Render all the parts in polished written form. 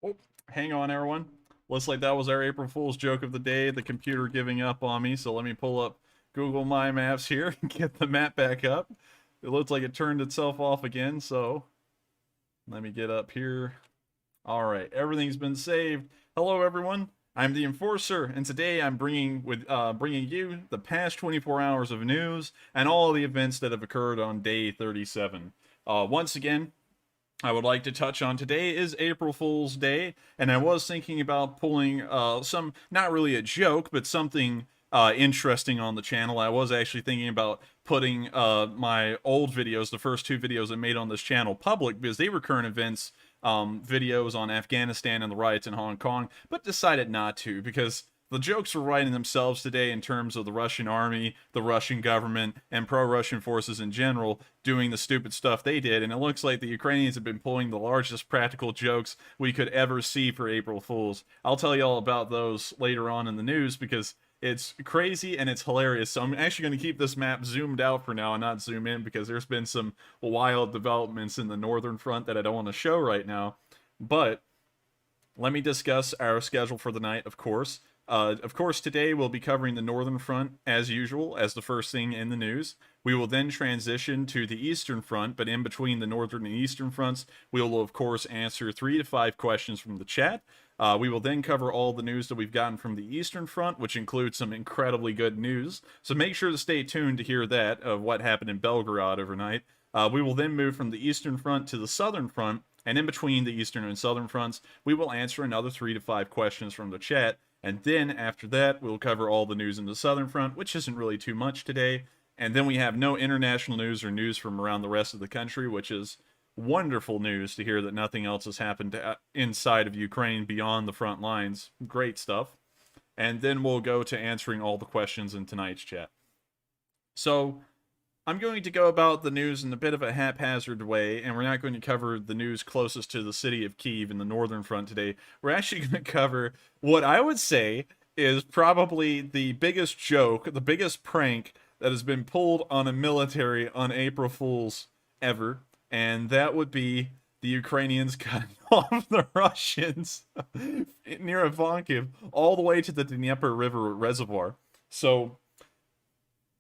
Oh, hang on, everyone. Looks like that was our April Fool's joke of the day, the computer giving up on me. So let me pull up Google My Maps here and get the map back up. It looks like it turned itself off again, so let me get up here. All right, everything's been saved. Hello, everyone. I'm the Enforcer, and today I'm bringing you the past 24 hours of news and all the events that have occurred on day 37. Once again, I would like to touch on today is April Fool's Day, and I was thinking about pulling some, not really a joke, but something interesting on the channel. I was actually thinking about putting my old videos, the first two videos I made on this channel, public because they were current events videos on Afghanistan and the riots in Hong Kong, but decided not to because the jokes were writing themselves today in terms of the Russian army, the Russian government, and pro-Russian forces in general doing the stupid stuff they did, and it looks like the Ukrainians have been pulling the largest practical jokes we could ever see for April Fools. I'll tell you all about those later on in the news because it's crazy and it's hilarious. So I'm actually going to keep this map zoomed out for now and not zoom in because there's been some wild developments in the northern front that I don't want to show right now. But let me discuss our schedule for the night, of course. Of course, today we'll be covering the Northern Front as usual, as the first thing in the news. We will then transition to the Eastern Front, but in between the Northern and Eastern Fronts, we will, of course, answer 3 to 5 questions from the chat. We will then cover all the news that we've gotten from the Eastern Front, which includes some incredibly good news. So make sure to stay tuned to hear that, of what happened in Belgorod overnight. We will then move from the Eastern Front to the Southern Front, and in between the Eastern and Southern Fronts, we will answer another 3 to 5 questions from the chat. And then after that, we'll cover all the news in the Southern Front, which isn't really too much today. And then we have no international news or news from around the rest of the country, which is wonderful news to hear that nothing else has happened inside of Ukraine beyond the front lines. Great stuff. And then we'll go to answering all the questions in tonight's chat. So I'm going to go about the news in a bit of a haphazard way, and we're not going to cover the news closest to the city of Kyiv in the northern front today. We're actually going to cover what I would say is probably the biggest joke, the biggest prank that has been pulled on a military on April Fools ever, and that would be the Ukrainians cutting off the Russians near Ivankiv all the way to the Dnieper River reservoir. So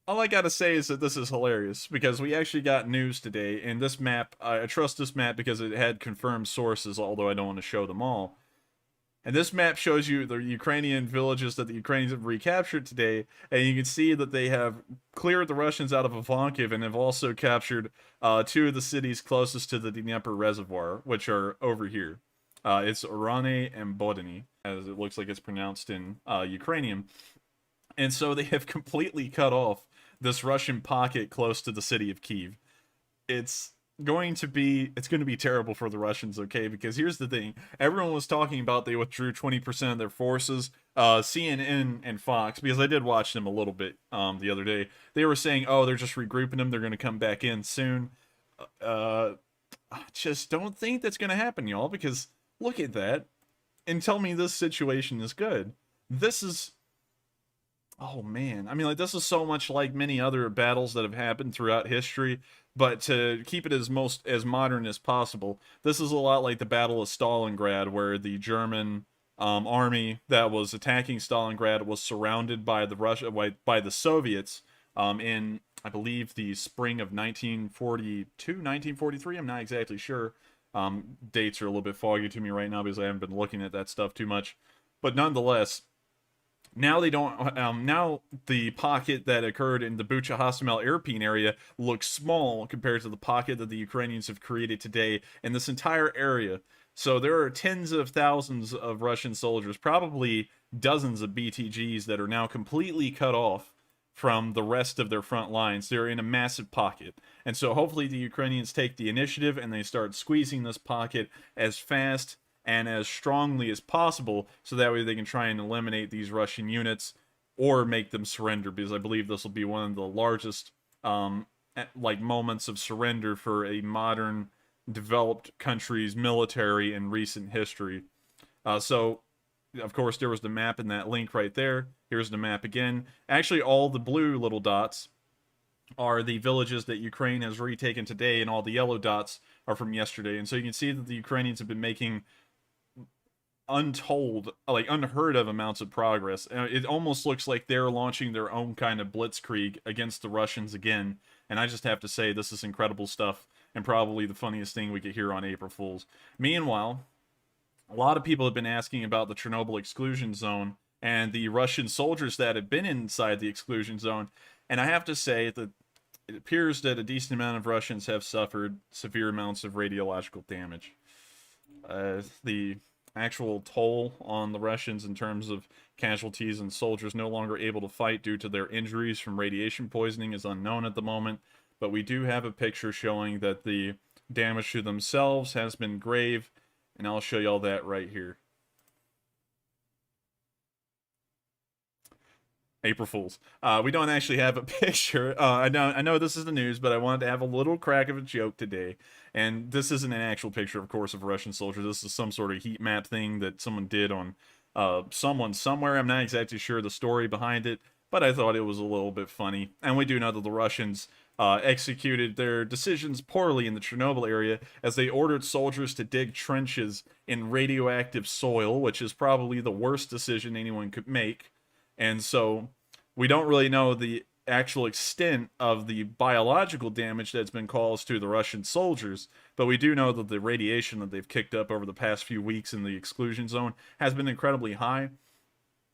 all I gotta say is that this is hilarious because we actually got news today, and this map, I trust this map because it had confirmed sources, although I don't want to show them all. And this map shows you the Ukrainian villages that the Ukrainians have recaptured today, and you can see that they have cleared the Russians out of Ivankiv and have also captured 2 of the cities closest to the Dnieper reservoir, which are over here. It's Orane and Bodany, as it looks like it's pronounced in Ukrainian. And so they have completely cut off this Russian pocket close to the city of Kyiv. It's going to be terrible for the Russians, okay? Because here's the thing. Everyone was talking about they withdrew 20% of their forces. CNN and Fox, because I did watch them a little bit the other day, they were saying, oh, they're just regrouping them. They're going to come back in soon. I just don't think that's going to happen, y'all, because look at that and tell me this situation is good. This is... Oh man, I mean, like, this is so much like many other battles that have happened throughout history, but to keep it as modern as possible, this is a lot like the Battle of Stalingrad, where the German army that was attacking Stalingrad was surrounded by by the Soviets in, I believe, the spring of 1942, 1943. I'm not exactly sure. Dates are a little bit foggy to me right now because I haven't been looking at that stuff too much, but nonetheless. Now they don't. Now the pocket that occurred in the Bucha Hostomel Irpin area looks small compared to the pocket that the Ukrainians have created today in this entire area. So there are tens of thousands of Russian soldiers, probably dozens of BTGs that are now completely cut off from the rest of their front lines. They're in a massive pocket. And so hopefully the Ukrainians take the initiative and they start squeezing this pocket as fast and as strongly as possible, so that way they can try and eliminate these Russian units or make them surrender, because I believe this will be one of the largest moments of surrender for a modern, developed country's military in recent history. So, of course, there was the map in that link right there. Here's the map again. Actually, all the blue little dots are the villages that Ukraine has retaken today, and all the yellow dots are from yesterday. And so you can see that the Ukrainians have been making untold, like unheard of amounts of progress. It almost looks like they're launching their own kind of blitzkrieg against the Russians again. And I just have to say, this is incredible stuff, and probably the funniest thing we could hear on April Fools. Meanwhile, a lot of people have been asking about the Chernobyl exclusion zone and the Russian soldiers that have been inside the exclusion zone. And I have to say that it appears that a decent amount of Russians have suffered severe amounts of radiological damage. The actual toll on the Russians in terms of casualties and soldiers no longer able to fight due to their injuries from radiation poisoning is unknown at the moment, but we do have a picture showing that the damage to themselves has been grave, and I'll show y'all that right here. April Fools. We don't actually have a picture. I know this is the news, but I wanted to have a little crack of a joke today. And this isn't an actual picture, of course, of Russian soldiers. This is some sort of heat map thing that someone did on someone somewhere. I'm not exactly sure the story behind it, but I thought it was a little bit funny. And we do know that the Russians executed their decisions poorly in the Chernobyl area, as they ordered soldiers to dig trenches in radioactive soil, which is probably the worst decision anyone could make. And so we don't really know the actual extent of the biological damage that's been caused to the Russian soldiers, but we do know that the radiation that they've kicked up over the past few weeks in the exclusion zone has been incredibly high,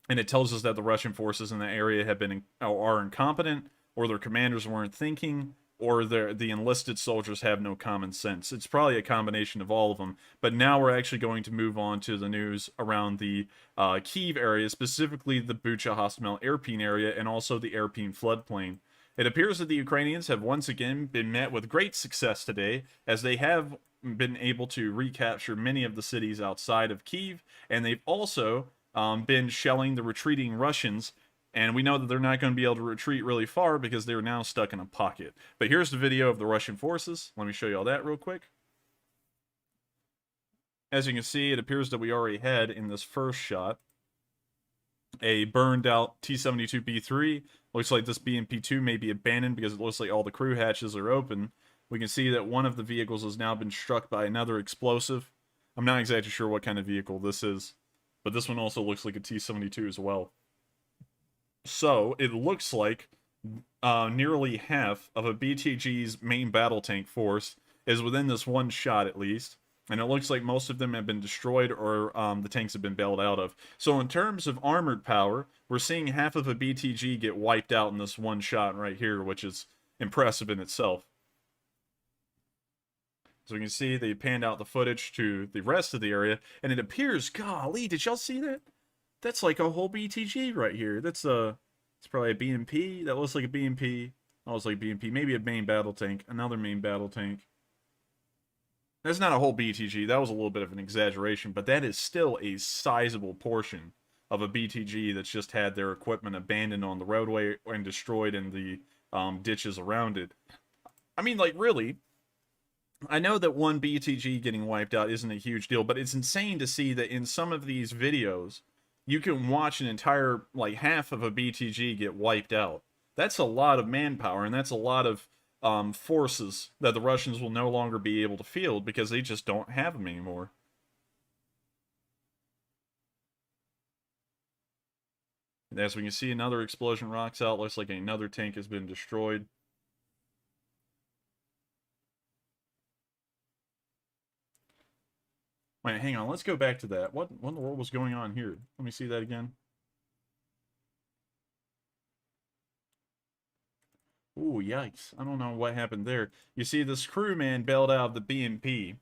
and it tells us that the Russian forces in that area have been are incompetent, or their commanders weren't thinking, or the enlisted soldiers have no common sense. It's probably a combination of all of them. But now we're actually going to move on to the news around the Kyiv area, specifically the Bucha Hostomel Irpin area, and also the Irpin floodplain. It appears that the Ukrainians have once again been met with great success today, as they have been able to recapture many of the cities outside of Kyiv, and they've also been shelling the retreating Russians. And we know that they're not going to be able to retreat really far because they're now stuck in a pocket. But here's the video of the Russian forces. Let me show you all that real quick. As you can see, it appears that we already had, in this first shot, a burned out T-72B3. Looks like this BMP-2 may be abandoned because it looks like all the crew hatches are open. We can see that one of the vehicles has now been struck by another explosive. I'm not exactly sure what kind of vehicle this is, but this one also looks like a T-72 as well. So, it looks like nearly half of a BTG's main battle tank force is within this one shot, at least. And it looks like most of them have been destroyed, or the tanks have been bailed out of. So in terms of armored power, we're seeing half of a BTG get wiped out in this one shot right here, which is impressive in itself. So we can see they panned out the footage to the rest of the area, and it appears, golly, did y'all see that? That's like a whole BTG right here. It's probably a BMP. That looks like a BMP. That looks like BMP. Maybe a main battle tank. Another main battle tank. That's not a whole BTG. That was a little bit of an exaggeration, but that is still a sizable portion of a BTG that's just had their equipment abandoned on the roadway and destroyed in the ditches around it. I mean, like, really, I know that one BTG getting wiped out isn't a huge deal, but it's insane to see that in some of these videos, you can watch an entire, like, half of a BTG get wiped out. That's a lot of manpower, and that's a lot of forces that the Russians will no longer be able to field because they just don't have them anymore. And as we can see, another explosion rocks out. Looks like another tank has been destroyed. Wait, hang on. Let's go back to that. What in the world was going on here? Let me see that again. Ooh, yikes. I don't know what happened there. You see, this crewman bailed out of the BMP.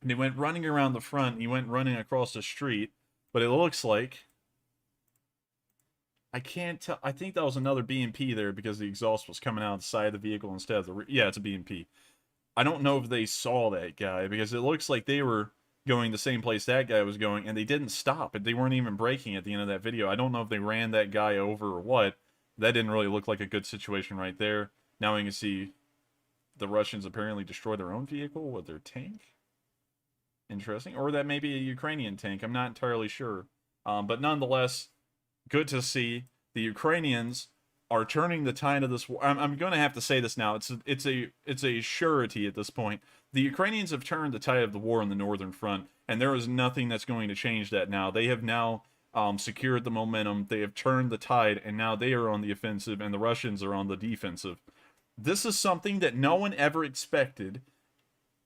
And he went running around the front. He went running across the street. But it looks like... I can't tell. I think that was another BMP there because the exhaust was coming out of the side of the vehicle instead of the... Yeah, it's a BMP. I don't know if they saw that guy because it looks like they were going the same place that guy was going, and they didn't stop. They weren't even braking at the end of that video. I don't know if they ran that guy over or what. That didn't really look like a good situation right there. Now we can see the Russians apparently destroyed their own vehicle with their tank. Interesting. Or that may be a Ukrainian tank. I'm not entirely sure. But nonetheless, good to see the Ukrainians are turning the tide of this war. I'm going to have to say this now. It's a surety at this point. The Ukrainians have turned the tide of the war on the northern front, and there is nothing that's going to change that now. They have now secured the momentum. They have turned the tide, and now they are on the offensive, and the Russians are on the defensive. This is something that no one ever expected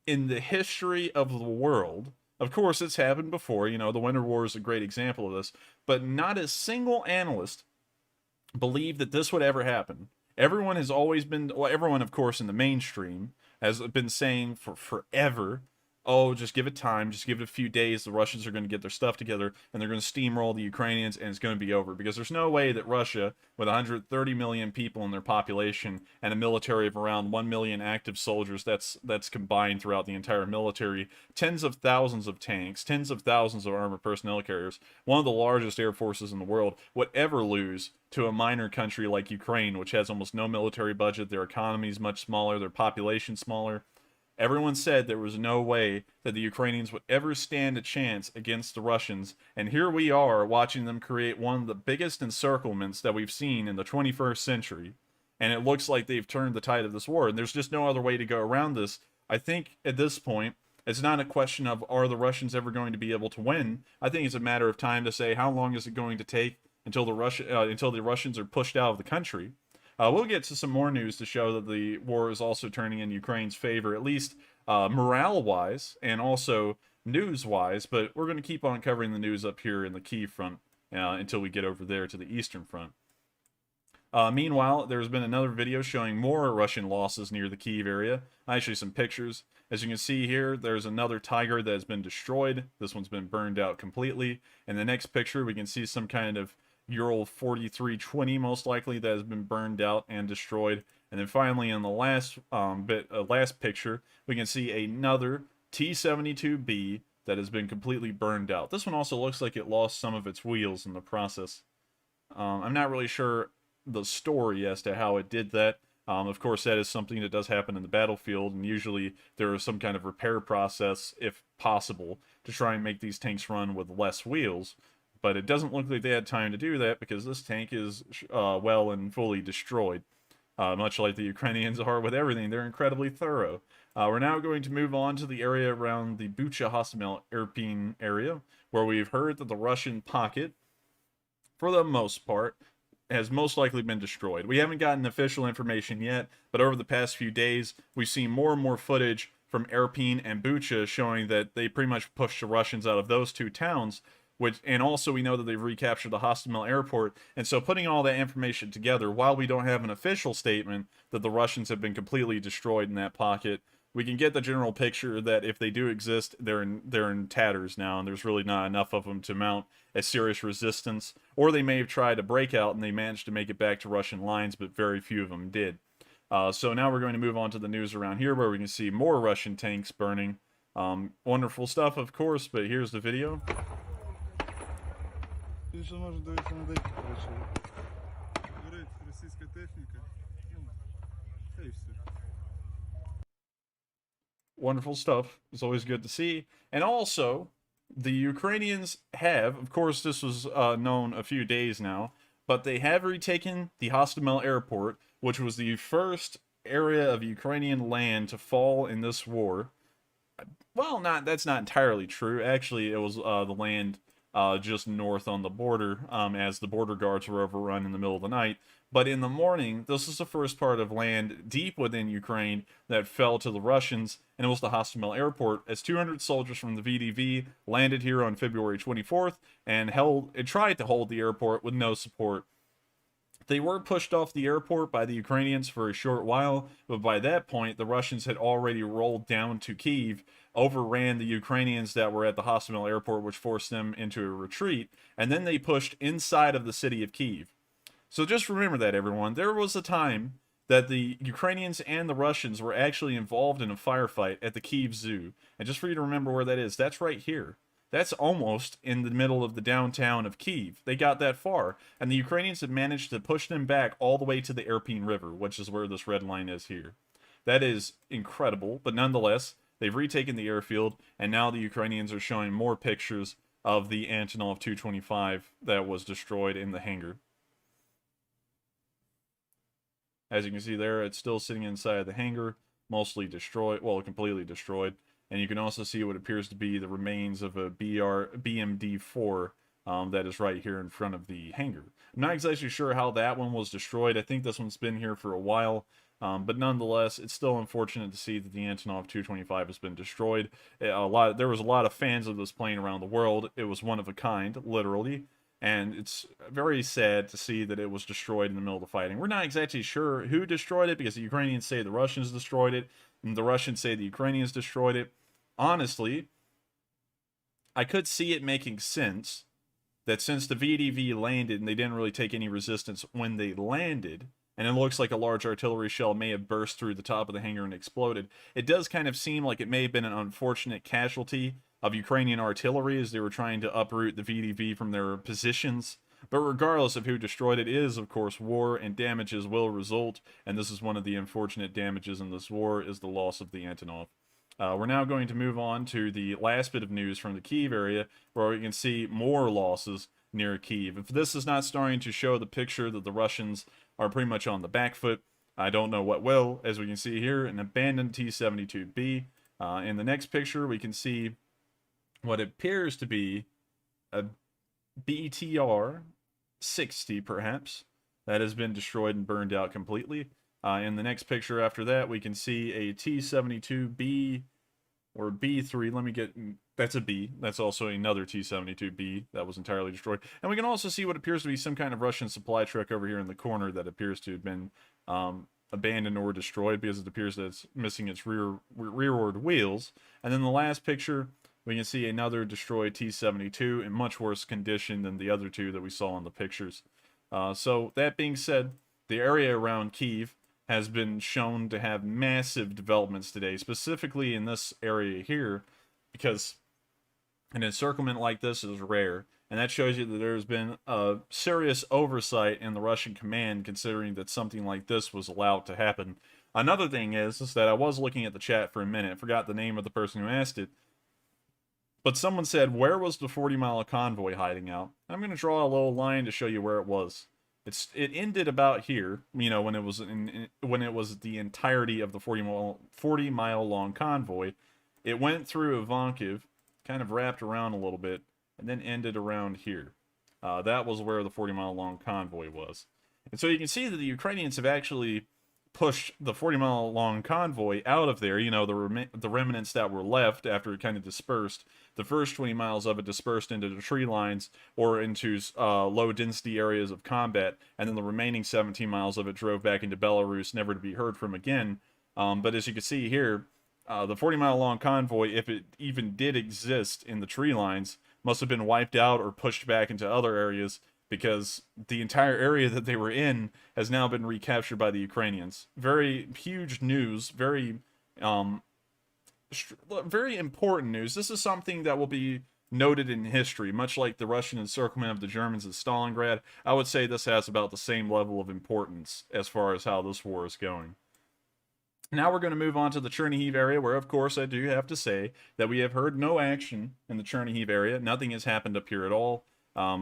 in the history of the world. Of course, it's happened before. You know, the Winter War is a great example of this, but not a single analyst believed that this would ever happen. Everyone has always been, well, everyone, of course, in the mainstream has been saying for forever, oh, just give it time, just give it a few days, the Russians are going to get their stuff together, and they're going to steamroll the Ukrainians, and it's going to be over. Because there's no way that Russia, with 130 million people in their population, and a military of around 1 million active soldiers, that's combined throughout the entire military, tens of thousands of tanks, tens of thousands of armored personnel carriers, one of the largest air forces in the world, would ever lose to a minor country like Ukraine, which has almost no military budget, their economy is much smaller, their population smaller. Everyone said there was no way that the Ukrainians would ever stand a chance against the Russians, and here we are watching them create one of the biggest encirclements that we've seen in the 21st century, and it looks like they've turned the tide of this war, and there's just no other way to go around this. I think at this point, it's not a question of are the Russians ever going to be able to win. I think it's a matter of time to say how long is it going to take until the Russians are pushed out of the country. We'll get to some more news to show that the war is also turning in Ukraine's favor, at least morale-wise and also news-wise, but we're going to keep on covering the news up here in the Kyiv front until we get over there to the eastern front. Meanwhile, there's been another video showing more Russian losses near the Kyiv area. Actually, some pictures. As you can see here, there's another Tiger that has been destroyed. This one's been burned out completely. In the next picture, we can see some kind of Ural 4320 most likely that has been burned out and destroyed. And then finally in the last last picture, we can see another T-72B that has been completely burned out. This one also looks like it lost some of its wheels in the process. I'm not really sure the story as to how it did that. Of course, that is something that does happen in the battlefield, and usually there is some kind of repair process, if possible, to try and make these tanks run with less wheels. But it doesn't look like they had time to do that because this tank is well and fully destroyed. Much like the Ukrainians are with everything, they're incredibly thorough. We're now going to move on to the area around the Bucha Hostomel Irpin area, where we've heard that the Russian pocket, for the most part, has most likely been destroyed. We haven't gotten official information yet, but over the past few days, we've seen more and more footage from Irpin and Bucha showing that they pretty much pushed the Russians out of those two towns. And also we know that they've recaptured the Hostomel airport, and so putting all that information together, while we don't have an official statement that the Russians have been completely destroyed in that pocket, we can get the general picture that if they do exist, they're in tatters now, and there's really not enough of them to mount a serious resistance, or they may have tried to break out and they managed to make it back to Russian lines, but very few of them did. So now we're going to move on to the news around here, where we can see more Russian tanks burning. Wonderful stuff, of course, but here's the video. Він ще може дивитися на деякі речі. Горить російська техніка. Та й все. Wonderful stuff. It's always good to see. And also, the Ukrainians have, of course, this was known a few days now, but they have retaken the Hostomel airport, which was the first area of Ukrainian land to fall in this war. Well, that's not entirely true. Actually, it was the land just north on the border, as the border guards were overrun in the middle of the night. But in the morning, this is the first part of land deep within Ukraine that fell to the Russians, and it was the Hostomel airport, as 200 soldiers from the VDV landed here on February 24th and tried to hold the airport with no support. They were pushed off the airport by the Ukrainians for a short while, but by that point, the Russians had already rolled down to Kyiv, overran the Ukrainians that were at the Hostomel airport, which forced them into a retreat, and then they pushed inside of the city of Kyiv. So just remember that, everyone. There was a time that the Ukrainians and the Russians were actually involved in a firefight at the Kyiv Zoo. And just for you to remember where that is, that's right here. That's almost in the middle of the downtown of Kyiv. They got that far, and the Ukrainians had managed to push them back all the way to the Irpin River, which is where this red line is here. That is incredible, but nonetheless, they've retaken the airfield, and now the Ukrainians are showing more pictures of the Antonov 225 that was destroyed in the hangar. As you can see there, it's still sitting inside the hangar, mostly destroyed, well, completely destroyed. And you can also see what appears to be the remains of a BMD-4 that is right here in front of the hangar. I'm not exactly sure how that one was destroyed. I think this one's been here for a while. But nonetheless, it's still unfortunate to see that the Antonov 225 has been destroyed. There was a lot of fans of this plane around the world. It was one of a kind, literally. And it's very sad to see that it was destroyed in the middle of the fighting. We're not exactly sure who destroyed it, because the Ukrainians say the Russians destroyed it, and the Russians say the Ukrainians destroyed it. Honestly, I could see it making sense that since the VDV landed and they didn't really take any resistance when they landed, and it looks like a large artillery shell may have burst through the top of the hangar and exploded, it does kind of seem like it may have been an unfortunate casualty of Ukrainian artillery as they were trying to uproot the VDV from their positions. But regardless of who destroyed it, it is, of course, war, and damages will result, and this is one of the unfortunate damages in this war, is the loss of the Antonov. We're now going to move on to the last bit of news from the Kyiv area, where we can see more losses near Kyiv. If this is not starting to show the picture that the Russians are pretty much on the back foot, I don't know what will. As we can see here, an abandoned T-72B. In the next picture, we can see what appears to be a BTR-60, perhaps, that has been destroyed and burned out completely. In the next picture after that, we can see a T-72B, or B3, that's a B. That's also another T-72B that was entirely destroyed. And we can also see what appears to be some kind of Russian supply truck over here in the corner that appears to have been abandoned or destroyed, because it appears that it's missing its rearward wheels. And then the last picture, we can see another destroyed T-72 in much worse condition than the other two that we saw in the pictures. So that being said, the area around Kyiv has been shown to have massive developments today, specifically in this area here, because an encirclement like this is rare, and that shows you that there's been a serious oversight in the Russian command, considering that something like this was allowed to happen. Another thing is that I was looking at the chat for a minute, forgot the name of the person who asked it, but someone said, where was the 40-mile convoy hiding out? I'm going to draw a little line to show you where it was. It ended about here, you know, when it was the entirety of the 40-mile long convoy. It went through Ivankiv, kind of wrapped around a little bit, and then ended around here. That was where the 40-mile long convoy was. And so you can see that the Ukrainians have actually pushed the 40-mile long convoy out of there, you know, the remnants that were left after it kind of dispersed. The first 20 miles of it dispersed into the tree lines or into low-density areas of combat, and then the remaining 17 miles of it drove back into Belarus, never to be heard from again. But as you can see here, the 40-mile long convoy, if it even did exist in the tree lines, must have been wiped out or pushed back into other areas, because the entire area that they were in has now been recaptured by the Ukrainians. Very huge news, very important news. This is something that will be noted in history, much like the Russian encirclement of the Germans at Stalingrad. I would say this has about the same level of importance as far as how this war is going. Now we're going to move on to the Chernihiv area, where, of course, I do have to say that we have heard no action in the Chernihiv area. Nothing has happened up here at all.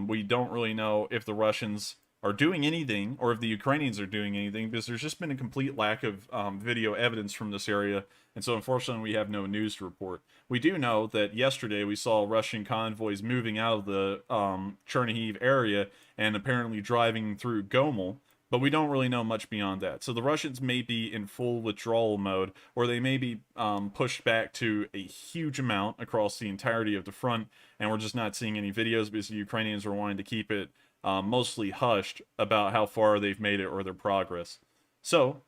We don't really know if the Russians are doing anything or if the Ukrainians are doing anything, because there's just been a complete lack of video evidence from this area, and so unfortunately we have no news to report. We do know that yesterday we saw Russian convoys moving out of the Chernihiv area and apparently driving through Gomel, but we don't really know much beyond that. So the Russians may be in full withdrawal mode, or they may be pushed back to a huge amount across the entirety of the front, and we're just not seeing any videos because the Ukrainians are wanting to keep it mostly hushed about how far they've made it or their progress. So,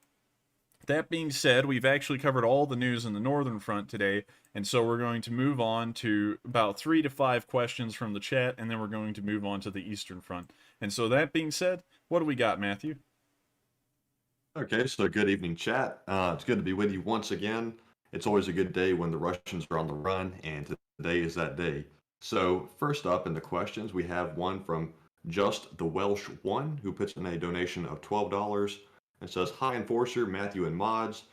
that being said, we've actually covered all the news in the northern front today, and so we're going to move on to about 3 to 5 questions from the chat, and then we're going to move on to the eastern front. And so that being said, what do we got, Matthew? Okay, so good evening, chat. It's good to be with you once again. It's always a good day when the Russians are on the run, and today is that day. So first up in the questions, we have one from Just the Welsh One, who puts in a donation of $12 and says, "Hi, Enforcer, Matthew, and mods.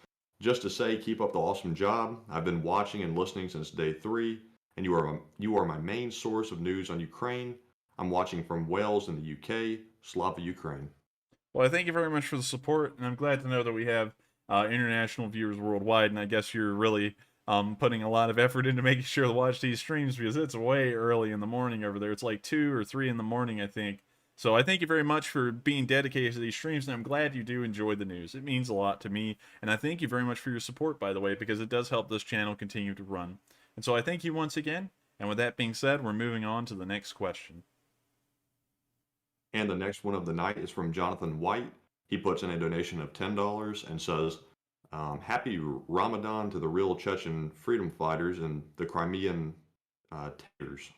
Just to say, keep up the awesome job. I've been watching and listening since day 3, and you are my main source of news on Ukraine. I'm watching from Wales in the UK. Slava Ukraine." Well, I thank you very much for the support, and I'm glad to know that we have international viewers worldwide. And I guess you're really putting a lot of effort into making sure to watch these streams because it's way early in the morning over there. It's like 2 or 3 in the morning, I think. So I thank you very much for being dedicated to these streams, and I'm glad you do enjoy the news. It means a lot to me, and I thank you very much for your support, by the way, because it does help this channel continue to run. And so I thank you once again. And with that being said, we're moving on to the next question. And the next one of the night is from Jonathan White. He puts in a donation of $10 and says, Happy Ramadan to the real Chechen freedom fighters and the Crimean tatars.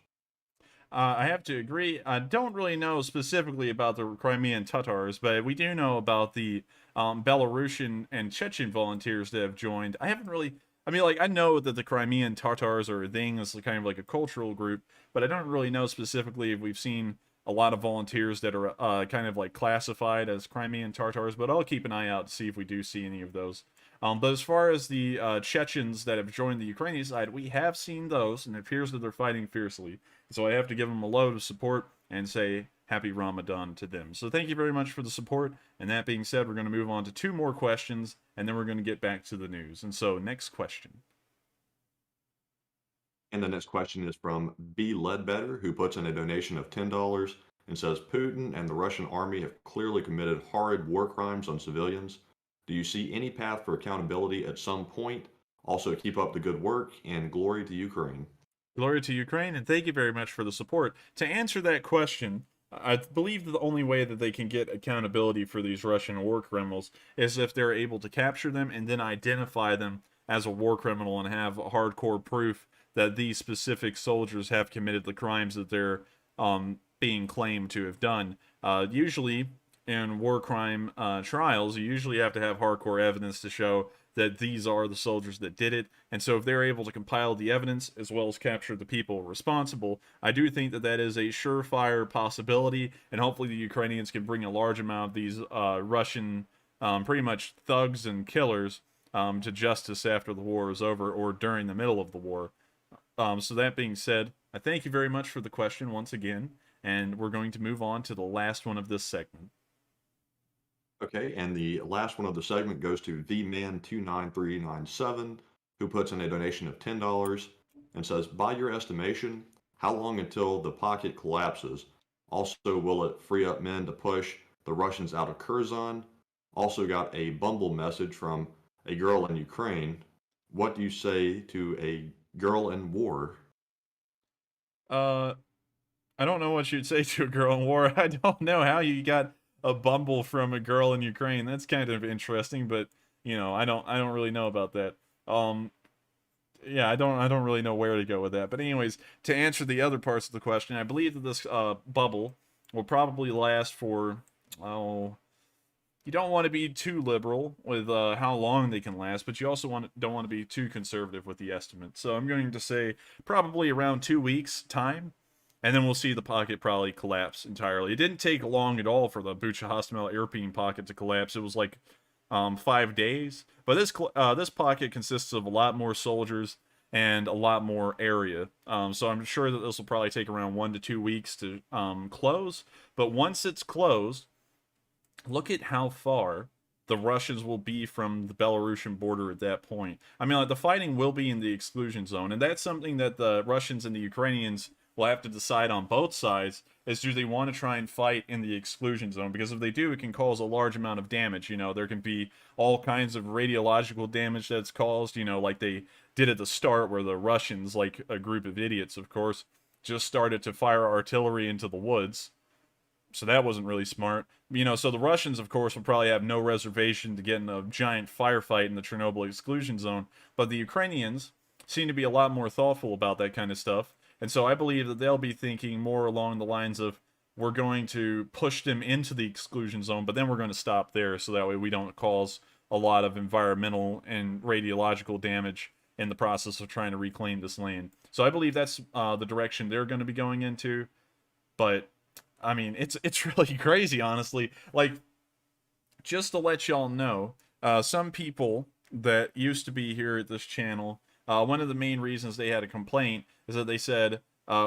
I have to agree. I don't really know specifically about the Crimean Tatars, but we do know about the Belarusian and Chechen volunteers that have joined. I haven't really. I mean, like, I know that the Crimean Tatars are a thing. It's kind of like a cultural group, but I don't really know specifically if we've seen a lot of volunteers that are kind of like classified as Crimean Tatars, but I'll keep an eye out to see if we do see any of those. But as far as the Chechens that have joined the Ukrainian side, we have seen those, and it appears that they're fighting fiercely. So I have to give them a load of support and say happy Ramadan to them. So thank you very much for the support. And that being said, we're going to move on to 2 more questions, and then we're going to get back to the news. And so next question. And the next question is from B. Ledbetter, who puts in a donation of $10 and says, Putin and the Russian army have clearly committed horrid war crimes on civilians. Do you see any path for accountability at some point? Also, keep up the good work and glory to Ukraine. Glory to Ukraine, and thank you very much for the support. To answer that question, I believe that the only way that they can get accountability for these Russian war criminals is if they're able to capture them and then identify them as a war criminal and have hardcore proof that these specific soldiers have committed the crimes that they're being claimed to have done. Usually, in war crime trials, you usually have to have hardcore evidence to show that these are the soldiers that did it. And so if they're able to compile the evidence as well as capture the people responsible, I do think that that is a surefire possibility, and hopefully the Ukrainians can bring a large amount of these Russian pretty much thugs and killers to justice after the war is over or during the middle of the war. So that being said, I thank you very much for the question once again, and we're going to move on to the last one of this segment. Okay, and the last one of the segment goes to VMan29397, who puts in a donation of $10 and says, By your estimation, how long until the pocket collapses? Also, will it free up men to push the Russians out of Kherson? Also got a Bumble message from a girl in Ukraine. What do you say to a girl in war? I don't know what you'd say to a girl in war. I don't know how you got a Bumble from a girl in Ukraine. That's kind of interesting, but you know, I don't really know about that. Yeah, I don't really know where to go with that. But anyways, to answer the other parts of the question, I believe that this bubble will probably last for you don't want to be too liberal with how long they can last, but you also don't want to be too conservative with the estimate. So I'm going to say probably around 2 weeks time, and then we'll see the pocket probably collapse entirely. It didn't take long at all for the Bucha Hostomel European pocket to collapse. It was like 5 days. But this pocket consists of a lot more soldiers and a lot more area. So I'm sure that this will probably take around 1 to 2 weeks to close. But once it's closed, look at how far the Russians will be from the Belarusian border at that point. I mean, like, the fighting will be in the exclusion zone, and that's something that the Russians and the Ukrainians will have to decide on both sides, is do they want to try and fight in the exclusion zone? Because if they do, it can cause a large amount of damage. You know, there can be all kinds of radiological damage that's caused, you know, like they did at the start, where the Russians, like a group of idiots, of course, just started to fire artillery into the woods. So that wasn't really smart. You know, so the Russians, of course, will probably have no reservation to get in a giant firefight in the Chernobyl exclusion zone. But the Ukrainians seem to be a lot more thoughtful about that kind of stuff. And so I believe that they'll be thinking more along the lines of, we're going to push them into the exclusion zone, but then we're going to stop there, so that way we don't cause a lot of environmental and radiological damage in the process of trying to reclaim this land. So I believe that's the direction they're going to be going into. But I mean, it's really crazy, honestly. Like, just to let y'all know, some people that used to be here at this channel, one of the main reasons they had a complaint is that they said,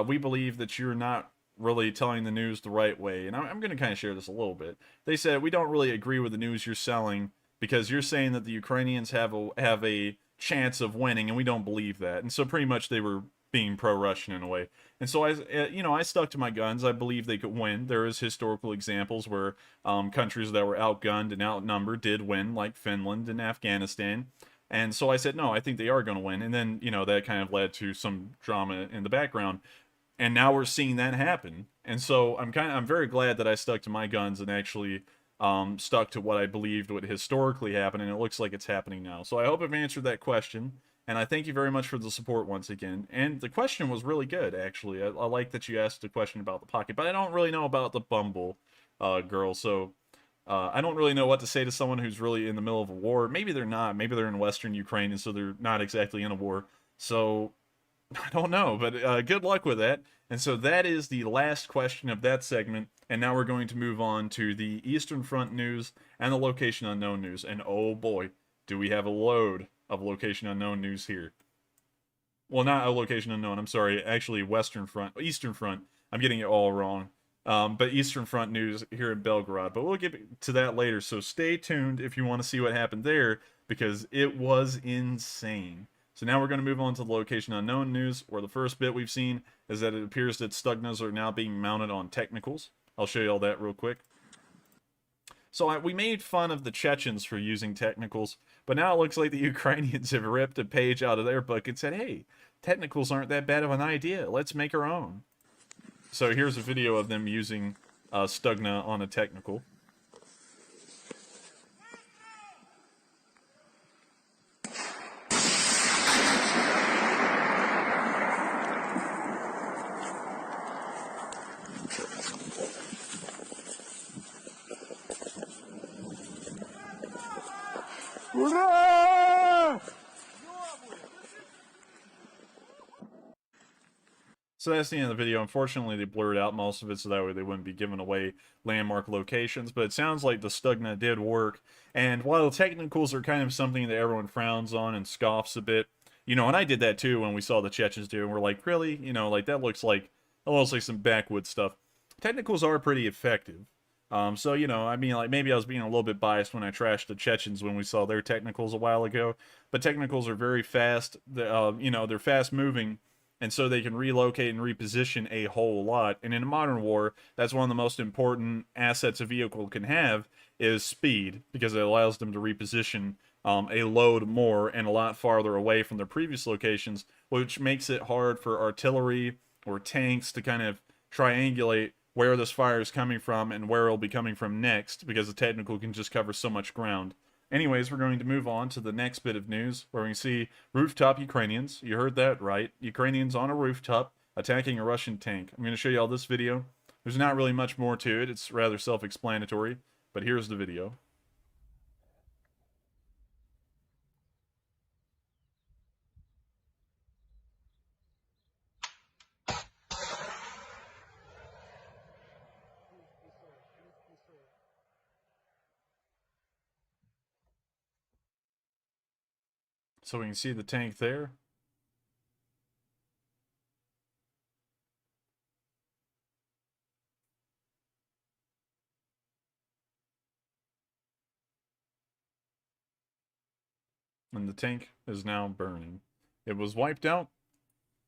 we believe that you're not really telling the news the right way. And I'm going to kind of share this a little bit. They said, we don't really agree with the news you're selling because you're saying that the Ukrainians have a chance of winning, and we don't believe that. And so pretty much they were being pro-Russian in a way. And so I stuck to my guns. I believe they could win. There is historical examples where countries that were outgunned and outnumbered did win, like Finland and Afghanistan. And so I said, no, I think they are going to win. And then, that kind of led to some drama in the background. And now we're seeing that happen. And so I'm very glad that I stuck to my guns and actually stuck to what I believed would historically happen, and it looks like it's happening now. So I hope I've answered that question, and I thank you very much for the support once again. And the question was really good, actually. I like that you asked a question about the pocket, but I don't really know about the Bumble girl, so I don't really know what to say to someone who's really in the middle of a war. Maybe they're not. Maybe they're in Western Ukraine, and so they're not exactly in a war. So I don't know, but good luck with that. And so that is the last question of that segment. And now we're going to move on to the Eastern Front news and the location unknown news. And oh boy, do we have a load of location unknown news here. Well, not a location unknown. I'm sorry. Actually, Eastern Front. I'm getting it all wrong. But Eastern Front news here in Belgorod. But we'll get to that later. So stay tuned if you want to see what happened there, because it was insane. So now we're going to move on to the location unknown news, where the first bit we've seen is that it appears that Stugnas are now being mounted on technicals. I'll show you all that real quick. So we made fun of the Chechens for using technicals, but now it looks like the Ukrainians have ripped a page out of their book and said, hey, technicals aren't that bad of an idea. Let's make our own. So here's a video of them using Stugna on a technical. So that's the end of the video. Unfortunately, they blurred out most of it so that way they wouldn't be giving away landmark locations. But it sounds like the Stugna did work. And while the technicals are kind of something that everyone frowns on and scoffs a bit, and I did that too when we saw the Chechens do it, and we're like, really? Like that looks like some backwoods stuff. Technicals are pretty effective. So, I mean, like, maybe I was being a little bit biased when I trashed the Chechens when we saw their technicals a while ago. But technicals are very fast. They're fast moving. And so they can relocate and reposition a whole lot. And in a modern war, that's one of the most important assets a vehicle can have is speed, because it allows them to reposition a load more and a lot farther away from their previous locations, which makes it hard for artillery or tanks to kind of triangulate where this fire is coming from and where it'll be coming from next, because the technical can just cover so much ground. Anyways, we're going to move on to the next bit of news, where we can see rooftop Ukrainians. You heard that right. Ukrainians on a rooftop attacking a Russian tank. I'm going to show you all this video. There's not really much more to it. It's rather self-explanatory, but here's the video. So we can see the tank there. And the tank is now burning. It was wiped out.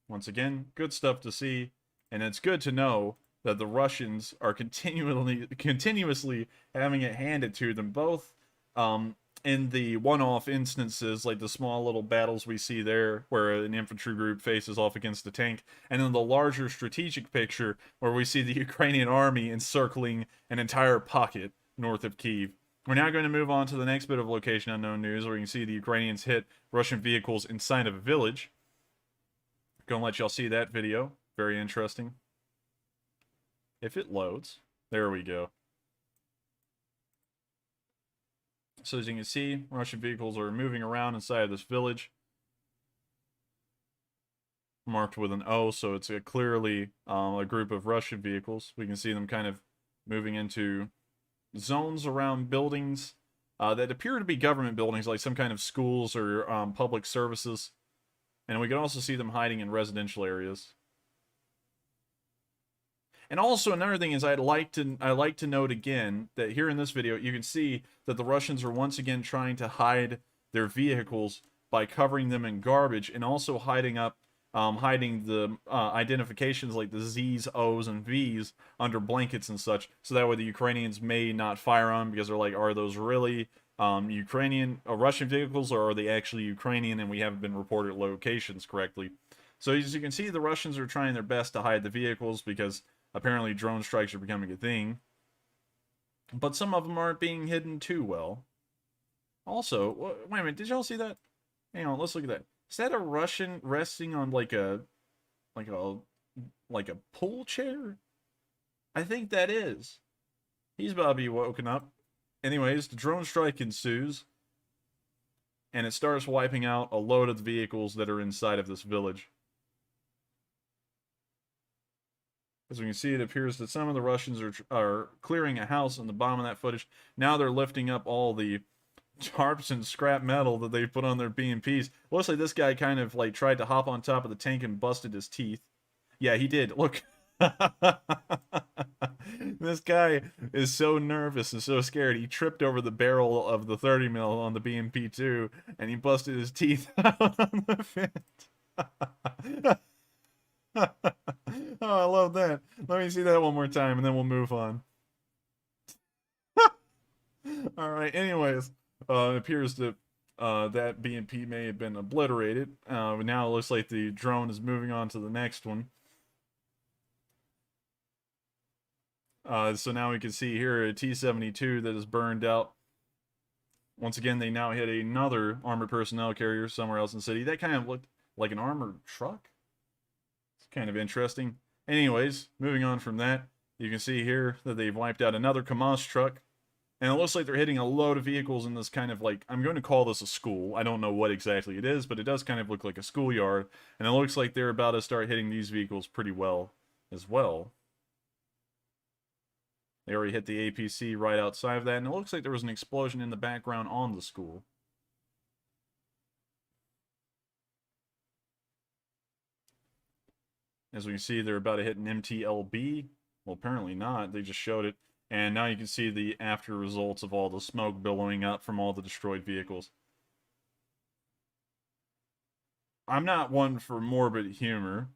Once again, good stuff to see. And it's good to know that the Russians are continuously having it handed to them, both in the one-off instances, like the small little battles we see there, where an infantry group faces off against a tank, and then the larger strategic picture, where we see the Ukrainian army encircling an entire pocket north of Kyiv. We're now going to move on to the next bit of location unknown news, where you can see the Ukrainians hit Russian vehicles inside of a village. Gonna let y'all see that video. Very interesting. If it loads. There we go. So as you can see, Russian vehicles are moving around inside of this village. Marked with an O, so it's clearly a group of Russian vehicles. We can see them kind of moving into zones around buildings that appear to be government buildings, like some kind of schools or public services. And we can also see them hiding in residential areas. And also another thing is I like to note again that here in this video you can see that the Russians are once again trying to hide their vehicles by covering them in garbage and also hiding the identifications like the Z's, O's, and V's under blankets and such, so that way the Ukrainians may not fire on because they're like, are those really Ukrainian Russian vehicles, or are they actually Ukrainian and we haven't been reported locations correctly? So as you can see, the Russians are trying their best to hide the vehicles because apparently drone strikes are becoming a thing. But some of them aren't being hidden too well. Also, wait a minute, did y'all see that? Hang on, let's look at that. Is that a Russian resting on like a pool chair? I think that is. He's about to be woken up. Anyways, the drone strike ensues, and it starts wiping out a load of the vehicles that are inside of this village. As we can see, it appears that some of the Russians are clearing a house in the bottom of that footage. Now they're lifting up all the tarps and scrap metal that they put on their BMPs. Looks like this guy kind of like tried to hop on top of the tank and busted his teeth. Yeah, he did. Look. This guy is so nervous and so scared. He tripped over the barrel of the 30 mil on the BMP2 and he busted his teeth out on the vent. Oh, I love that. Let me see that one more time and then we'll move on. Alright, anyways, it appears that that BMP may have been obliterated. Now it looks like the drone is moving on to the next one. So now we can see here a T-72 that is burned out. Once again, they now hit another armored personnel carrier somewhere else in the city. That kind of looked like an armored truck. It's kind of interesting. Anyways, moving on from that, you can see here that they've wiped out another KAMAZ truck. And it looks like they're hitting a load of vehicles in this kind of like, I'm going to call this a school. I don't know what exactly it is, but it does kind of look like a schoolyard. And it looks like they're about to start hitting these vehicles pretty well as well. They already hit the APC right outside of that, and it looks like there was an explosion in the background on the school. As we can see, they're about to hit an MTLB. Well, apparently not. They just showed it. And now you can see the after results of all the smoke billowing up from all the destroyed vehicles. I'm not one for morbid humor,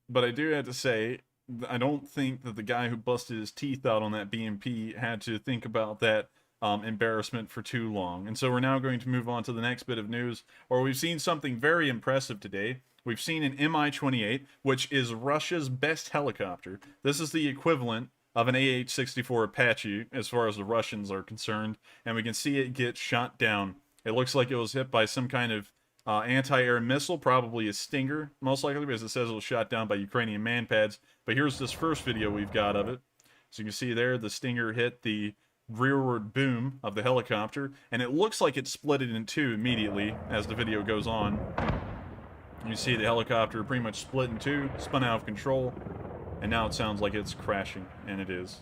but I do have to say, I don't think that the guy who busted his teeth out on that BMP had to think about that embarrassment for too long. And so we're now going to move on to the next bit of news, where we've seen something very impressive today. We've seen an Mi-28, which is Russia's best helicopter. This is the equivalent of an AH-64 Apache as far as the Russians are concerned, and we can see it get shot down. It looks like it was hit by some kind of anti-air missile, probably a Stinger, most likely, because it says it was shot down by Ukrainian man-pads. But here's this first video we've got of it. So you can see there, the Stinger hit the rearward boom of the helicopter, and it looks like it split it in two immediately as the video goes on. You see the helicopter pretty much split in two, spun out of control, and now it sounds like it's crashing, and it is.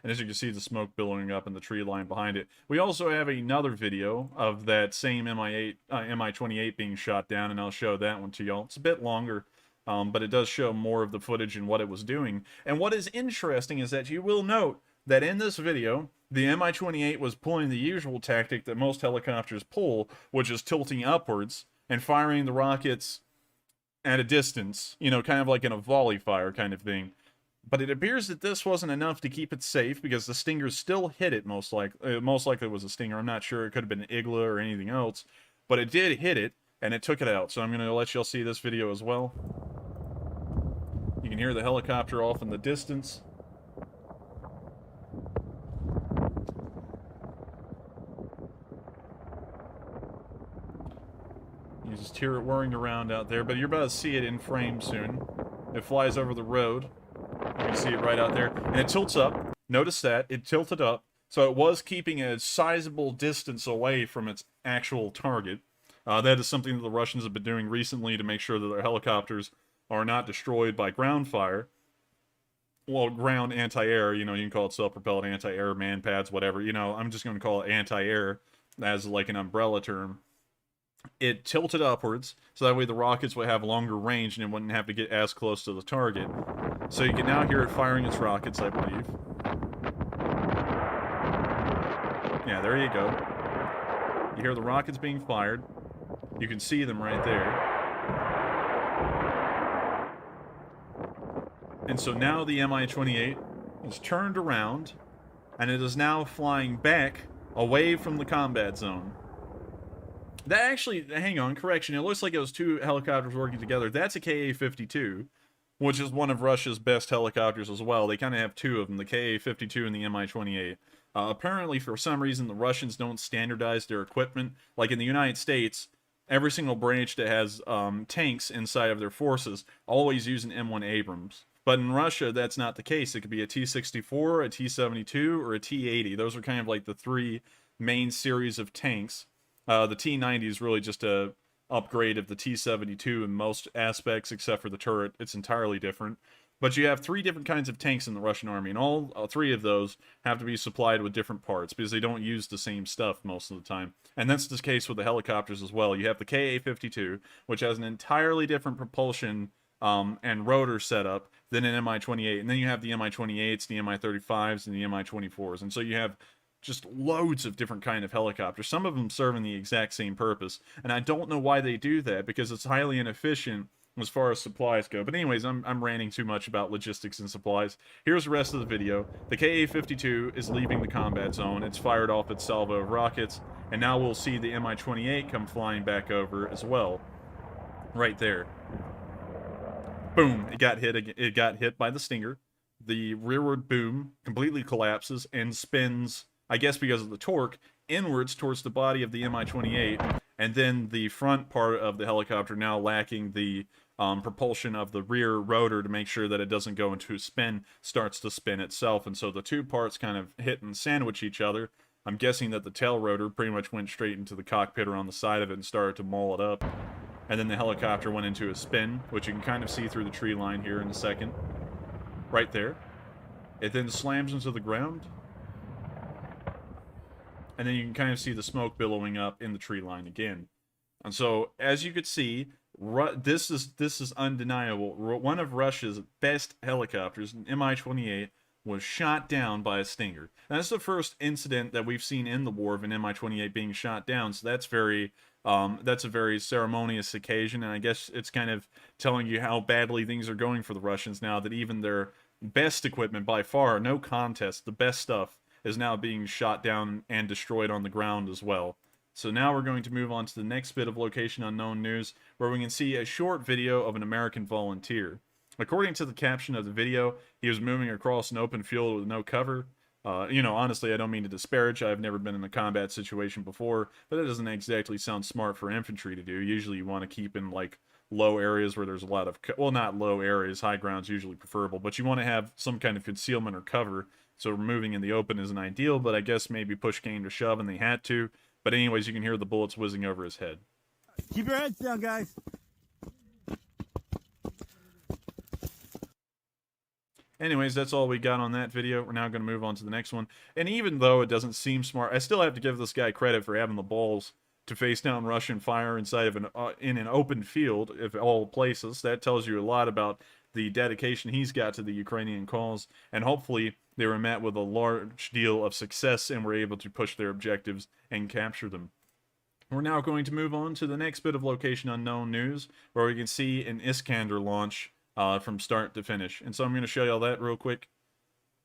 And as you can see, the smoke billowing up in the tree line behind it. We also have another video of that same Mi-28 being shot down, and I'll show that one to y'all. It's a bit longer, but it does show more of the footage and what it was doing. And what is interesting is that you will note that in this video, the Mi-28 was pulling the usual tactic that most helicopters pull, which is tilting upwards and firing the rockets at a distance, you know, kind of like in a volley fire kind of thing. But it appears that this wasn't enough to keep it safe, because the Stinger still hit it, most likely. It was a Stinger. I'm not sure. It could have been an Igla or anything else. But it did hit it, and it took it out. So I'm going to let y'all see this video as well. You can hear the helicopter off in the distance. You just hear it whirring around out there, but you're about to see it in frame soon. It flies over the road. You can see it right out there. And it tilts up. Notice that. It tilted up. So it was keeping a sizable distance away from its actual target. That is something that the Russians have been doing recently to make sure that their helicopters are not destroyed by ground fire. Well, ground anti-air, you know, you can call it self-propelled anti-air, man-pads, whatever. You know, I'm just going to call it anti-air as like an umbrella term. it tilted upwards, so that way the rockets would have longer range and it wouldn't have to get as close to the target. So you can now hear it firing its rockets, I believe. Yeah, there you go. You hear the rockets being fired. You can see them right there. And so now the Mi-28 is turned around, and it is now flying back away from the combat zone. That actually, hang on, correction, it looks like it was two helicopters working together. That's a Ka-52, which is one of Russia's best helicopters as well. They kind of have two of them, the Ka-52 and the Mi-28. Apparently, for some reason, the Russians don't standardize their equipment. Like in the United States, every single branch that has tanks inside of their forces always use an M1 Abrams. But in Russia, that's not the case. It could be a T-64, a T-72, or a T-80. Those are kind of like the three main series of tanks. The T-90 is really just a upgrade of the T-72 in most aspects, except for the turret. It's entirely different. But you have three different kinds of tanks in the Russian army, and all three of those have to be supplied with different parts, because they don't use the same stuff most of the time. And that's the case with the helicopters as well. You have the Ka-52, which has an entirely different propulsion and rotor setup than an Mi-28. And then you have the Mi-28s, the Mi-35s, and the Mi-24s. And so you have just loads of different kind of helicopters, some of them serving the exact same purpose. And I don't know why they do that, because it's highly inefficient as far as supplies go. But anyways, I'm ranting too much about logistics and supplies. Here's the rest of the video. The Ka-52 is leaving the combat zone. It's fired off its salvo of rockets, and now we'll see the Mi-28 come flying back over as well. Right there. Boom! It got hit by the Stinger. The rearward boom completely collapses and spins, I guess because of the torque, inwards towards the body of the Mi-28, and then the front part of the helicopter, now lacking the propulsion of the rear rotor to make sure that it doesn't go into a spin, starts to spin itself, and so the two parts kind of hit and sandwich each other. I'm guessing that the tail rotor pretty much went straight into the cockpit or on the side of it and started to maul it up. And then the helicopter went into a spin, which you can kind of see through the tree line here in a second. Right there. It then slams into the ground. And then you can kind of see the smoke billowing up in the tree line again. And so, as you could see, this is undeniable. One of Russia's best helicopters, an Mi-28, was shot down by a Stinger. And that's the first incident that we've seen in the war of an Mi-28 being shot down, so that's a very ceremonious occasion, and I guess it's kind of telling you how badly things are going for the Russians now, that even their best equipment, by far, no contest, the best stuff, is now being shot down and destroyed on the ground as well. So now we're going to move on to the next bit of Location Unknown news, where we can see a short video of an American volunteer. According to the caption of the video, he was moving across an open field with no cover. Honestly, I don't mean to disparage. I've never been in a combat situation before, but it doesn't exactly sound smart for infantry to do. Usually you want to keep in, like, low areas where there's a lot of... well, not low areas. High ground's usually preferable, but you want to have some kind of concealment or cover, so moving in the open isn't ideal, but I guess maybe push came to shove and they had to. But anyways, you can hear the bullets whizzing over his head. Keep your heads down, guys. Anyways, that's all we got on that video. We're now going to move on to the next one. And even though it doesn't seem smart, I still have to give this guy credit for having the balls to face down Russian fire inside of in an open field, of all places. That tells you a lot about the dedication he's got to the Ukrainian cause. And hopefully they were met with a large deal of success and were able to push their objectives and capture them. We're now going to move on to the next bit of Location Unknown news, where we can see an Iskander launch from start to finish. And so I'm going to show you all that real quick.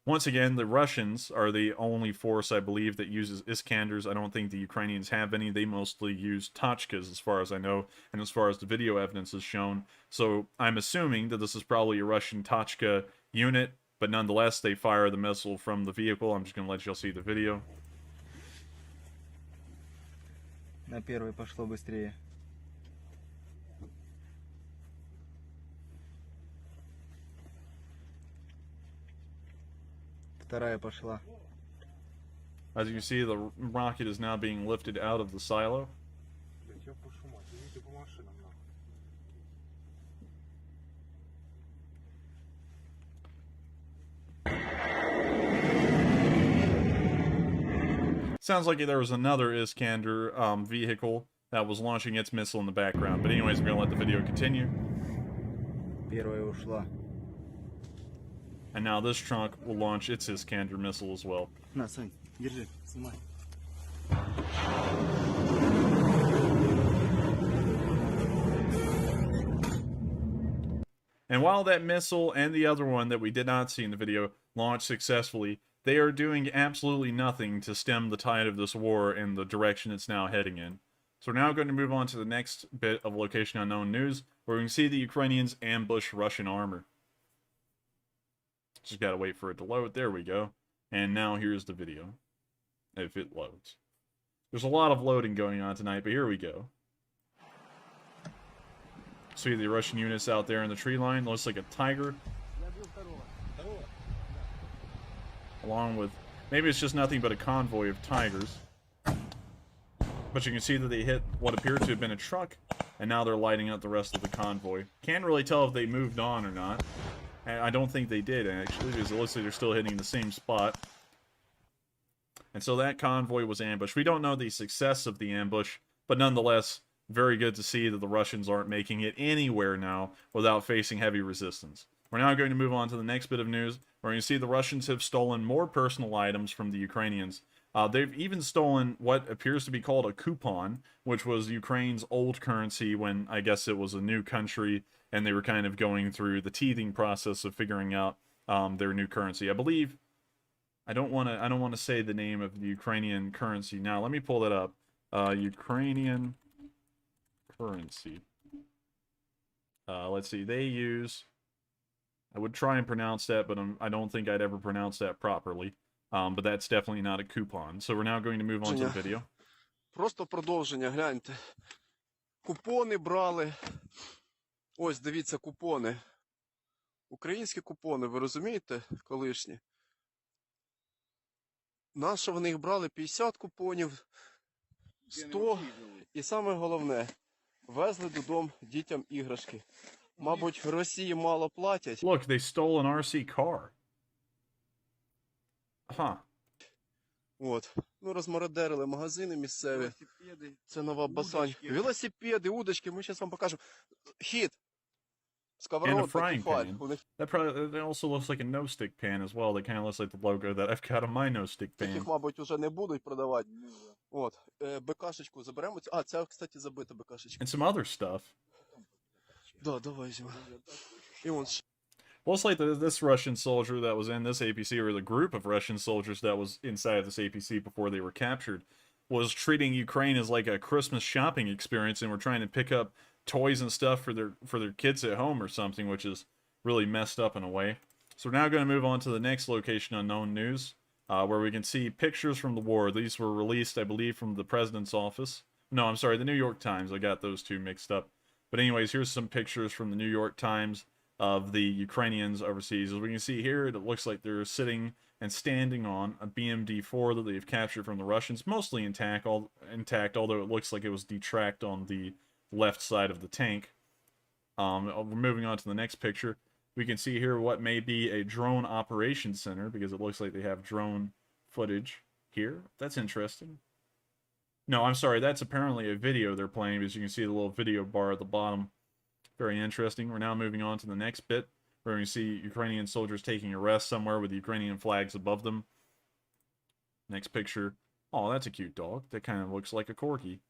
Once again, the Russians are the only force, I believe, that uses Iskanders. I don't think the Ukrainians have any. They mostly use Tachkas, as far as I know, and as far as the video evidence is shown. So I'm assuming that this is probably a Russian Tachka unit, but nonetheless, they fire the missile from the vehicle. I'm just going to let y'all see the video. На первой пошло быстрее. Вторая пошла. As you can see, the rocket is now being lifted out of the silo. Sounds like there was another Iskander vehicle that was launching its missile in the background. But anyways, we're going to let the video continue. Первая ушла. And now this trunk will launch its Iskander missile as well. На, Сань, держи, снимай. And while that missile and the other one that we did not see in the video launched successfully, they are doing absolutely nothing to stem the tide of this war in the direction it's now heading in. So we're now going to move on to the next bit of Location Unknown news, where we can see the Ukrainians ambush Russian armor. Just gotta wait for it to load. There we go. And now here's the video, if it loads. There's a lot of loading going on tonight, but here we go. See the Russian units out there in the tree line. Looks like a tiger. Along with, maybe it's just nothing but a convoy of tigers. But you can see that they hit what appeared to have been a truck, and now they're lighting up the rest of the convoy. Can't really tell if they moved on or not. I don't think they did, actually, because it looks like they're still hitting the same spot. And so that convoy was ambushed. We don't know the success of the ambush, but nonetheless, very good to see that the Russians aren't making it anywhere now without facing heavy resistance. We're now going to move on to the next bit of news, where you see the Russians have stolen more personal items from the Ukrainians. They've even stolen what appears to be called a coupon, which was Ukraine's old currency when I guess it was a new country, and they were kind of going through the teething process of figuring out their new currency. I believe, I don't want to say the name of the Ukrainian currency now. Let me pull that up. Ukrainian currency. Let's see. They use. I would try and pronounce that, but I don't think I'd ever pronounce that properly. But that's definitely not a coupon. So we're now going to move on to the video. Просто продовження, гляньте. Купони брали. Ось, дивіться, купони. Українські купони, ви розумієте, колишні? Нащо вони їх брали? 50 купонів, 100. І саме головне, везли додому дітям іграшки. Мабуть, в Росії мало платять. Look, they stole an RC car. Huh. От. Ну, розмародерили магазини місцеві. Це нова Басань. Велосипеди, удочки, ми зараз вам покажемо. Хід. And a Сковородка, frying кефаль. pan. У них That also looks like a no-stick pan as well. That kind of looks like the logo that I've got on my no-stick таких, pan. мабуть, уже не будуть продавати. От. БКшечку заберемо. А, ця, кстати, забита БКшечка. And some other stuff. Да, давай візьмемо. І вон ще. Well, it's like this Russian soldier that was in this APC, or the group of Russian soldiers that was inside of this APC before they were captured, was treating Ukraine as like a Christmas shopping experience, and were trying to pick up toys and stuff for their kids at home or something, which is really messed up in a way. So we're now going to move on to the next Location Unknown news, where we can see pictures from the war. These were released, I believe, from the president's office. No, I'm sorry, the New York Times. I got those two mixed up. But anyways, here's some pictures from the New York Times of the Ukrainians overseas. As we can see here, it looks like they're sitting and standing on a BMD-4 that they've captured from the Russians, mostly intact, although it looks like it was detracked on the left side of the tank. We're moving on to the next picture. We can see here what may be a drone operations center, because it looks like they have drone footage here. That's interesting. No, I'm sorry, that's apparently a video they're playing, because you can see the little video bar at the bottom. Very interesting. We're now moving on to the next bit, where we see Ukrainian soldiers taking a rest somewhere with Ukrainian flags above them. Next picture. Oh, that's a cute dog. That kind of looks like a corgi.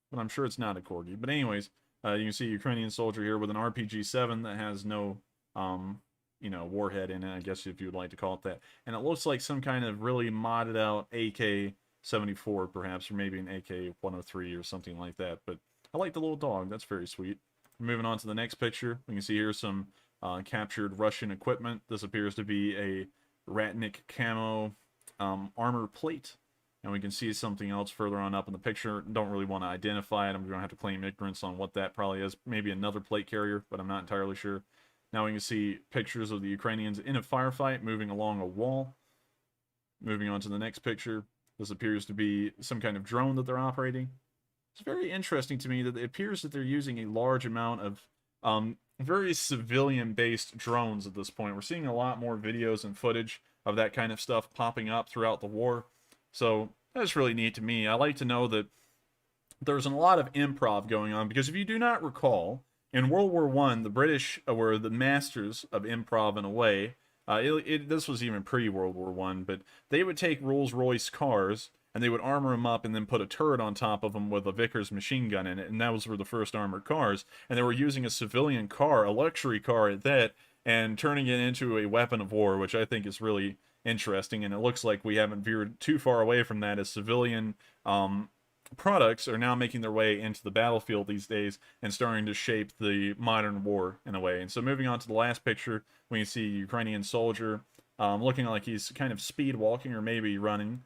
But I'm sure it's not a corgi. But anyways, you can see a Ukrainian soldier here with an RPG-7 that has no, warhead in it, I guess if you would like to call it that. And it looks like some kind of really modded out AK-74, perhaps, or maybe an AK-103 or something like that. But I like the little dog. That's very sweet. Moving on to the next picture, we can see here some captured Russian equipment. This appears to be a Ratnik camo armor plate. And we can see something else further on up in the picture. Don't really want to identify it. I'm going to have to claim ignorance on what that probably is. Maybe another plate carrier, but I'm not entirely sure. Now we can see pictures of the Ukrainians in a firefight moving along a wall. Moving on to the next picture. This appears to be some kind of drone that they're operating. It's very interesting to me that it appears that they're using a large amount of very civilian-based drones at this point. We're seeing a lot more videos and footage of that kind of stuff popping up throughout the war. So that's really neat to me. I like to know that there's a lot of improv going on, because if you do not recall, in World War One, the British were the masters of improv in a way. This was even pre-World War One, but they would take Rolls-Royce cars and they would armor them up and then put a turret on top of them with a Vickers machine gun in it, and that was were the first armored cars. And they were using a civilian car, a luxury car at that, and turning it into a weapon of war, which I think is really interesting. And it looks like we haven't veered too far away from that, as civilian products are now making their way into the battlefield these days and starting to shape the modern war in a way. And so moving on to the last picture, we see a Ukrainian soldier looking like he's kind of speed walking or maybe running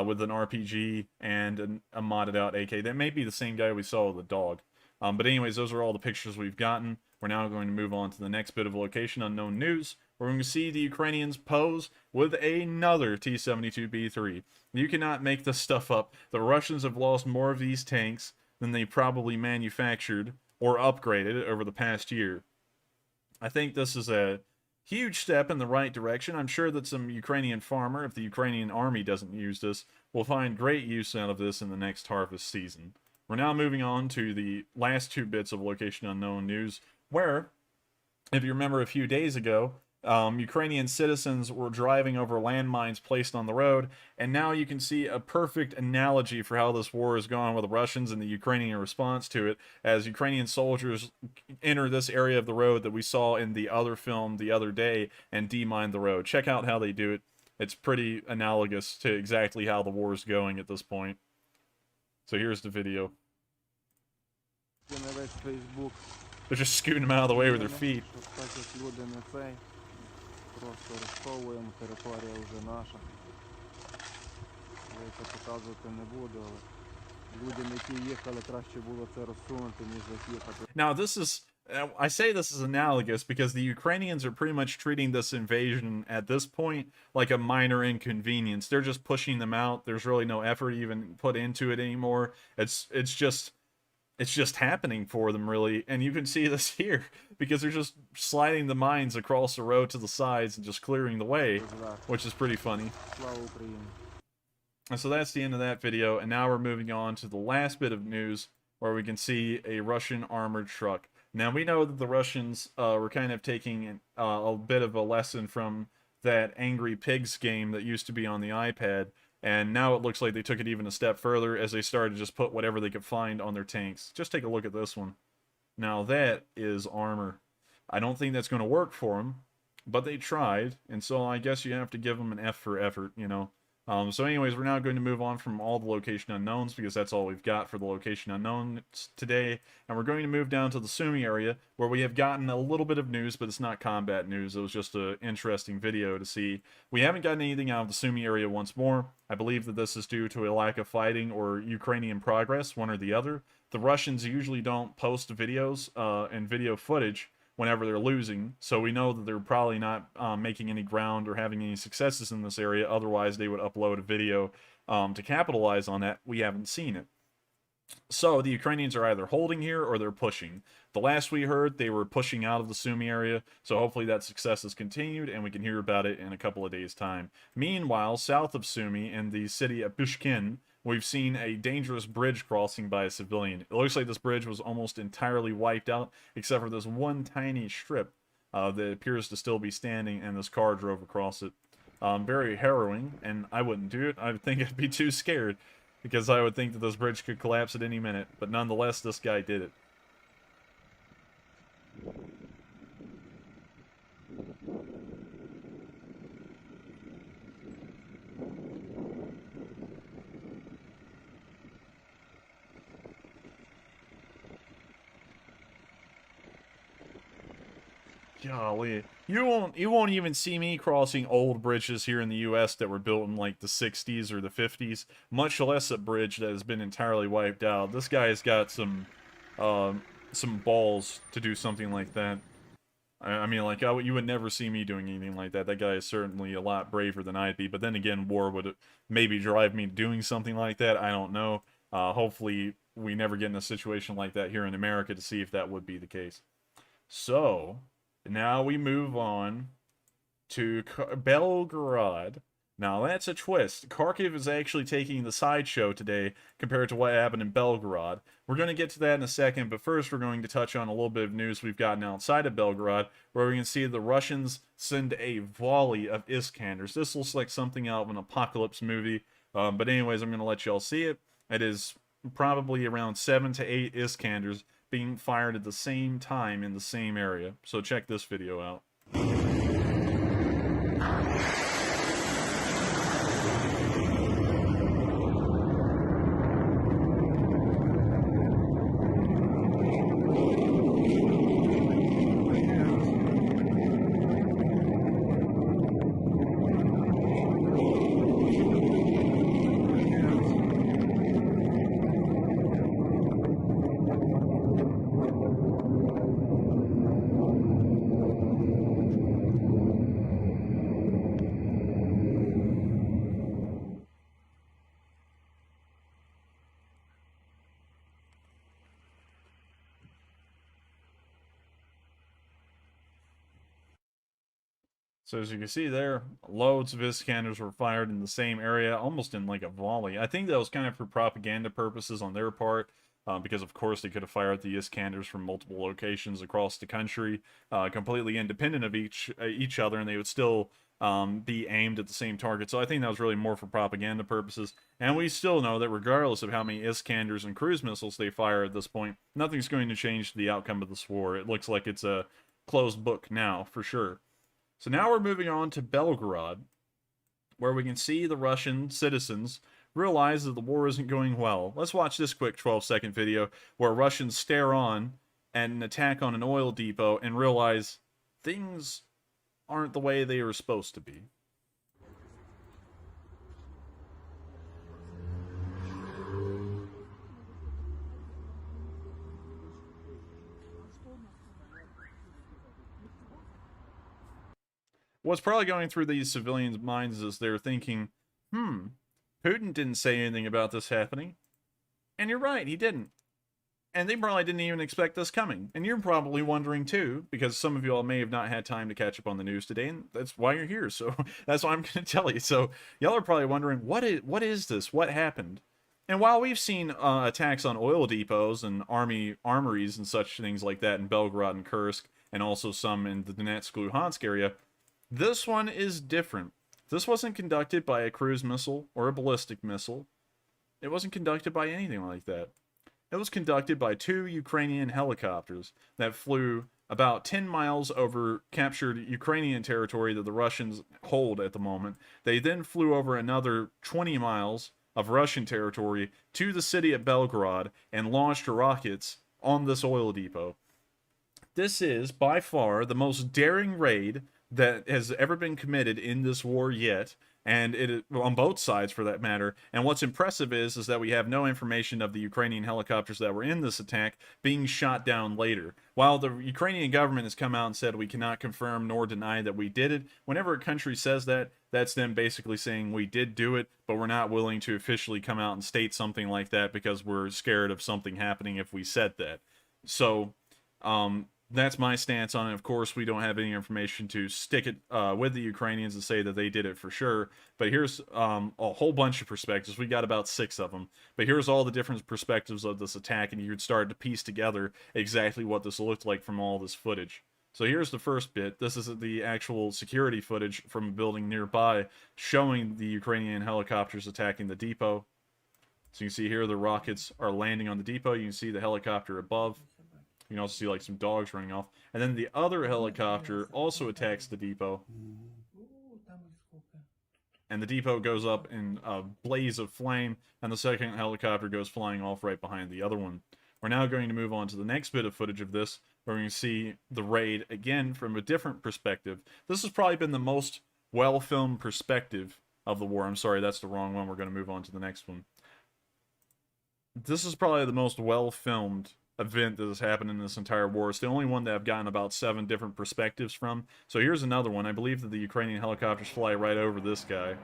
with an RPG and a modded out AK. That may be the same guy we saw with the dog. But anyways, those are all the pictures we've gotten. We're now going to move on to the next bit of location unknown news. We're going to see the Ukrainians pose with another T-72B3. You cannot make this stuff up. The Russians have lost more of these tanks than they probably manufactured or upgraded over the past year. I think this is a huge step in the right direction. I'm sure that some Ukrainian farmer, if the Ukrainian army doesn't use this, will find great use out of this in the next harvest season. We're now moving on to the last two bits of location unknown news, where, if you remember a few days ago, Ukrainian citizens were driving over landmines placed on the road, and now you can see a perfect analogy for how this war is going with the Russians and the Ukrainian response to it, as Ukrainian soldiers enter this area of the road that we saw in the other film the other day and demine the road. Check out how they do it. It's pretty analogous to exactly how the war is going at this point. So here's the video. Це на весь Facebook. They're just scooting them out of the way with their feet. Щоб так як люди не цей. Просто розховуємо, територія вже наша. Я це показувати не буду, але людям, які їхали, краще було це розсунути, ніж їхати. Now this is, I say this is analogous because the Ukrainians are pretty much treating this invasion at this point like a minor inconvenience. They're just pushing them out. There's really no effort even put into it anymore. It's just happening for them, really. And you can see this here because they're just sliding the mines across the road to the sides and just clearing the way, which is pretty funny. Слава Україні! And so that's the end of that video, and now we're moving on to the last bit of news where we can see a Russian armored truck. Now we know that the Russians were kind of taking a bit of a lesson from that Angry Pigs game that used to be on the iPad, and now it looks like they took it even a step further as they started to just put whatever they could find on their tanks. Just take a look at this one. Now that is armor. I don't think that's going to work for them, but they tried, and so I guess you have to give them an F for effort, you know. So anyways, we're now going to move on from all the location unknowns because that's all we've got for the location unknowns today. And we're going to move down to the Sumy area where we have gotten a little bit of news, but it's not combat news. It was just an interesting video to see. We haven't gotten anything out of the Sumy area once more. I believe that this is due to a lack of fighting or Ukrainian progress, one or the other. The Russians usually don't post videos and video footage whenever they're losing, so we know that they're probably not making any ground or having any successes in this area. Otherwise they would upload a video to capitalize on that. We haven't seen it. So the Ukrainians are either holding here or they're pushing. The last we heard, they were pushing out of the Sumy area, so hopefully that success has continued and we can hear about it in a couple of days' time. Meanwhile, south of Sumy, in the city of Pushkin, we've seen a dangerous bridge crossing by a civilian. It looks like this bridge was almost entirely wiped out, except for this one tiny strip that appears to still be standing, and this car drove across it. Very harrowing, and I wouldn't do it. I would think I'd be too scared, because I would think that this bridge could collapse at any minute. But nonetheless, this guy did it. Golly. You won't even see me crossing old bridges here in the US that were built in like the 60s or the 50s, much less a bridge that has been entirely wiped out. This guy's got some balls to do something like that. I mean, like, you would never see me doing anything like that. That guy is certainly a lot braver than I'd be, but then again, war would maybe drive me doing something like that. I don't know. Hopefully we never get in a situation like that here in America to see if that would be the case. So now we move on to Belgorod. Now that's a twist. Kharkiv is actually taking the sideshow today compared to what happened in Belgorod. We're going to get to that in a second, but first we're going to touch on a little bit of news we've gotten outside of Belgorod, where we can see the Russians send a volley of Iskanders. This looks like something out of an apocalypse movie, but anyways, I'm going to let y'all see it. It is probably around 7 to 8 Iskanders being fired at the same time in the same area. So check this video out. So as you can see there, loads of Iskanders were fired in the same area, almost in like a volley. I think that was kind of for propaganda purposes on their part, because of course they could have fired the Iskanders from multiple locations across the country, completely independent of each other, and they would still be aimed at the same target. So I think that was really more for propaganda purposes. And we still know that regardless of how many Iskanders and cruise missiles they fire at this point, nothing's going to change the outcome of this war. It looks like it's a closed book now, for sure. So now we're moving on to Belgorod, where we can see the Russian citizens realize that the war isn't going well. Let's watch this quick 12-second video where Russians stare on at an attack on an oil depot and realize things aren't the way they were supposed to be. What's probably going through these civilians' minds is they're thinking, Putin didn't say anything about this happening. And you're right, he didn't. And they probably didn't even expect this coming. And you're probably wondering too, because some of you all may have not had time to catch up on the news today, and that's why you're here. So that's what I'm going to tell you. So y'all are probably wondering, what is this? What happened? And while we've seen attacks on oil depots and army armories and such things like that in Belgorod and Kursk, and also some in the Donetsk-Luhansk area, this one is different. This wasn't conducted by a cruise missile or a ballistic missile. It wasn't conducted by anything like that. It was conducted by 2 Ukrainian helicopters that flew about 10 miles over captured Ukrainian territory that the Russians hold at the moment. They then flew over another 20 miles of Russian territory to the city of Belgorod and launched rockets on this oil depot. This is, by far, the most daring raid that has ever been committed in this war yet, and it on both sides for that matter. And what's impressive is that we have no information of the Ukrainian helicopters that were in this attack being shot down later. While the Ukrainian government has come out and said we cannot confirm nor deny that we did it, whenever a country says that, that's them basically saying we did do it, but we're not willing to officially come out and state something like that because we're scared of something happening if we said that. So, that's my stance on it. Of course, we don't have any information to stick it with the Ukrainians and say that they did it for sure. But here's a whole bunch of perspectives. We got about 6 of them. But here's all the different perspectives of this attack, and you could start to piece together exactly what this looked like from all this footage. So here's the first bit. This is the actual security footage from a building nearby showing the Ukrainian helicopters attacking the depot. So you can see here the rockets are landing on the depot. You can see the helicopter above. You can also see like some dogs running off. And then the other helicopter also attacks the depot. And the depot goes up in a blaze of flame, and the second helicopter goes flying off right behind the other one. We're now going to move on to the next bit of footage of this, where we can see the raid again from a different perspective. This has probably been the most well-filmed perspective of the war. I'm sorry, that's the wrong one. We're going to move on to the next one. This is probably the most well-filmed event that has happened in this entire war. It's the only one that I've gotten about 7 different perspectives from. So here's another one. I believe that the Ukrainian helicopters fly right over this guy.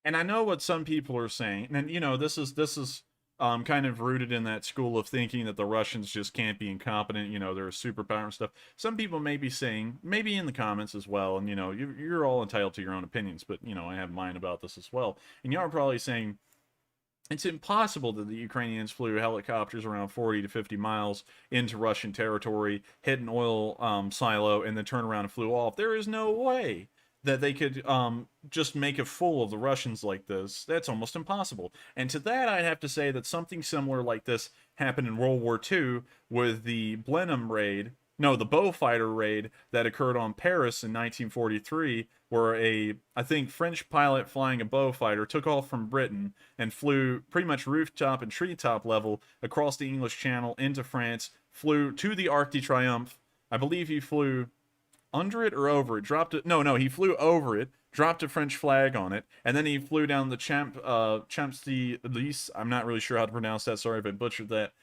And I know what some people are saying, and you know, this is kind of rooted in that school of thinking that the Russians just can't be incompetent. You know, they're a superpower and stuff. Some people may be saying, maybe in the comments as well, and you know, you're all entitled to your own opinions, but you know, I have mine about this as well. And y'all are probably saying it's impossible that the Ukrainians flew helicopters around 40 to 50 miles into Russian territory, hit an oil silo, and then turn around and flew off. There is no way that they could just make a fool of the Russians like this. That's almost impossible. And to that, I'd have to say that something similar like this happened in World War II with the Blenheim raid. No, the Beaufighter raid that occurred on Paris in 1943, where I think, French pilot flying a Beaufighter took off from Britain and flew pretty much rooftop and treetop level across the English Channel into France, flew to the Arc de Triomphe. I believe he flew under it or over it, dropped it. No, he flew over it, dropped a French flag on it, and then he flew down the Champs-Élysées. I'm not really sure how to pronounce that. Sorry if I butchered that.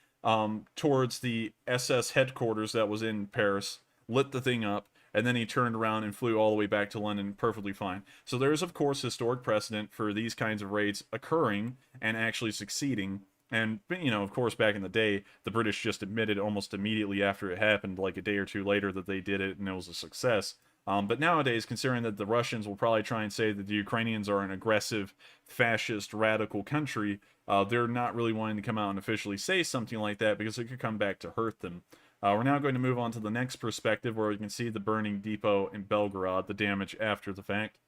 Towards the SS headquarters that was in Paris, lit the thing up, and then he turned around and flew all the way back to London perfectly fine. So there is, of course, historic precedent for these kinds of raids occurring and actually succeeding. And, you know, of course, back in the day, the British just admitted almost immediately after it happened, like a day or two later, that they did it and it was a success. But nowadays, considering that the Russians will probably try and say that the Ukrainians are an aggressive, fascist, radical country, they're not really wanting to come out and officially say something like that because it could come back to hurt them. We're now going to move on to the next perspective where we can see the burning depot in Belgorod, the damage after the fact.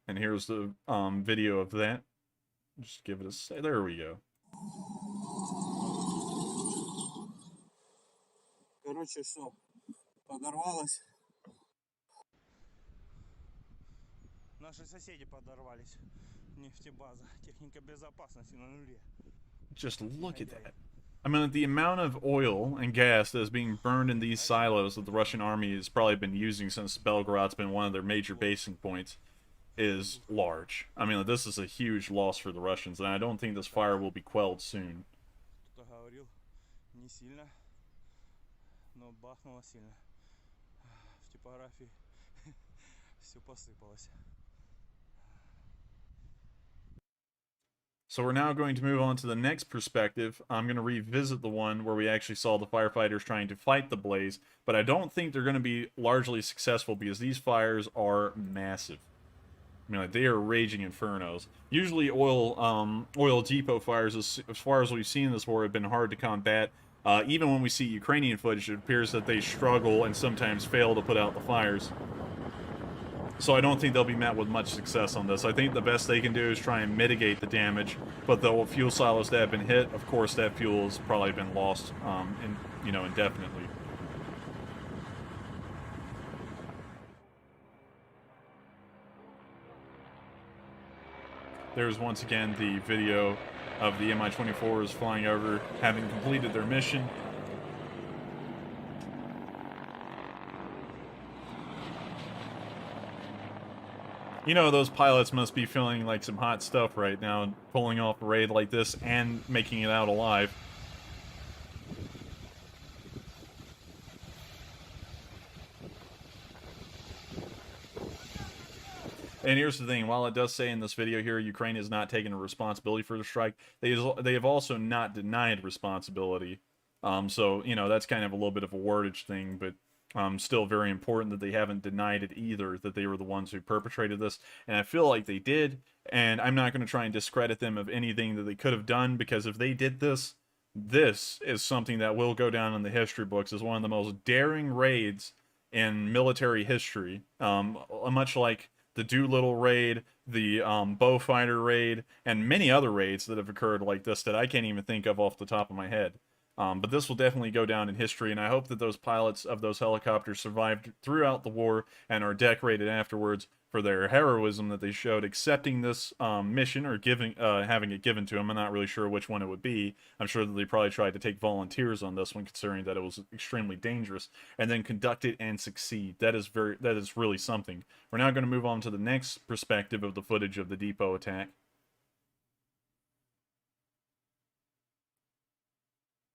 And here's the video of that. Just give it a say. There we go. Короче, все, подорвалось. Наши соседи подорвались. Нефтебаза. Техника безопасности на нуле. Just look at that. I mean, the amount of oil and gas that is being burned in these silos that the Russian army has probably been using since Belgorod's been one of their major basing points is large. I mean, this is a huge loss for the Russians, and I don't think this fire will be quelled soon. Кто-то говорил, не сильно, но бахнуло сильно. В типографии все посыпалось. So we're now going to move on to the next perspective. I'm going to revisit the one where we actually saw the firefighters trying to fight the blaze, but I don't think they're going to be largely successful because these fires are massive. I mean, like, they are raging infernos. Usually oil depot fires, as far as we've seen in this war, have been hard to combat. Even when we see Ukrainian footage, it appears that they struggle and sometimes fail to put out the fires. So I don't think they'll be met with much success on this. I think the best they can do is try and mitigate the damage, but the fuel silos that have been hit, of course, that fuel has probably been lost, indefinitely. There's once again the video of the Mi-24s flying over, having completed their mission. You know, those pilots must be feeling like some hot stuff right now, pulling off a raid like this and making it out alive. And here's the thing, while it does say in this video here, Ukraine is not taking responsibility for the strike, they have also not denied responsibility. So, you know, that's kind of a little bit of a wordage thing, but still very important that they haven't denied it either, that they were the ones who perpetrated this. And I feel like they did, and I'm not going to try and discredit them of anything that they could have done, because if they did this, this is something that will go down in the history books as one of the most daring raids in military history. Much like the Doolittle raid, the Beaufighter raid, and many other raids that have occurred like this that I can't even think of off the top of my head. But this will definitely go down in history, and I hope that those pilots of those helicopters survived throughout the war and are decorated afterwards for their heroism that they showed accepting this mission, or having it given to them. I'm not really sure which one it would be. I'm sure that they probably tried to take volunteers on this one, considering that it was extremely dangerous, and then conduct it and succeed. That is really something. We're now going to move on to the next perspective of the footage of the depot attack,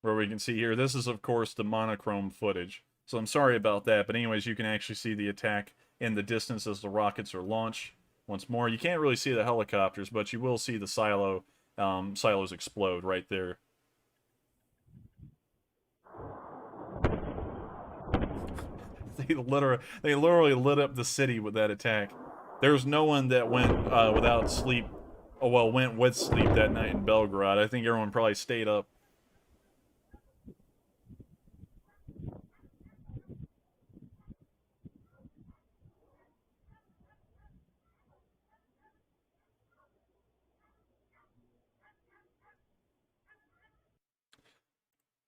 where we can see here, this is of course the monochrome footage. So I'm sorry about that, but anyways, you can actually see the attack in the distance as the rockets are launched. Once more, you can't really see the helicopters, but you will see the silos explode right there. They literally lit up the city with that attack. There's no one that went without sleep, went with sleep that night in Belgorod. I think everyone probably stayed up.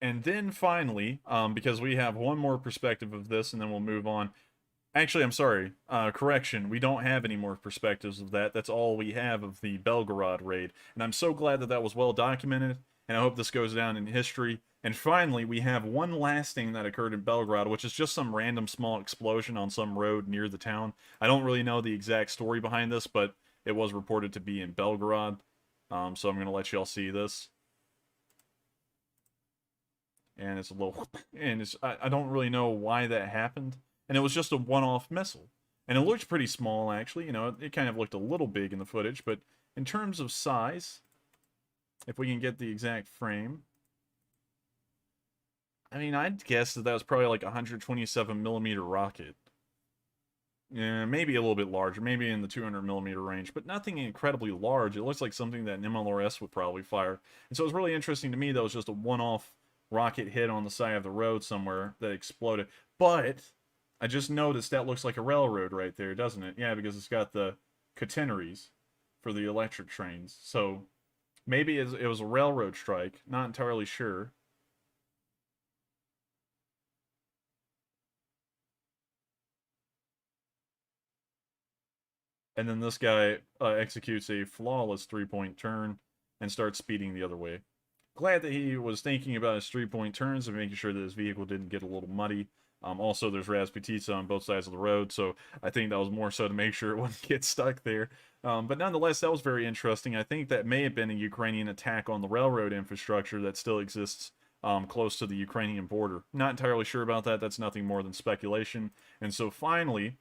And then finally, because we have one more perspective of this, and then we'll move on. Actually, I'm sorry. Correction. We don't have any more perspectives of that. That's all we have of the Belgorod raid. And I'm so glad that that was well documented, and I hope this goes down in history. And finally, we have one last thing that occurred in Belgorod, which is just some random small explosion on some road near the town. I don't really know the exact story behind this, but it was reported to be in Belgorod. So I'm going to let y'all see this. And it's a little... And it's I don't really know why that happened. And it was just a one-off missile. And it looked pretty small, actually. You know, it kind of looked a little big in the footage. But in terms of size, if we can get the exact frame... I mean, I'd guess that was probably like a 127mm rocket. Yeah, maybe a little bit larger. Maybe in the 200mm range. But nothing incredibly large. It looks like something that an MLRS would probably fire. And so it was really interesting to me that it was just a one-off rocket hit on the side of the road somewhere that exploded. But I just noticed that looks like a railroad right there, doesn't it? Yeah, because it's got the catenaries for the electric trains. So maybe it was a railroad strike. Not entirely sure. And then this guy executes a flawless three-point turn and starts speeding the other way. Glad that he was thinking about his three-point turns and making sure that his vehicle didn't get a little muddy. Also, there's Rasputitsa on both sides of the road, so I think that was more so to make sure it wouldn't get stuck there. But nonetheless, that was very interesting. I think that may have been a Ukrainian attack on the railroad infrastructure that still exists close to the Ukrainian border. Not entirely sure about that. That's nothing more than speculation. And so finally,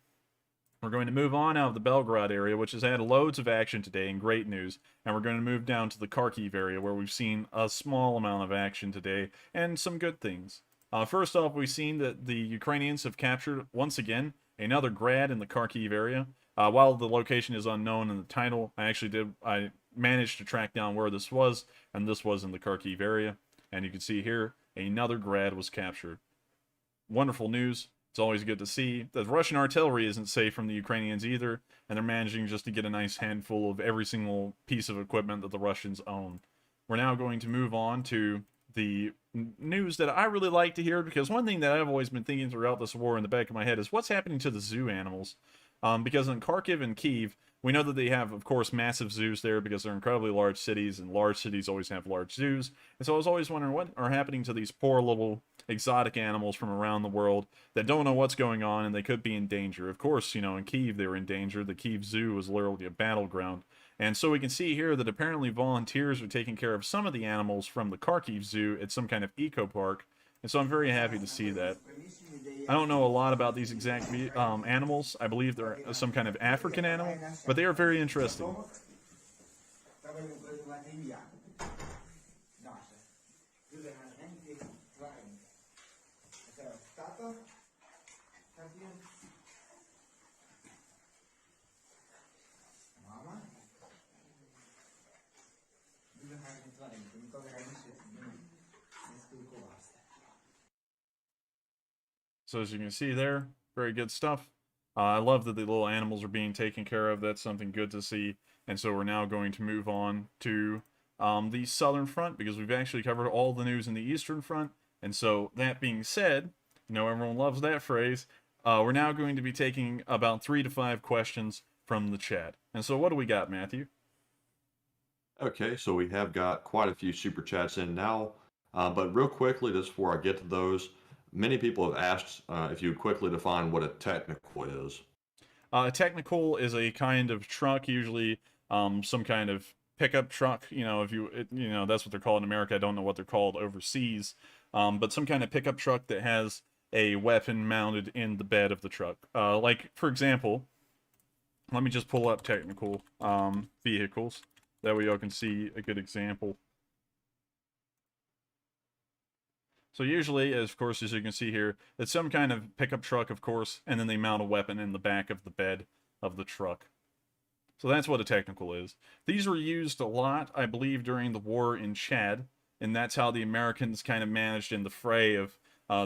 we're going to move on out of the Belgorod area, which has had loads of action today and great news, and we're going to move down to the Kharkiv area, where we've seen a small amount of action today and some good things. First off, we've seen that the Ukrainians have captured, once again, another grad in the Kharkiv area. While the location is unknown in the title, I managed to track down where this was, and this was in the Kharkiv area. And you can see here, another grad was captured. Wonderful news. It's always good to see. The Russian artillery isn't safe from the Ukrainians either, and they're managing just to get a nice handful of every single piece of equipment that the Russians own. We're now going to move on to the news that I really like to hear, because one thing that I've always been thinking throughout this war in the back of my head is what's happening to the zoo animals. Because in Kharkiv and Kyiv, we know that they have, of course, massive zoos there because they're incredibly large cities, and large cities always have large zoos. And so I was always wondering what are happening to these poor little exotic animals from around the world that don't know what's going on, and they could be in danger. Of course, you know, in Kyiv they were in danger. The Kyiv Zoo was literally a battleground. And so we can see here that apparently volunteers are taking care of some of the animals from the Kharkiv Zoo at some kind of eco park. And so I'm very happy to see that. I don't know a lot about these exact animals. I believe they're some kind of African animal, but they are very interesting. So as you can see there, very good stuff. I love that the little animals are being taken care of. That's something good to see. And so we're now going to move on to the southern front, because we've actually covered all the news in the eastern front. And so that being said, you know, everyone loves that phrase. We're now going to be taking about 3 to 5 questions from the chat. And so what do we got, Matthew? Okay, so we have got quite a few super chats in now. But real quickly, just before I get to those, many people have asked if you would quickly define what a technical is. A technical is a kind of truck, usually some kind of pickup truck. You know, you know, that's what they're called in America. I don't know what they're called overseas, but some kind of pickup truck that has a weapon mounted in the bed of the truck. Like, for example, let me just pull up technical vehicles. That way y'all can see a good example. So usually, of course, as you can see here, it's some kind of pickup truck, of course, and then they mount a weapon in the back of the bed of the truck. So that's what a technical is. These were used a lot, I believe, during the war in Chad, and that's how the Americans kind of managed in the fray of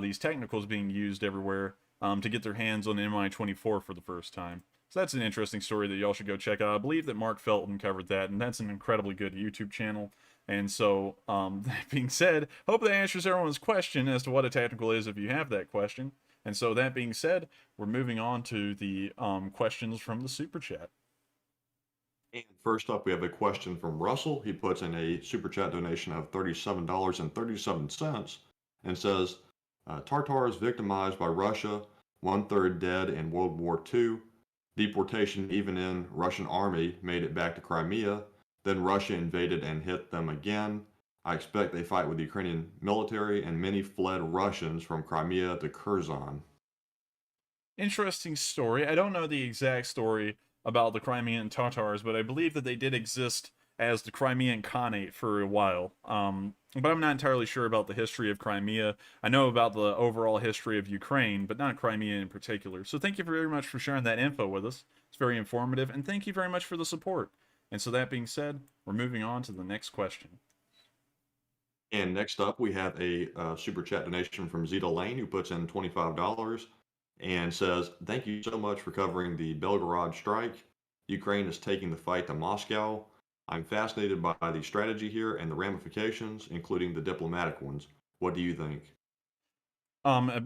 these technicals being used everywhere to get their hands on the Mi-24 for the first time. So that's an interesting story that y'all should go check out. I believe that Mark Felton covered that, and that's an incredibly good YouTube channel. And so, that being said, hope that answers everyone's question as to what a technical is if you have that question. And so, that being said, we're moving on to the questions from the Super Chat. And first up, we have a question from Russell. He puts in a super chat donation of $37.37 and says, Tartars victimized by Russia, 1/3 dead in World War II. Deportation even in Russian army made it back to Crimea. Then Russia invaded and hit them again. I expect they fight with the Ukrainian military, and many fled Russians from Crimea to Kherson. Interesting story. I don't know the exact story about the Crimean Tatars, but I believe that they did exist as the Crimean Khanate for a while. But I'm not entirely sure about the history of Crimea. I know about the overall history of Ukraine, but not Crimea in particular. So thank you very much for sharing that info with us. It's very informative, and thank you very much for the support. And so that being said, we're moving on to the next question. And next up, we have a super chat donation from Zeta Lane, who puts in $25 and says, thank you so much for covering the Belgorod strike. Ukraine is taking the fight to Moscow. I'm fascinated by the strategy here and the ramifications, including the diplomatic ones. What do you think?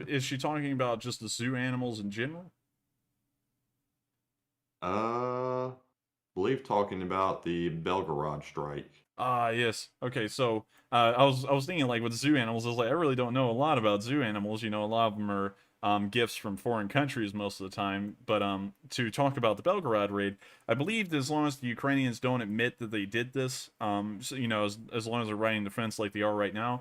Is she talking about just the zoo animals in general? Believe talking about the Belgorod strike. Ah, yes. Okay, so I was thinking like with zoo animals, I was like, I really don't know a lot about zoo animals. You know, a lot of them are gifts from foreign countries most of the time. But to talk about the Belgorod raid, I believe that as long as the Ukrainians don't admit that they did this, so, you know, as long as they're riding the fence like they are right now,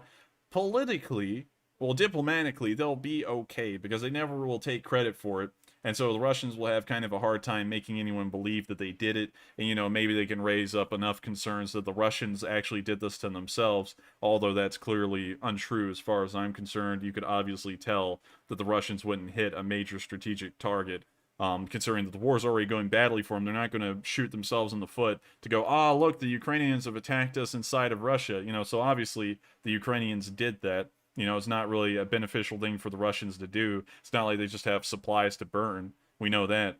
politically, well, diplomatically, they'll be okay because they never will take credit for it. And so the Russians will have kind of a hard time making anyone believe that they did it. And, you know, maybe they can raise up enough concerns that the Russians actually did this to themselves, although that's clearly untrue as far as I'm concerned. You could obviously tell that the Russians wouldn't hit a major strategic target, considering that the war's already going badly for them. They're not going to shoot themselves in the foot to go, ah, look, the Ukrainians have attacked us inside of Russia. You know, so obviously the Ukrainians did that. You know, it's not really a beneficial thing for the Russians to do. It's not like they just have supplies to burn. We know that.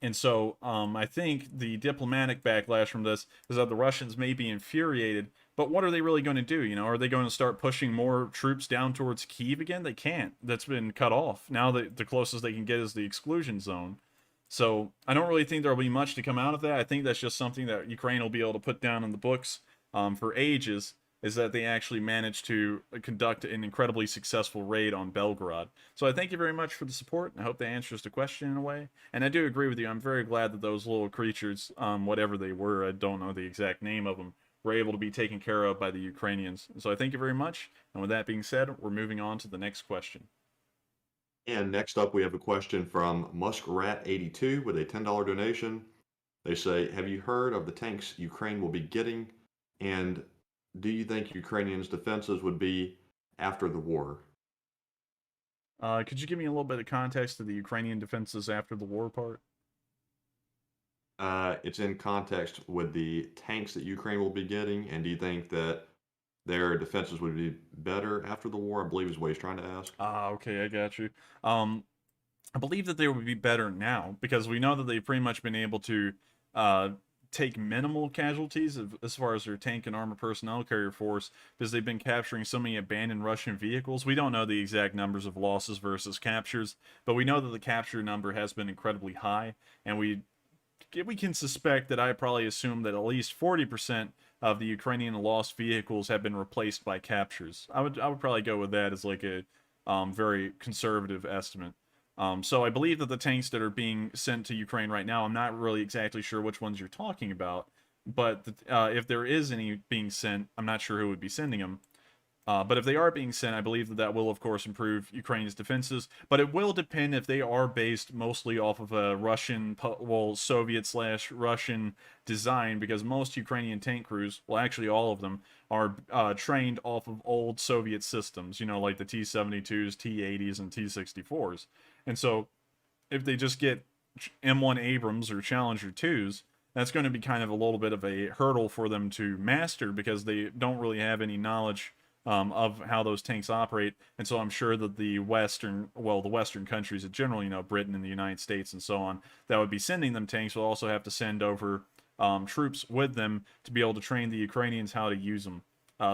And so I think the diplomatic backlash from this is that the Russians may be infuriated, but what are they really going to do? You know, are they going to start pushing more troops down towards Kyiv again? They can't. That's been cut off. Now the closest they can get is the exclusion zone. So I don't really think there'll be much to come out of that. I think that's just something that Ukraine will be able to put down in the books for ages, is that they actually managed to conduct an incredibly successful raid on Belgorod. So I thank you very much for the support, and I hope that answers the question in a way. And I do agree with you. I'm very glad that those little creatures, whatever they were, I don't know the exact name of them, were able to be taken care of by the Ukrainians. So I thank you very much. And with that being said, we're moving on to the next question. And next up, we have a question from Muskrat82 with a $10 donation. They say, have you heard of the tanks Ukraine will be getting? And do you think Ukrainians' defenses would be after the war? Could you give me a little bit of context to the Ukrainian defenses after the war part? It's in context with the tanks that Ukraine will be getting, and do you think that their defenses would be better after the war? I believe is what he's trying to ask. Okay, I got you. I believe that they would be better now, because we know that they've pretty much been able to take minimal casualties as far as their tank and armor personnel carrier force, because they've been capturing so many abandoned Russian vehicles. We don't know the exact numbers of losses versus captures, but we know that the capture number has been incredibly high, and we can suspect that I probably assume that at least 40% of the Ukrainian lost vehicles have been replaced by captures. I would probably go with that as like a very conservative estimate. So I believe that the tanks that are being sent to Ukraine right now, I'm not really exactly sure which ones you're talking about, but if there is any being sent, I'm not sure who would be sending them. But if they are being sent, I believe that that will, of course, improve Ukraine's defenses. But it will depend if they are based mostly off of a Russian, well, Soviet/Russian design, because most Ukrainian tank crews, well, actually all of them, are trained off of old Soviet systems, you know, like the T-72s, T-80s, and T-64s. And so if they just get M1 Abrams or Challenger 2s, that's going to be kind of a little bit of a hurdle for them to master because they don't really have any knowledge of how those tanks operate. And so I'm sure that the Western countries in general, you know, Britain and the United States and so on, that would be sending them tanks will also have to send over troops with them to be able to train the Ukrainians how to use them.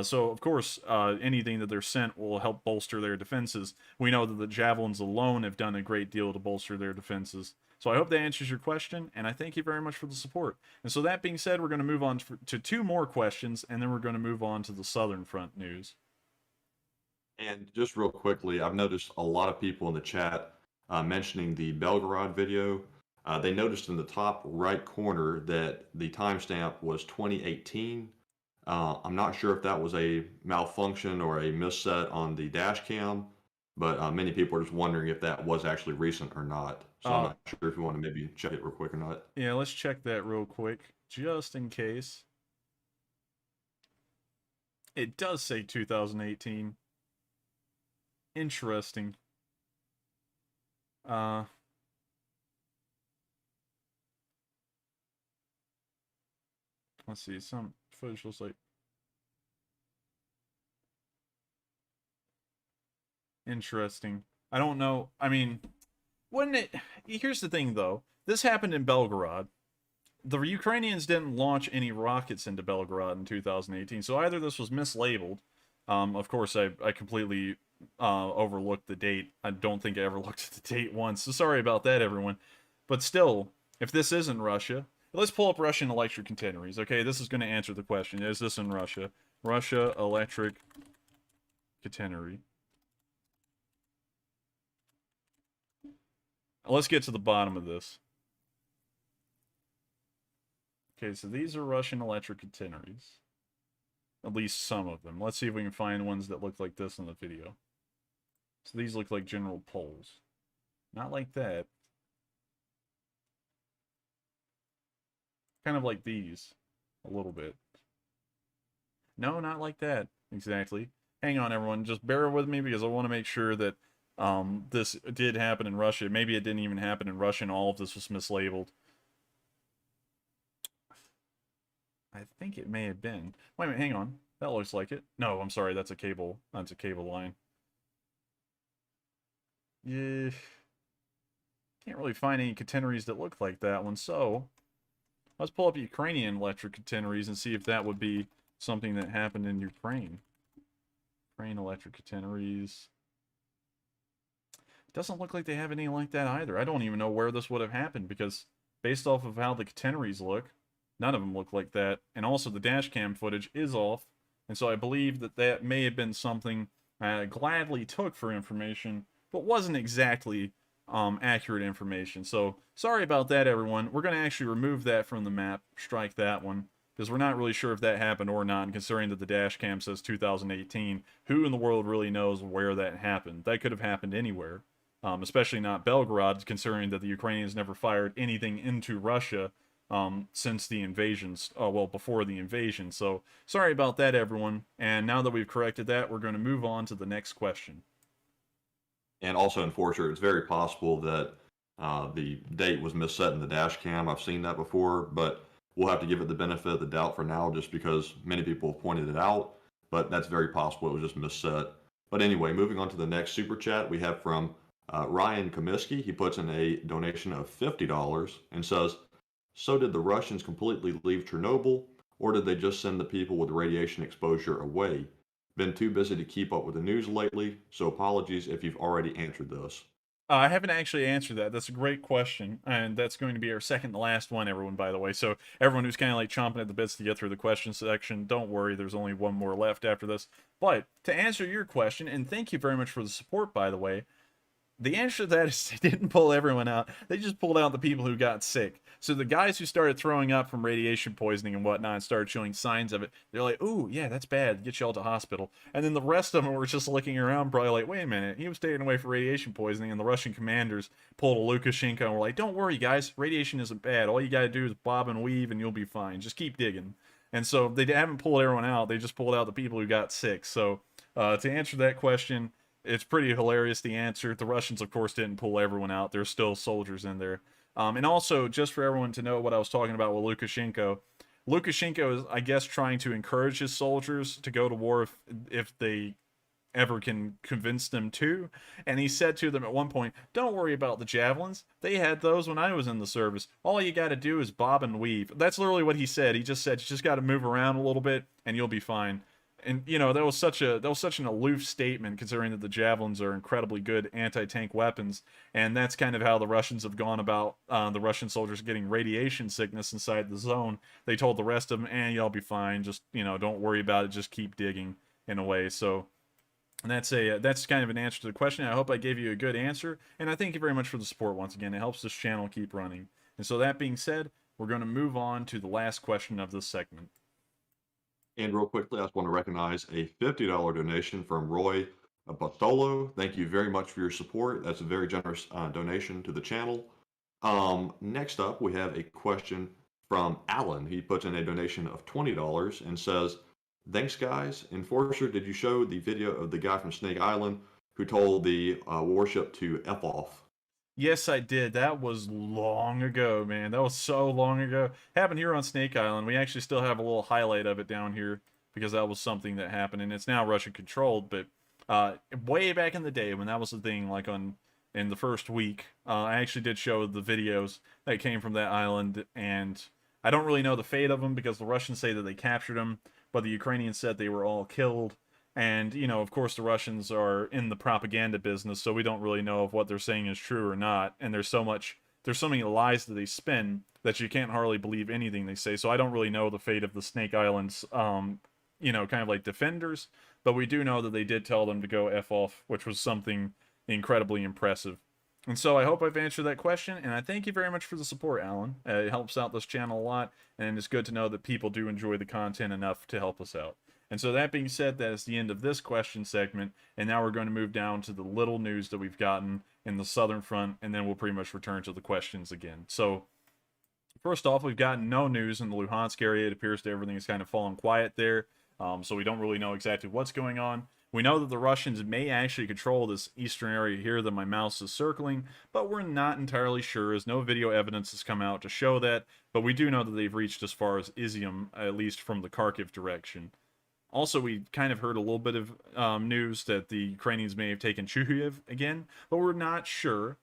So, of course, anything that they're sent will help bolster their defenses. We know that the Javelins alone have done a great deal to bolster their defenses. So I hope that answers your question, and I thank you very much for the support. And so that being said, we're going to move on to two more questions, and then we're going to move on to the Southern Front news. And just real quickly, I've noticed a lot of people in the chat mentioning the Belgorod video. They noticed in the top right corner that the timestamp was 2018. I'm not sure if that was a malfunction or a misset on the dash cam, but many people are just wondering if that was actually recent or not. So I'm not sure if you want to maybe check it real quick or not. Yeah, let's check that real quick, just in case. It does say 2018. Interesting. Let's see, some footage looks like... Interesting. I don't know. I mean, wouldn't it... Here's the thing, though. This happened in Belgorod. The Ukrainians didn't launch any rockets into Belgorod in 2018, so either this was mislabeled. Of course, I completely overlooked the date. I don't think I ever looked at the date once, so sorry about that, everyone. But still, if this isn't Russia... Let's pull up Russian electric catenaries. Okay, this is going to answer the question. Is this in Russia? Russia electric catenary. Let's get to the bottom of this. Okay, so these are Russian electric catenaries. At least some of them. Let's see if we can find ones that look like this in the video. So these look like general poles. Not like that. Kind of like these. A little bit. No, not like that. Exactly. Hang on, everyone. Just bear with me because I want to make sure that this did happen in Russia. Maybe it didn't even happen in Russia and all of this was mislabeled. I think it may have been. Wait a minute, hang on. That looks like it. No, I'm sorry, that's a cable. That's a cable line. Yeah. Can't really find any catenaries that look like that one, so let's pull up Ukrainian electric catenaries and see if that would be something that happened in Ukraine. Ukraine electric catenaries. Doesn't look like they have any like that either. I don't even know where this would have happened because based off of how the catenaries look, none of them look like that. And also the dash cam footage is off. And so I believe that that may have been something I gladly took for information, but wasn't exactly accurate information. So sorry about that, everyone. We're going to actually remove that from the map, strike that one, because we're not really sure if that happened or not. And considering that the dash cam says 2018, who in the world really knows where that happened? That could have happened anywhere, especially not Belgorod, considering that the Ukrainians never fired anything into Russia since the invasions, well, before the invasion. So sorry about that, everyone. And now that we've corrected that, we're going to move on to the next question. And also, unfortunately, it's very possible that the date was misset in the dash cam. I've seen that before, but we'll have to give it the benefit of the doubt for now just because many people have pointed it out, but that's very possible it was just misset. But anyway, moving on to the next super chat, we have from Ryan Comiskey. He puts in a donation of $50 and says, so did the Russians completely leave Chernobyl, or did they just send the people with radiation exposure away? Been too busy to keep up with the news lately, so apologies if you've already answered this. I haven't actually answered that. That's a great question, and that's going to be our second to last one, everyone, by the way. So everyone who's kind of like chomping at the bits to get through the question section, don't worry, there's only one more left after this. But to answer your question, and thank you very much for the support, by the way, The answer to that is they didn't pull everyone out. They just pulled out the people who got sick. So the guys who started throwing up from radiation poisoning and whatnot and started showing signs of it, they're like, ooh, yeah, that's bad. Get you all to hospital. And then the rest of them were just looking around, probably like, wait a minute, he was staying away for radiation poisoning. And the Russian commanders pulled a Lukashenko and were like, don't worry, guys, radiation isn't bad. All you got to do is bob and weave and you'll be fine. Just keep digging. And so they haven't pulled everyone out. They just pulled out the people who got sick. So to answer that question, it's pretty hilarious, the answer. The Russians, of course, didn't pull everyone out. There's still soldiers in there. And also, just for everyone to know what I was talking about with Lukashenko, Lukashenko is, I guess, trying to encourage his soldiers to go to war if they ever can convince them to. And he said to them at one point, don't worry about the javelins. They had those when I was in the service. All you got to do is bob and weave. That's literally what he said. He just said, you just got to move around a little bit and you'll be fine. And you know, that was such an aloof statement, considering that the javelins are incredibly good anti-tank weapons, and that's kind of how the Russians have gone about the Russian soldiers getting radiation sickness inside the zone. They told the rest of them, y'all be fine, just, you know, don't worry about it, just keep digging, in a way. So and that's kind of an answer to the question. I hope I gave you a good answer, and I thank you very much for the support once again. It helps this channel keep running. And so that being said, we're going to move on to the last question of this segment. And real quickly, I just want to recognize a $50 donation from Roy Bartolo. Thank you very much for your support. That's a very generous donation to the channel. Next up, we have a question from Alan. He puts in a donation of $20 and says, thanks, guys. Enforcer, did you show the video of the guy from Snake Island who told the warship to F off? Yes, I did. That was long ago, man. That was so long ago. Happened here on Snake Island. We actually still have a little highlight of it down here because that was something that happened, and it's now Russian controlled. But way back in the day when that was the thing, like in the first week, I actually did show the videos that came from that island, and I don't really know the fate of them because the Russians say that they captured them, but the Ukrainians said they were all killed. And, you know, of course, the Russians are in the propaganda business, so we don't really know if what they're saying is true or not. And there's so many lies that they spin that you can't hardly believe anything they say. So I don't really know the fate of the Snake Islands, you know, kind of like defenders. But we do know that they did tell them to go F off, which was something incredibly impressive. And so I hope I've answered that question, and I thank you very much for the support, Alan. It helps out this channel a lot, and it's good to know that people do enjoy the content enough to help us out. And so that being said, that is the end of this question segment, and now we're going to move down to the little news that we've gotten in the southern front, and then we'll pretty much return to the questions again. So first off, we've gotten no news in the Luhansk area. It appears that everything has kind of fallen quiet there, so we don't really know exactly what's going on. We know that the Russians may actually control this eastern area here that my mouse is circling, but we're not entirely sure, as no video evidence has come out to show that, but we do know that they've reached as far as Izium, at least from the Kharkiv direction. Also, we kind of heard a little bit of news that the Ukrainians may have taken Kyiv again, but we're not sure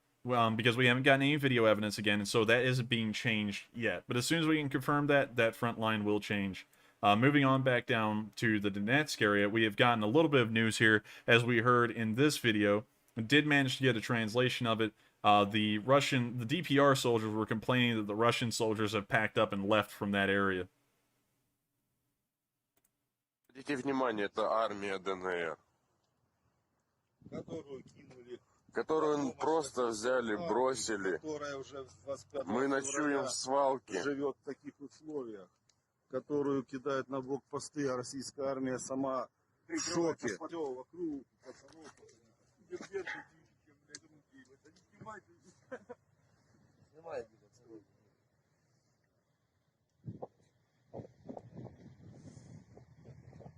because we haven't gotten any video evidence again, and so that isn't being changed yet. But as soon as we can confirm that, that front line will change. Moving on back down to the Donetsk area, we have gotten a little bit of news here, as we heard in this video. I did manage to get a translation of it. The DPR soldiers were complaining that the Russian soldiers have packed up and left from that area. Обратите внимание, это армия ДНР, Которую кинули, которую просто взяли, бросили. которая уже с 25 Мы ночуем в свалке. живет в таких условиях, которую кидают на блокпосты, а российская армия сама в шоке. Все вокруг, пацанов.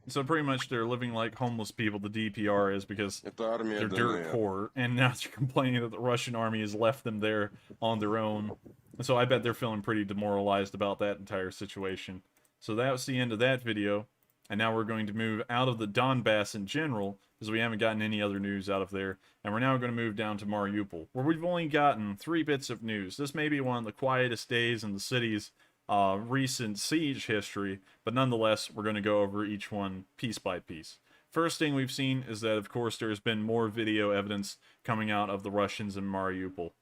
So pretty much they're living like homeless people, the DPR is, because Это армия they're dirt ДНР. poor, and now they're complaining that the Russian army has left them there on their own. And so I bet they're feeling pretty demoralized about that entire situation. So that was the end of that video, and now we're going to move out of the Donbass in general, because we haven't gotten any other news out of there, and we're now going to move down to Mariupol, where we've only gotten 3 bits of news. This may be one of the quietest days in the city's recent siege history, but nonetheless, we're going to go over each one piece by piece. First thing we've seen is that, of course, there's been more video evidence coming out of the Russians in Mariupol.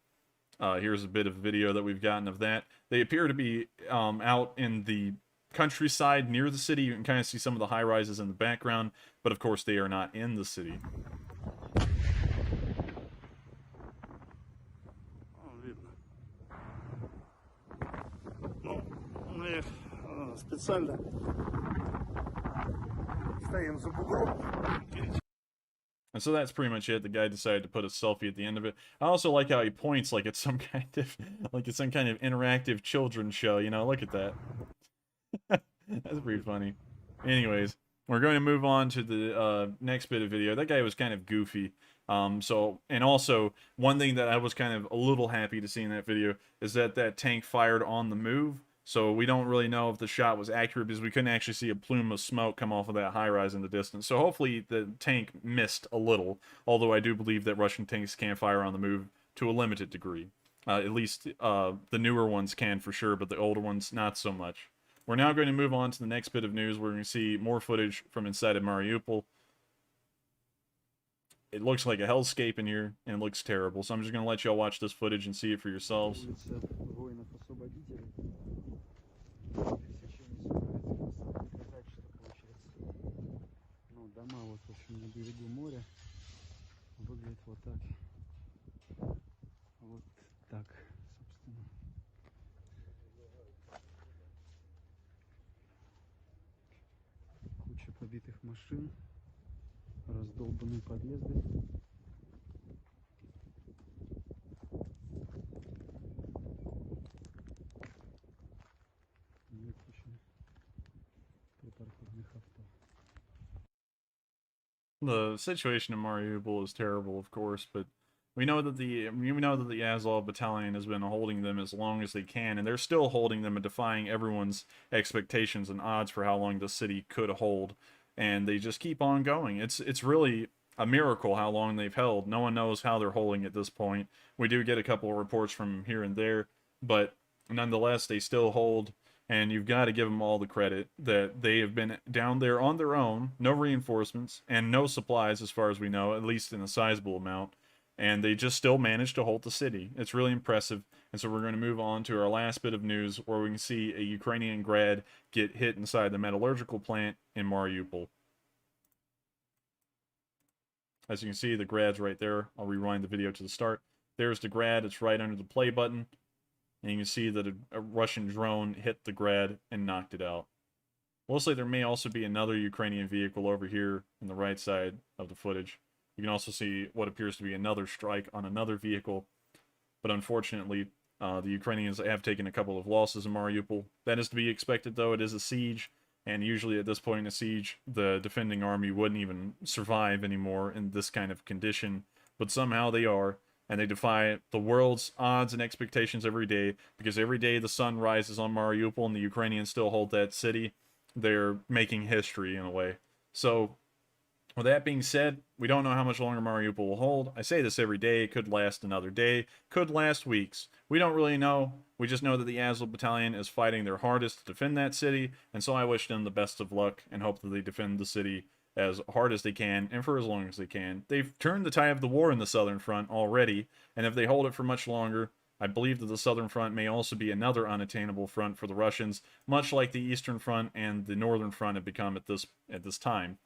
Here's a bit of video that we've gotten of that. They appear to be out in the countryside near the city. You can kind of see some of the high-rises in the background, but of course they are not in the city. специально стоим за бугром. And so that's pretty much it. The guy decided to put a selfie at the end of it. I also like how he points like it's some kind of interactive children's show. You know, look at that. That's pretty funny. Anyways, we're going to move on to the next bit of video. That guy was kind of goofy. And also, one thing that I was kind of a little happy to see in that video is that that tank fired on the move. So we don't really know if the shot was accurate because we couldn't actually see a plume of smoke come off of that high-rise in the distance. So hopefully the tank missed a little, although I do believe that Russian tanks can fire on the move to a limited degree. At least the newer ones can for sure, but the older ones not so much. We're now going to move on to the next bit of news. We're going to see more footage from inside of Mariupol. It looks like a hellscape in here, and it looks terrible. So I'm just going to let y'all watch this footage and see it for yourselves. Дома вот, в общем, на берегу моря выглядит вот так. Вот так, собственно. Куча побитых машин, раздолбанные подъезды. Ну и куча припаркованных авто. The situation in Mariupol is terrible, of course, but we know that the Azov battalion has been holding them as long as they can, and they're still holding them and defying everyone's expectations and odds for how long the city could hold, and they just keep on going. It's really a miracle how long they've held. No one knows how they're holding at this point. We do get a couple of reports from here and there, but nonetheless, they still hold. And you've got to give them all the credit that they have been down there on their own, no reinforcements, and no supplies as far as we know, at least in a sizable amount. And they just still managed to hold the city. It's really impressive. And so we're going to move on to our last bit of news where we can see a Ukrainian grad get hit inside the metallurgical plant in Mariupol. As you can see, the grad's right there. I'll rewind the video to the start. There's the grad. It's right under the play button. And you can see that a Russian drone hit the grad and knocked it out. Looks like there may also be another Ukrainian vehicle over here on the right side of the footage. You can also see what appears to be another strike on another vehicle. But unfortunately, the Ukrainians have taken a couple of losses in Mariupol. That is to be expected, though. It is a siege. And usually at this point in a siege, the defending army wouldn't even survive anymore in this kind of condition. But somehow they are. And they defy the world's odds and expectations every day, because every day the sun rises on Mariupol and the Ukrainians still hold that city. They're making history in a way. So, with that being said, we don't know how much longer Mariupol will hold. I say this every day. It could last another day. Could last weeks. We don't really know. We just know that the Azov battalion is fighting their hardest to defend that city, and so I wish them the best of luck and hope that they defend the city as hard as they can and for as long as they can. They've turned the tide of the war in the Southern Front already, and if they hold it for much longer, I believe that the Southern Front may also be another unattainable front for the Russians, much like the Eastern Front and the Northern Front have become at this time.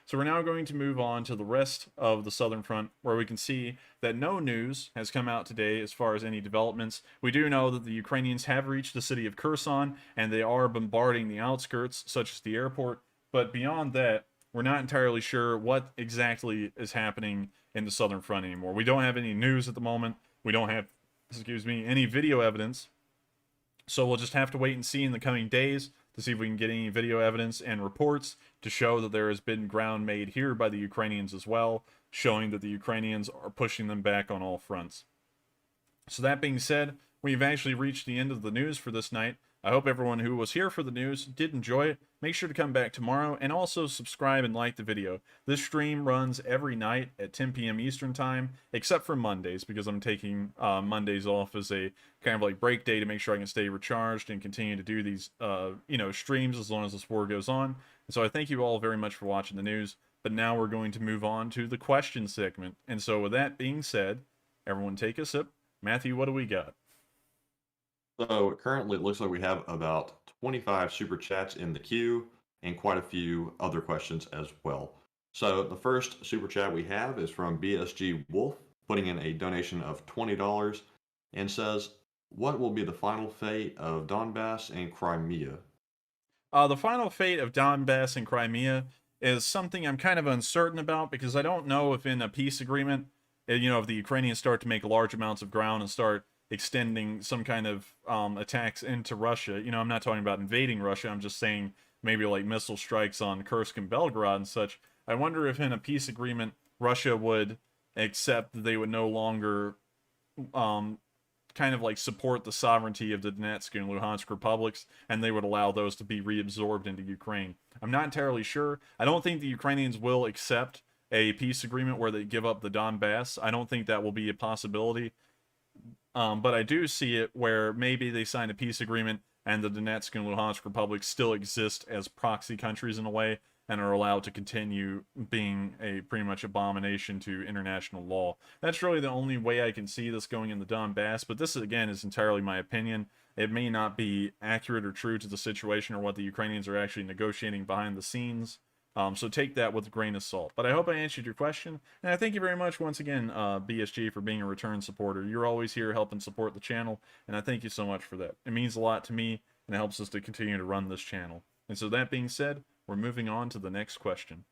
So we're now going to move on to the rest of the Southern Front, where we can see that no news has come out today as far as any developments. We do know that the Ukrainians have reached the city of Kherson, and they are bombarding the outskirts, such as the airport, but beyond that, we're not entirely sure what exactly is happening in the Southern Front anymore. We don't have any news at the moment. We don't have, any video evidence. So we'll just have to wait and see in the coming days to see if we can get any video evidence and reports to show that there has been ground made here by the Ukrainians as well, showing that the Ukrainians are pushing them back on all fronts. So that being said, we've actually reached the end of the news for this night. I hope everyone who was here for the news did enjoy it. Make sure to come back tomorrow and also subscribe and like the video. This stream runs every night at 10 p.m. Eastern Time, except for Mondays, because I'm taking Mondays off as a kind of like break day to make sure I can stay recharged and continue to do these, streams as long as this war goes on. And so I thank you all very much for watching the news. But now we're going to move on to the question segment. And so with that being said, everyone take a sip. Matthew, what do we got? So currently it looks like we have about 25 super chats in the queue and quite a few other questions as well. So the first super chat we have is from BSG Wolf, putting in a donation of $20 and says, "What will be the final fate of Donbass and Crimea?" The final fate of Donbass and Crimea is something I'm kind of uncertain about because I don't know if in a peace agreement, if the Ukrainians start to make large amounts of ground and start extending some kind of attacks into Russia. I'm not talking about invading Russia. I'm just saying maybe like missile strikes on Kursk and Belgorod and such. I wonder if in a peace agreement, Russia would accept that they would no longer um, kind of like support the sovereignty of the Donetsk and Luhansk republics, and they would allow those to be reabsorbed into Ukraine. I'm not entirely sure. I don't think the Ukrainians will accept a peace agreement where they give up the Donbass. I don't think that will be a possibility. But I do see it where maybe they sign a peace agreement and the Donetsk and Luhansk republics still exist as proxy countries in a way and are allowed to continue being a pretty much abomination to international law. That's really the only way I can see this going in the Donbass, but this again is entirely my opinion. It may not be accurate or true to the situation or what the Ukrainians are actually negotiating behind the scenes. So take that with a grain of salt. But I hope I answered your question. And I thank you very much once again, BSG, for being a return supporter. You're always here helping support the channel, and I thank you so much for that. It means a lot to me, and it helps us to continue to run this channel. And so that being said, we're moving on to the next question.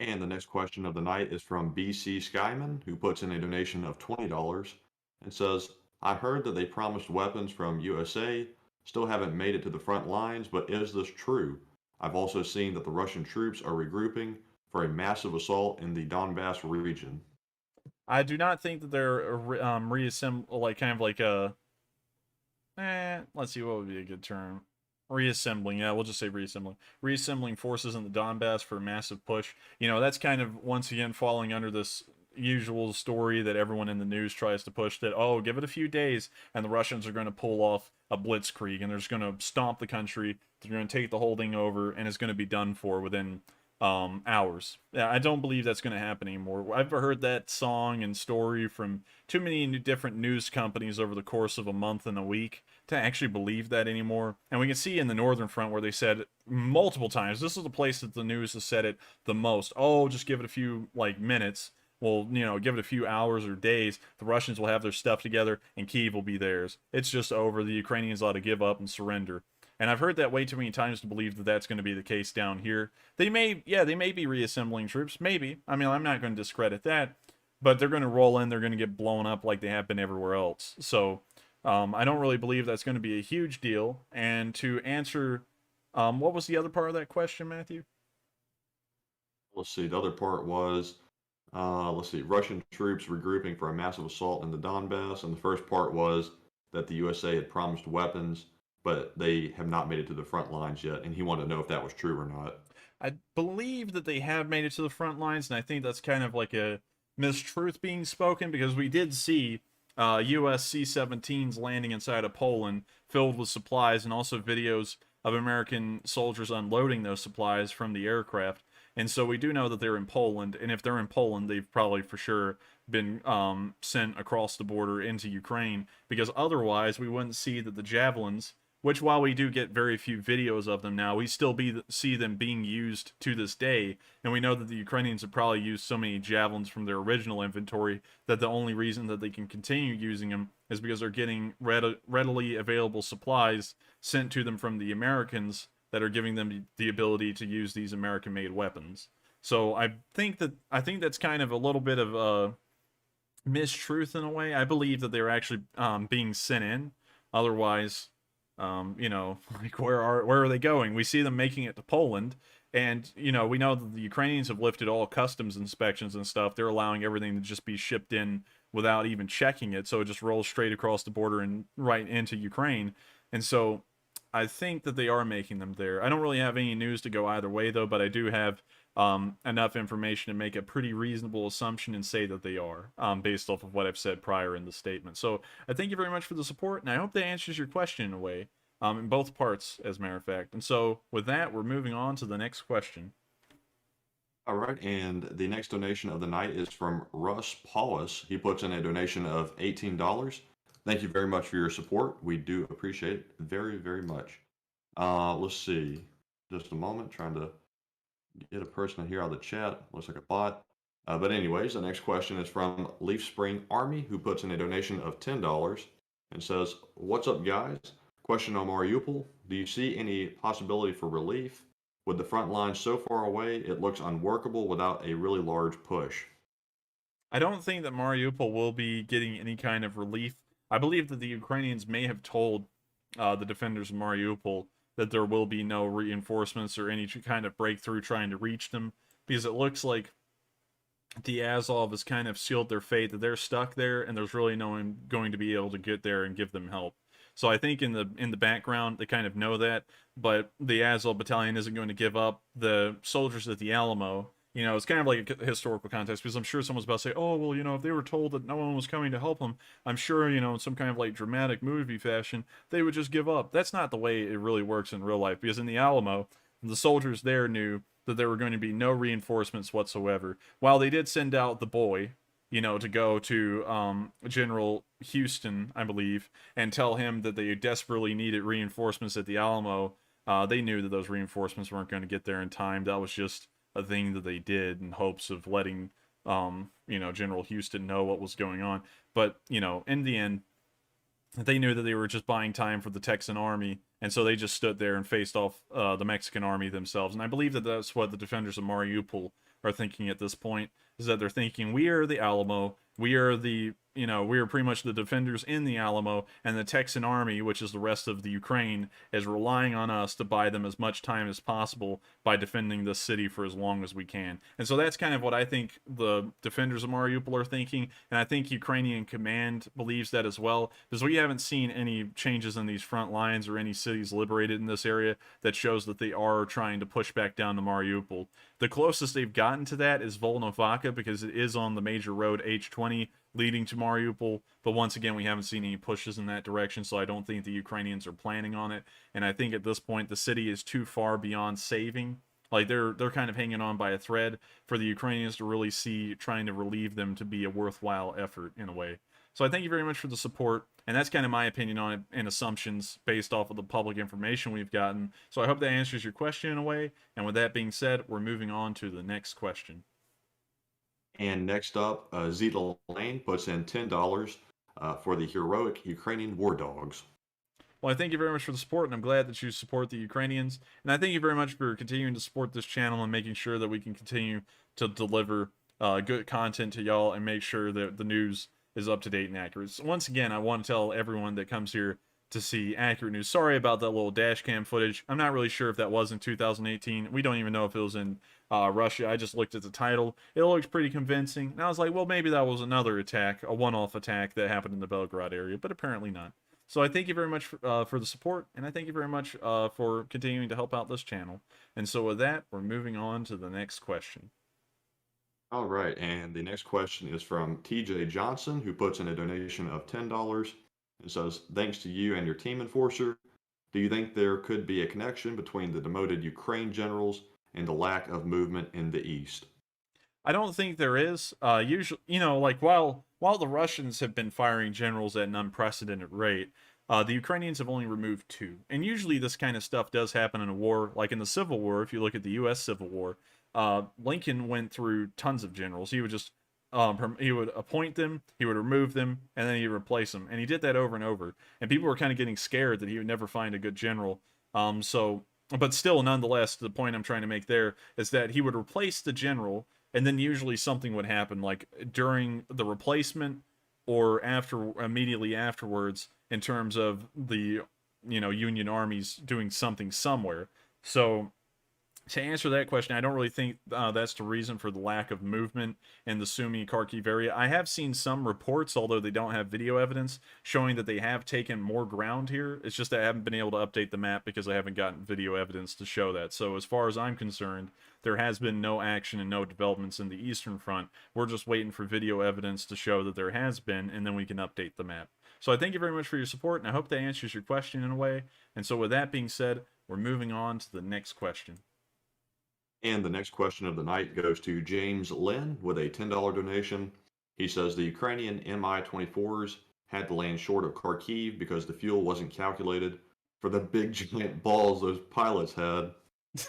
And the next question of the night is from BC Skyman, who puts in a donation of $20 and says, I heard that they promised weapons from USA, still haven't made it to the front lines, but is this true? I've also seen that the Russian troops are regrouping for a massive assault in the Donbass region. I do not think that they're like kind of like a let's see, what would be a good term? Reassembling, yeah, we'll just say reassembling. Reassembling forces in the Donbass for a massive push. That's kind of once again falling under this usual story that everyone in the news tries to push, that give it a few days and the Russians are going to pull off a blitzkrieg and they're just going to stomp the country, they're going to take the whole thing over, and it's going to be done for within hours. Yeah, I don't believe that's going to happen anymore. I've heard that song and story from too many different news companies over the course of a month and a week to actually believe that anymore. And we can see in the Northern Front where they said multiple times, this is the place that the news has said it the most. Just give it a few minutes. Well, give it a few hours or days. The Russians will have their stuff together and Kyiv will be theirs. It's just over. The Ukrainians ought to give up and surrender. And I've heard that way too many times to believe that that's going to be the case down here. They may be reassembling troops. Maybe. I mean, I'm not going to discredit that. But they're going to roll in. They're going to get blown up like they have been everywhere else. So I don't really believe that's going to be a huge deal. And to answer, what was the other part of that question, Matthew? Let's see. The other part was, Russian troops regrouping for a massive assault in the Donbass. And the first part was that the USA had promised weapons, but they have not made it to the front lines yet. And he wanted to know if that was true or not. I believe that they have made it to the front lines, and I think that's kind of like a mistruth being spoken, because we did see US C-17s landing inside of Poland filled with supplies, and also videos of American soldiers unloading those supplies from the aircraft. And so we do know that they're in Poland, and if they're in Poland, they've probably for sure been sent across the border into Ukraine, because otherwise we wouldn't see that the javelins, which while we do get very few videos of them now, we still see them being used to this day. And we know that the Ukrainians have probably used so many javelins from their original inventory that the only reason that they can continue using them is because they're getting readily available supplies sent to them from the Americans that are giving them the ability to use these American-made weapons. So I think that's kind of a little bit of a mistruth in a way. I believe that they're actually being sent in. Otherwise, where are they going? We see them making it to Poland, and we know that the Ukrainians have lifted all customs inspections and stuff. They're allowing everything to just be shipped in without even checking it, so it just rolls straight across the border and right into Ukraine. And so I think that they are making them there. I don't really have any news to go either way, though, but I do have enough information to make a pretty reasonable assumption and say that they are, based off of what I've said prior in the statement. So I thank you very much for the support, and I hope that answers your question in a way, in both parts, as a matter of fact. And so with that, we're moving on to the next question. All right, and the next donation of the night is from Russ Paulus. He puts in a donation of $18. Thank you very much for your support. We do appreciate it very, very much. Let's see. Just a moment, trying to get a person here on the chat. Looks like a bot. But anyways, the next question is from Leaf Spring Army, who puts in a donation of $10 and says, "What's up, guys? Question on Mariupol. Do you see any possibility for relief? With the front line so far away, it looks unworkable without a really large push. I don't think that Mariupol will be getting any kind of relief. I believe that the Ukrainians may have told the defenders of Mariupol that there will be no reinforcements or any kind of breakthrough trying to reach them, because it looks like the Azov has kind of sealed their fate, that they're stuck there and there's really no one going to be able to get there and give them help. So I think in the background they kind of know that, but the Azov battalion isn't going to give up. The soldiers at the Alamo, you know, it's kind of like a historical context, because I'm sure someone's about to say, oh, well, you know, if they were told that no one was coming to help them, I'm sure, you know, in some kind of like dramatic movie fashion, they would just give up. That's not the way it really works in real life, because in the Alamo, the soldiers there knew that there were going to be no reinforcements whatsoever. While they did send out the boy, you know, to go to General Houston, I believe, and tell him that they desperately needed reinforcements at the Alamo, they knew that those reinforcements weren't going to get there in time. That was just a thing that they did in hopes of letting, you know, General Houston know what was going on. But, you know, in the end, they knew that they were just buying time for the Texan army, and so they just stood there and faced off the Mexican army themselves. And I believe that that's what the defenders of Mariupol are thinking at this point, is that they're thinking, we are the Alamo, we are the, you know, we are pretty much the defenders in the Alamo, and the Texan army, which is the rest of the Ukraine, is relying on us to buy them as much time as possible by defending this city for as long as we can. And so that's kind of what I think the defenders of Mariupol are thinking, and I think Ukrainian command believes that as well, because we haven't seen any changes in these front lines or any cities liberated in this area that shows that they are trying to push back down to Mariupol. The closest they've gotten to that is Volnovakha, because it is on the major road H20 leading to Mariupol, but once again we haven't seen any pushes in that direction, so I don't think the Ukrainians are planning on it. And I think at this point the city is too far beyond saving. Like they're kind of hanging on by a thread for the Ukrainians to really see trying to relieve them to be a worthwhile effort in a way. So I thank you very much for the support, and that's kind of my opinion on it and assumptions based off of the public information we've gotten. So I hope that answers your question in a way, and with that being said, we're moving on to the next question. And next up, Zeta Lane puts in $10 for the heroic Ukrainian war dogs. Well, I thank you very much for the support, and I'm glad that you support the Ukrainians. And I thank you very much for continuing to support this channel and making sure that we can continue to deliver good content to y'all and make sure that the news is up to date and accurate. So once again, I want to tell everyone that comes here to see accurate news. Sorry about that little dash cam footage. I'm not really sure if that was in 2018. We don't even know if it was in Russia. I just looked at the title. It looked pretty convincing. And I was like, well, maybe that was another attack, a one-off attack that happened in the Belgorod area, but apparently not. So I thank you very much for the support, and I thank you very much for continuing to help out this channel. And so with that, we're moving on to the next question. All right, and the next question is from TJ Johnson, who puts in a donation of $10 and says, thanks to you and your team, Enforcer. Do you think there could be a connection between the demoted Ukraine generals and the lack of movement in the east? I don't think there is. Usually, you know, like while the Russians have been firing generals at an unprecedented rate, the Ukrainians have only removed 2. And usually this kind of stuff does happen in a war, like in the Civil War. If you look at the U.S. Civil War, Lincoln went through tons of generals. He would just he would appoint them, he would remove them, and then he'd replace them. And he did that over and over. And people were kind of getting scared that he would never find a good general. But still, nonetheless, the point I'm trying to make there is that he would replace the general, and then usually something would happen, like during the replacement or immediately afterwards, in terms of the, you know, Union armies doing something somewhere. So to answer that question, I don't really think that's the reason for the lack of movement in the Sumy Kharkiv area. I have seen some reports, although they don't have video evidence, showing that they have taken more ground here. It's just that I haven't been able to update the map because I haven't gotten video evidence to show that. So as far as I'm concerned, there has been no action and no developments in the Eastern Front. We're just waiting for video evidence to show that there has been, and then we can update the map. So I thank you very much for your support, and I hope that answers your question in a way. And so with that being said, we're moving on to the next question. And the next question of the night goes to James Lynn with a $10 donation. He says the Ukrainian Mi-24s had to land short of Kharkiv because the fuel wasn't calculated for the big giant balls those pilots had.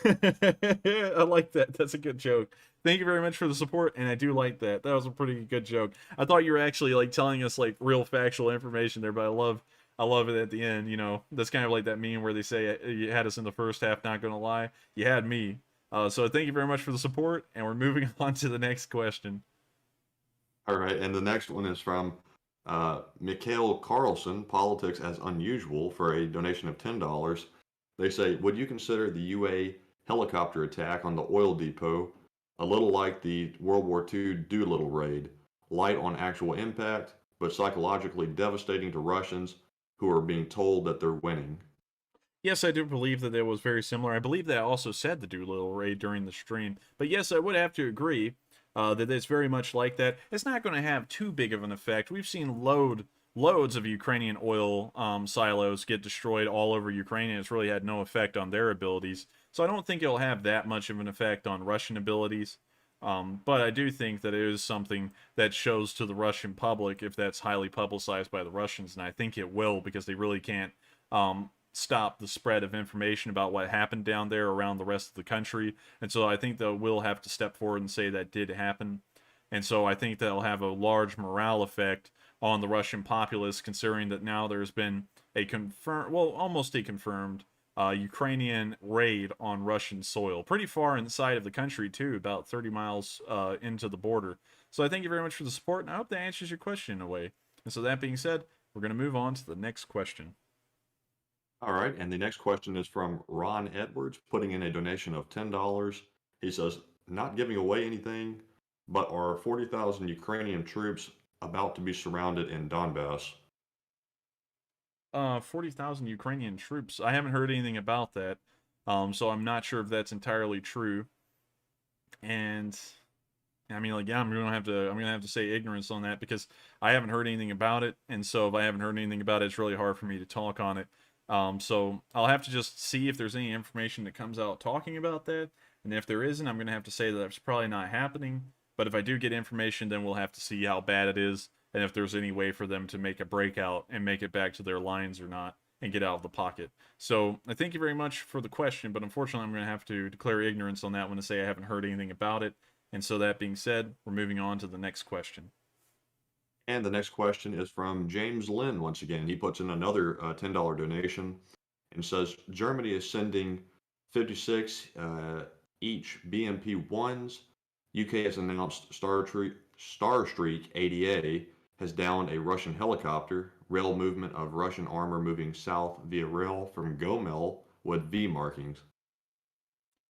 I like that. That's a good joke. Thank you very much for the support, and I do like that. That was a pretty good joke. I thought you were actually like telling us like real factual information there, but I love I love it at the end. That's kind of like that meme where they say you had us in the first half. Not gonna lie, you had me. So thank you very much for the support, and we're moving on to the next question. All right, and the next one is from Mikhail Carlson, Politics as Unusual, for a donation of $10. They say, would you consider the UA helicopter attack on the oil depot a little like the World War II Doolittle raid? Light on actual impact, but psychologically devastating to Russians who are being told that they're winning. Yes, I do believe that it was very similar. I believe that I also said the Doolittle raid during the stream. But yes, I would have to agree that it's very much like that. It's not going to have too big of an effect. We've seen loads of Ukrainian oil silos get destroyed all over Ukraine, and it's really had no effect on their abilities. So I don't think it'll have that much of an effect on Russian abilities. But I do think that it is something that shows to the Russian public if that's highly publicized by the Russians, and I think it will, because they really can't stop the spread of information about what happened down there around the rest of the country. And so I think they will have to step forward and say that did happen. And so I think that'll have a large morale effect on the Russian populace, considering that now there's been a almost a confirmed Ukrainian raid on Russian soil, pretty far inside of the country too, about 30 miles into the border. So I thank you very much for the support, and I hope that answers your question in a way. And so that being said, we're going to move on to the next question. All right, and the next question is from Ron Edwards, putting in a donation of $10. He says, not giving away anything, but are 40,000 Ukrainian troops about to be surrounded in Donbass? 40,000 Ukrainian troops. I haven't heard anything about that, so I'm not sure if that's entirely true. And I mean, like, yeah, I'm gonna have to say ignorance on that, because I haven't heard anything about it, and so if I haven't heard anything about it, it's really hard for me to talk on it. So I'll have to just see if there's any information that comes out talking about that, and if there isn't, I'm gonna have to say that that's probably not happening. But if I do get information, then we'll have to see how bad it is, and if there's any way for them to make a breakout and make it back to their lines or not, and get out of the pocket. So I thank you very much for the question, but unfortunately I'm going to have to declare ignorance on that one and say I haven't heard anything about it. And so that being said, we're moving on to the next question. And the next question is from James Lynn once again. He puts in another $10 donation and says, Germany is sending 56 each BMP-1s. UK has announced Starstreak ADA has downed a Russian helicopter. Rail movement of Russian armor moving south via rail from Gomel with V markings.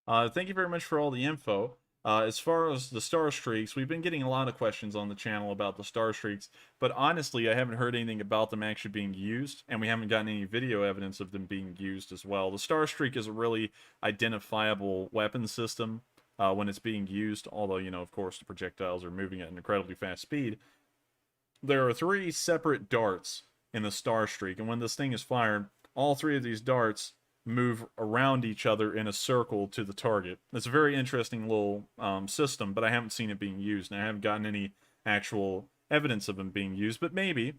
Thank you very much for all the info. As far as the Star Streaks, we've been getting a lot of questions on the channel about the Star Streaks, but honestly, I haven't heard anything about them actually being used, and we haven't gotten any video evidence of them being used as well. The Star Streak is a really identifiable weapon system when it's being used, although, of course, the projectiles are moving at an incredibly fast speed. There are 3 separate darts in the Star Streak, and when this thing is fired, all 3 of these darts move around each other in a circle to the target. It's a very interesting little system, but I haven't seen it being used, and I haven't gotten any actual evidence of them being used. But maybe,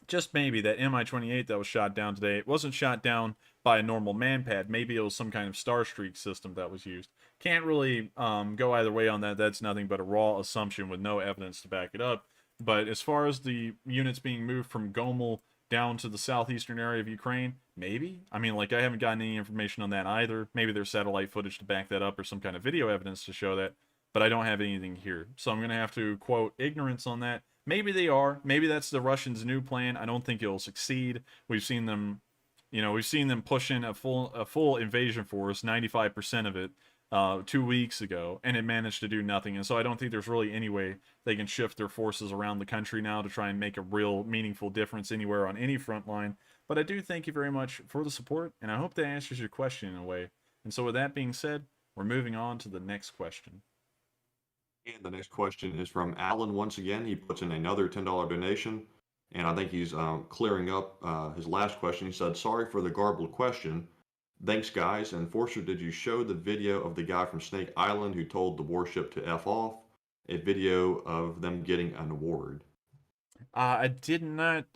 just maybe, that Mi-28 that was shot down today, it wasn't shot down by a normal manpad. Maybe it was some kind of Star Streak system that was used. Can't really go either way on that. That's nothing but a raw assumption with no evidence to back it up. But as far as the units being moved from Gomel down to the southeastern area of Ukraine, maybe. I mean, like, I haven't gotten any information on that either. Maybe there's satellite footage to back that up or some kind of video evidence to show that, but I don't have anything here. So I'm going to have to quote ignorance on that. Maybe they are. Maybe that's the Russians' new plan. I don't think it'll succeed. We've seen them, push in a full invasion force, 95% of it, 2 weeks ago, and it managed to do nothing. And so I don't think there's really any way they can shift their forces around the country now to try and make a real meaningful difference anywhere on any front line. But I do thank you very much for the support, and I hope that answers your question in a way. And so with that being said, we're moving on to the next question. And the next question is from Alan once again. He puts in another $10 donation, and I think he's clearing up his last question. He said, sorry for the garbled question. Thanks, guys. Enforcer, did you show the video of the guy from Snake Island who told the warship to F off? A video of them getting an award. I did not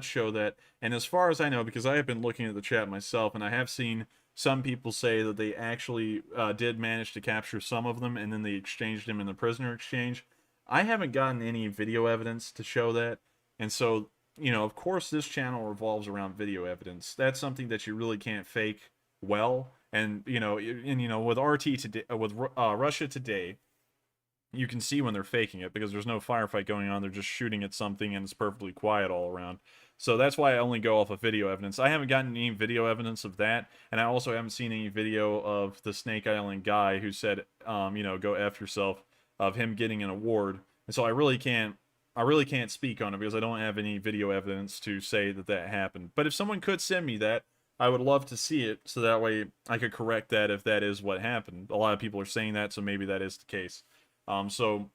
show that. And as far as I know, because I have been looking at the chat myself, and I have seen some people say that they actually did manage to capture some of them, and then they exchanged them in the prisoner exchange. I haven't gotten any video evidence to show that. And so you know, of course, this channel revolves around video evidence. That's something that you really can't fake well. And you know, with RT today, with Russia today, you can see when they're faking it because there's no firefight going on. They're just shooting at something and it's perfectly quiet all around. So that's why I only go off of video evidence. I haven't gotten any video evidence of that, and I also haven't seen any video of the Snake Island guy who said, you know, go F yourself, of him getting an award. And so I really can't speak on it because I don't have any video evidence to say that that happened. But if someone could send me that, I would love to see it, so that way I could correct that if that is what happened. A lot of people are saying that, so maybe that is the case. So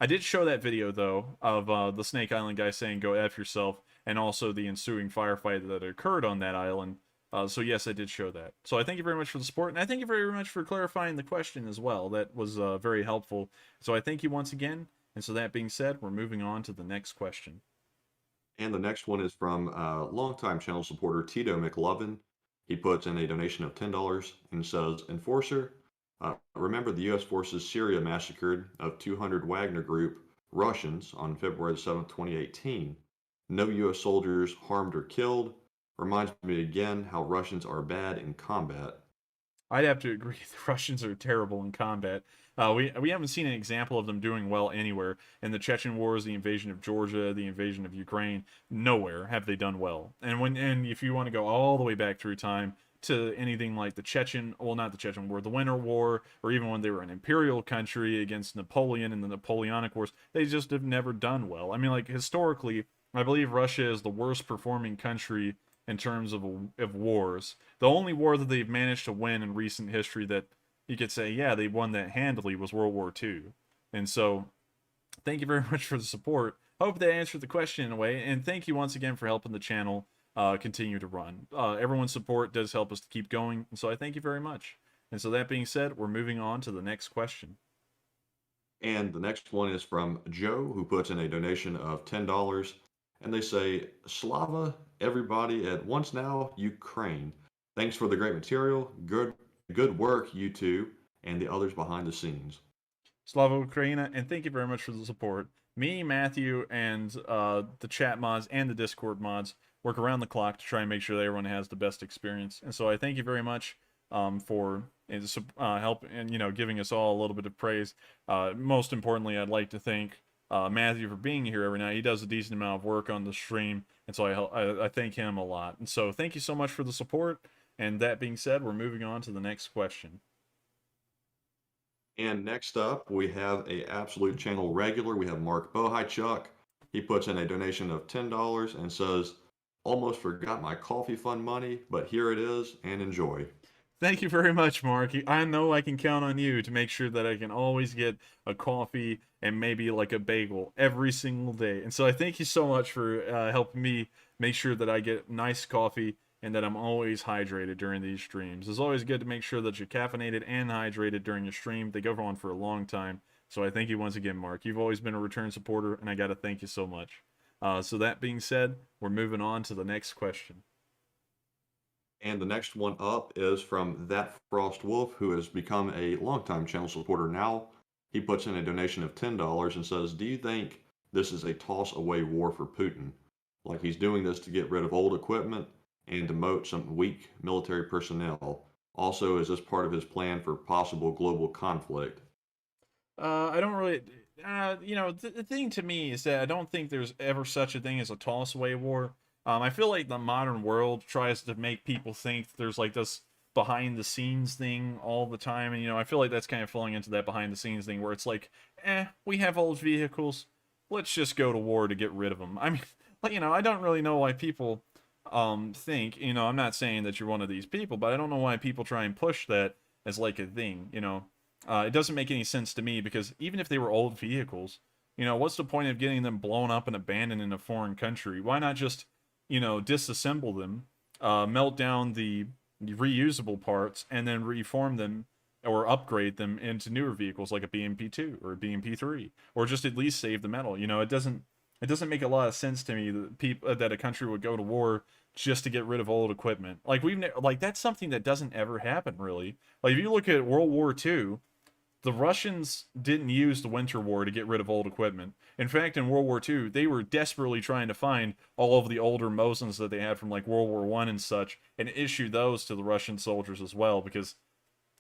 I did show that video, though, of the Snake Island guy saying go F yourself, and also the ensuing firefight that occurred on that island. So yes, I did show that. So I thank you very much for the support, and I thank you very much for clarifying the question as well. That was very helpful. So I thank you once again. And so that being said, we're moving on to the next question. And the next one is from longtime channel supporter Tito McLovin. He puts in a donation of $10 and says, Enforcer, remember the U.S. forces Syria massacred of 200 Wagner Group Russians on February 7, 2018. No U.S. soldiers harmed or killed. Reminds me again how Russians are bad in combat. I'd have to agree. The Russians are terrible in combat. We haven't seen an example of them doing well anywhere. In the Chechen Wars, the invasion of Georgia, the invasion of Ukraine, nowhere have they done well. And if you want to go all the way back through time to anything like not the Chechen War, the Winter War, or even when they were an imperial country against Napoleon in the Napoleonic Wars, they just have never done well. I mean, like, historically, I believe Russia is the worst performing country in terms of wars. The only war that they've managed to win in recent history that you could say, yeah, they won that handily, was World War II. And so, thank you very much for the support. Hope that answered the question in a way, and thank you once again for helping the channel continue to run. Everyone's support does help us to keep going, and so I thank you very much. And so that being said, we're moving on to the next question. And the next one is from Joe, who puts in a donation of $10. And they say, Slava, everybody at Once Now, Ukraine. Thanks for the great material. Good work, you two, and the others behind the scenes. Slava Ukraina, and thank you very much for the support. Me, Matthew, and the chat mods and the Discord mods work around the clock to try and make sure that everyone has the best experience. And so I thank you very much for help and, you know, giving us all a little bit of praise. Most importantly, I'd like to thank Matthew for being here every night. He does a decent amount of work on the stream, and so I thank him a lot. And so thank you so much for the support. And that being said, we're moving on to the next question. And next up, we have a absolute channel regular. We have Mark Bohychuk. He puts in a donation of $10 and says, almost forgot my coffee fund money, but here it is, and enjoy. Thank you very much, Mark. I know I can count on you to make sure that I can always get a coffee and maybe like a bagel every single day. And so I thank you so much for helping me make sure that I get nice coffee and that I'm always hydrated during these streams. It's always good to make sure that you're caffeinated and hydrated during your stream. They go on for a long time. So I thank you once again, Mark. You've always been a return supporter, and I got to thank you so much. So that being said, we're moving on to the next question. And the next one up is from That Frost Wolf, who has become a longtime channel supporter now. He puts in a donation of $10 and says, do you think this is a toss-away war for Putin? Like he's doing this to get rid of old equipment and demote some weak military personnel. Also, is this part of his plan for possible global conflict? I don't really... you know, the thing to me is that I don't think there's ever such a thing as a toss-away war. I feel like the modern world tries to make people think there's like this behind-the-scenes thing all the time, and, you know, I feel like that's kind of falling into that behind-the-scenes thing where it's like, we have old vehicles, let's just go to war to get rid of them. I mean, like, you know, I don't really know why people think, you know, I'm not saying that you're one of these people, but I don't know why people try and push that as like a thing, you know. It doesn't make any sense to me, because even if they were old vehicles, you know, what's the point of getting them blown up and abandoned in a foreign country? Why not just, you know, disassemble them, melt down the reusable parts, and then reform them or upgrade them into newer vehicles like a BMP-2 or a BMP-3, or just at least save the metal? You know, it doesn't make a lot of sense to me that that a country would go to war just to get rid of old equipment. Like that's something that doesn't ever happen, really. Like if you look at World War II, the Russians didn't use the Winter War to get rid of old equipment. In fact, in World War II, they were desperately trying to find all of the older Mosins that they had from like World War I and such, and issue those to the Russian soldiers as well, because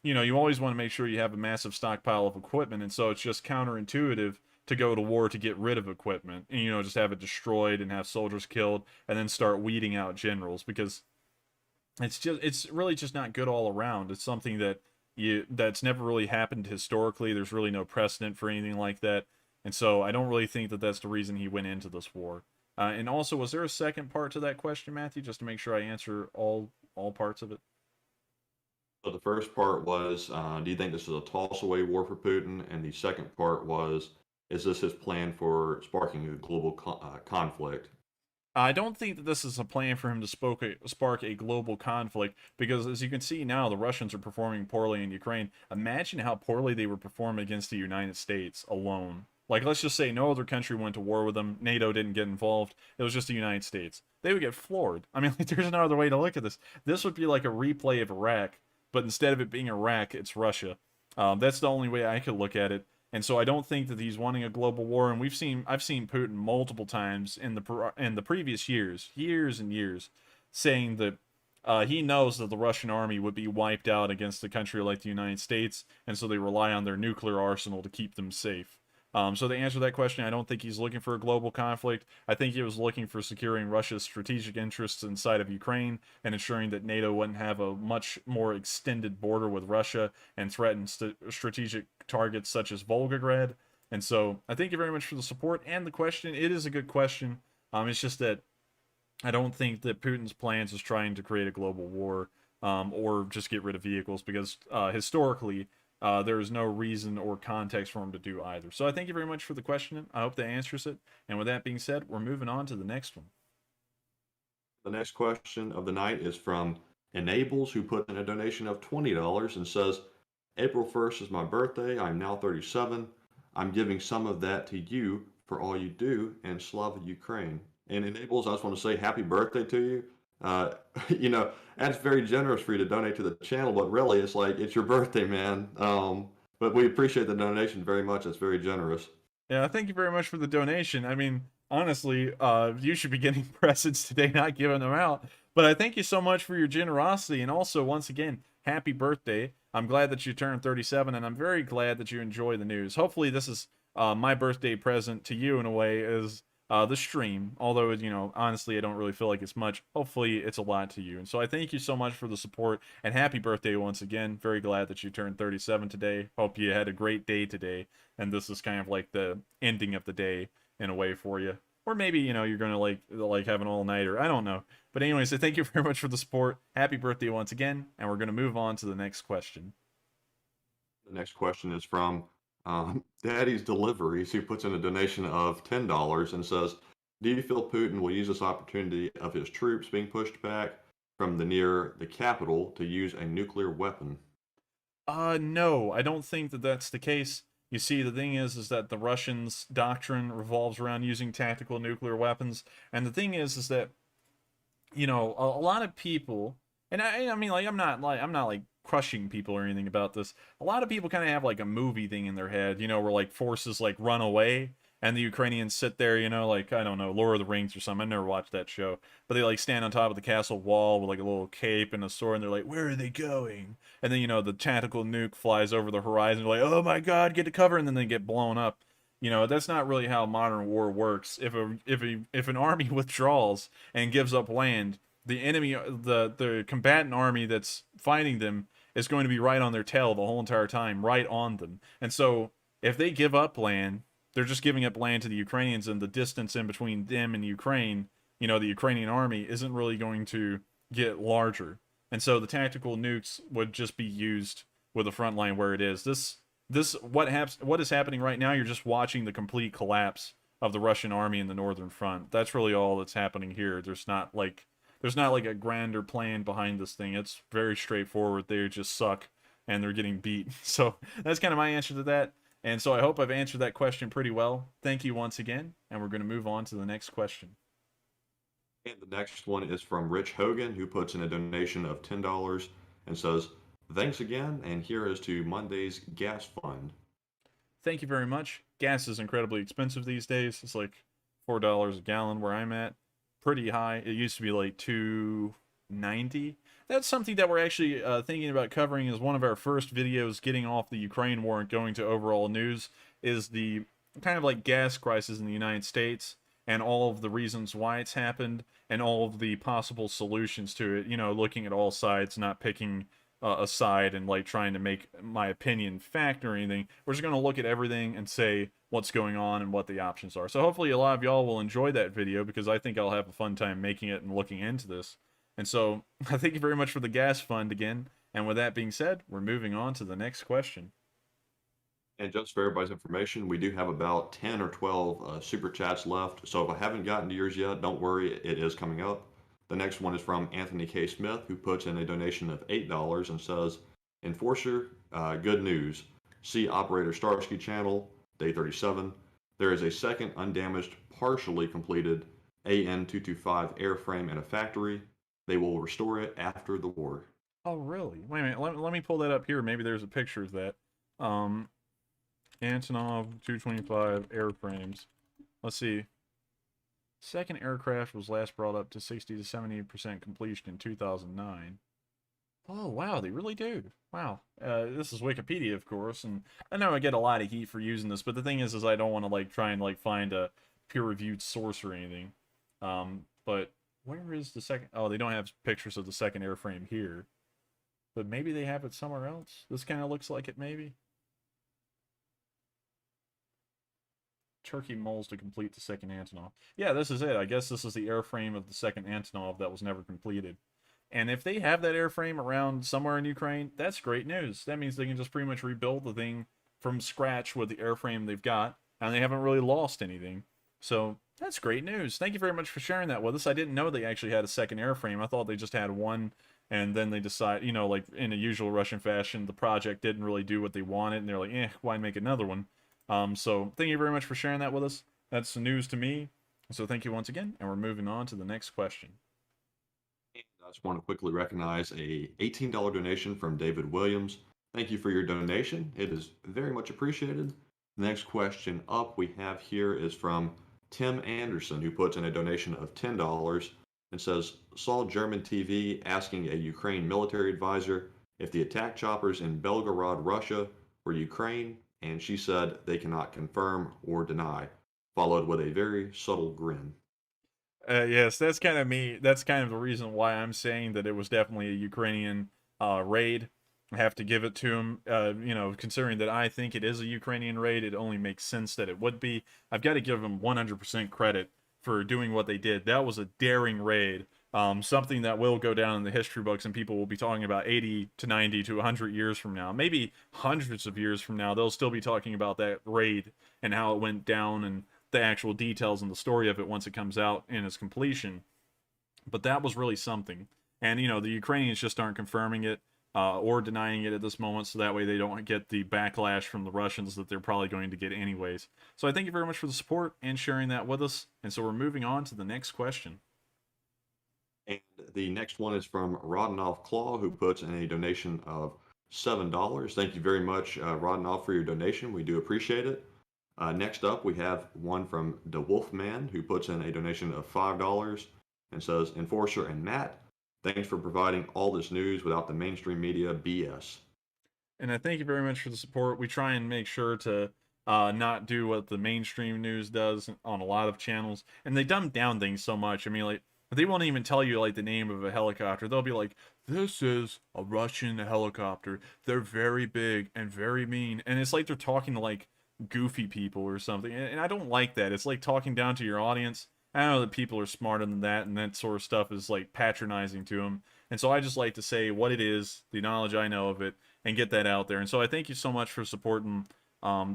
you always want to make sure you have a massive stockpile of equipment, and so it's just counterintuitive to go to war to get rid of equipment and just have it destroyed and have soldiers killed and then start weeding out generals, because it's really just not good all around. It's something that's never really happened historically. There's really no precedent for anything like that, and so I don't really think that that's the reason he went into this war. And also, was there a second part to that question, Matthew, just to make sure I answer all parts of it? So the first part was, do you think this is a toss-away war for Putin? And the second part was, is this his plan for sparking a global conflict? I don't think that this is a plan for him to spark a global conflict, because as you can see now, the Russians are performing poorly in Ukraine. Imagine how poorly they would perform against the United States alone. Like, let's just say no other country went to war with them, NATO didn't get involved, it was just the United States. They would get floored. I mean, like, there's no other way to look at this. This would be like a replay of Iraq, but instead of it being Iraq, it's Russia. That's the only way I could look at it. And so I don't think that he's wanting a global war. And I've seen Putin multiple times in the previous years and years, saying that he knows that the Russian army would be wiped out against a country like the United States, and so they rely on their nuclear arsenal to keep them safe. So to answer that question, I don't think he's looking for a global conflict. I think he was looking for securing Russia's strategic interests inside of Ukraine and ensuring that NATO wouldn't have a much more extended border with Russia and threaten strategic targets such as Volgograd. And so I thank you very much for the support and the question. It is a good question. It's just that I don't think that Putin's plans is trying to create a global war, or just get rid of vehicles, because historically, there is no reason or context for him to do either. So I thank you very much for the question. I hope that answers it. And with that being said, we're moving on to the next one. The next question of the night is from Enables, who put in a donation of $20 and says, April 1st is my birthday. I'm now 37. I'm giving some of that to you for all you do, and Slava Ukraine. And Enables, I just want to say happy birthday to you. That's very generous for you to donate to the channel, but really it's like, it's your birthday, man. But we appreciate the donation very much. It's very generous. Yeah, thank you very much for the donation. I mean, honestly, you should be getting presents today, not giving them out. But I thank you so much for your generosity. And also, once again, happy birthday. I'm glad that you turned 37, and I'm very glad that you enjoy the news. Hopefully this is my birthday present to you in a way, is the stream. Although, honestly, I don't really feel like it's much. Hopefully it's a lot to you. And so I thank you so much for the support, and happy birthday once again. Very glad that you turned 37 today. Hope you had a great day today, and this is kind of like the ending of the day in a way for you. Or maybe, you're going to like have an all-nighter. I don't know. But anyways, so thank you very much for the support. Happy birthday once again, and we're going to move on to the next question. The next question is from Daddy's Deliveries, who puts in a donation of $10 and says, do you feel Putin will use this opportunity of his troops being pushed back from near the capital to use a nuclear weapon? No, I don't think that that's the case. You see, the thing is that the Russians' doctrine revolves around using tactical nuclear weapons, and the thing is that, a lot of people, and I mean, like, I'm not like crushing people or anything about this. A lot of people kind of have like a movie thing in their head, where like forces like run away and the Ukrainians sit there, like, I don't know, Lord of the Rings or something. I never watched that show, but they like stand on top of the castle wall with like a little cape and a sword, and they're like, where are they going? And then, the tactical nuke flies over the horizon, they're like, oh my god, get to cover, and then they get blown up. That's not really how modern war works. If an army withdraws and gives up land, the enemy, the combatant army that's fighting them, is going to be right on their tail the whole entire time, right on them. And so if they give up land, they're just giving up land to the Ukrainians, and the distance in between them and Ukraine, the Ukrainian army, isn't really going to get larger. And so the tactical nukes would just be used with the front line where it is. What is happening right now, you're just watching the complete collapse of the Russian army in the northern front. That's really all that's happening here. There's not like a grander plan behind this thing. It's very straightforward. They just suck and they're getting beat. So that's kind of my answer to that. And so I hope I've answered that question pretty well. Thank you once again, and we're going to move on to the next question. And the next one is from Rich Hogan, who puts in a donation of $10 and says, Thanks again, and here is to Monday's gas fund. Thank you very much. Gas is incredibly expensive these days. It's like $4 a gallon where I'm at. Pretty high. It used to be like $2.90. That's something that we're actually thinking about covering as one of our first videos getting off the Ukraine war and going to overall news, is the kind of like gas crisis in the United States and all of the reasons why it's happened and all of the possible solutions to it. You know, looking at all sides, not picking a side and like trying to make my opinion fact or anything. We're just going to look at everything and say what's going on and what the options are. So hopefully a lot of y'all will enjoy that video, because I think I'll have a fun time making it and looking into this. And so I thank you very much for the gas fund again. And with that being said, we're moving on to the next question. And just for everybody's information, we do have about 10 or 12 super chats left. So if I haven't gotten to yours yet, don't worry, it is coming up. The next one is from Anthony K. Smith, who puts in a donation of $8 and says, Enforcer, good news. See Operator Starsky channel, day 37. There is a second undamaged, partially completed AN-225 airframe in a factory. They will restore it after the war. Oh, really? Wait a minute. Let me pull that up here. Maybe there's a picture of that. Antonov 225 airframes. Let's see. Second aircraft was last brought up to 60 to 70% completion in 2009. Oh, wow, they really do. Wow. This is Wikipedia, of course, and I know I get a lot of heat for using this, but the thing is I don't want to like try and like find a peer-reviewed source or anything. But where is the second? Oh, they don't have pictures of the second airframe here. But maybe they have it somewhere else. This kind of looks like it, maybe. Turkey moles to complete the second Antonov. Yeah, this is it. I guess this is the airframe of the second Antonov that was never completed. And if they have that airframe around somewhere in Ukraine, that's great news. That means they can just pretty much rebuild the thing from scratch with the airframe they've got, and they haven't really lost anything. So that's great news. Thank you very much for sharing that with us. I didn't know they actually had a second airframe. I thought they just had one, and then they decide, you know, like in a usual Russian fashion, the project didn't really do what they wanted, and they're like, why make another one? So thank you very much for sharing that with us. That's news to me. So thank you once again, and we're moving on to the next question. I just want to quickly recognize a $18 donation from David Williams. Thank you for your donation. It is very much appreciated. The next question up we have here is from Tim Anderson, who puts in a donation of $10 and says, saw German TV asking a Ukraine military advisor if the attack choppers in Belgorod, Russia were Ukraine, and she said they cannot confirm or deny, followed with a very subtle grin. Yes, that's kind of me. That's kind of the reason why I'm saying that it was definitely a Ukrainian raid. I have to give it to him. You know, considering that I think it is a Ukrainian raid, it only makes sense that it would be. I've got to give them 100% credit for doing what they did. That was a daring raid. Something that will go down in the history books, and people will be talking about 80 to 90 to 100 years from now, maybe hundreds of years from now. They'll still be talking about that raid and how it went down and the actual details and the story of it once it comes out in its completion. But that was really something. And, you know, the Ukrainians just aren't confirming it or denying it at this moment, so that way they don't get the backlash from the Russians that they're probably going to get anyways. So I thank you very much for the support and sharing that with us. And so we're moving on to the next question. And the next one is from Rodenoff Claw, who puts in a donation of $7. Thank you very much, Rodenoff, for your donation. We do appreciate it. Next up, we have one from the Wolfman, who puts in a donation of $5 and says, Enforcer and Matt, thanks for providing all this news without the mainstream media BS. And I thank you very much for the support. We try and make sure to not do what the mainstream news does on a lot of channels. And they dumb down things so much. I mean, like, they won't even tell you, like, the name of a helicopter. They'll be like, this is a Russian helicopter. They're very big and very mean. And it's like they're talking to, like, goofy people or something. And I don't like that. It's like talking down to your audience. I know that people are smarter than that, and that sort of stuff is, like, patronizing to them. And so I just like to say what it is, the knowledge I know of it, and get that out there. And so I thank you so much for supporting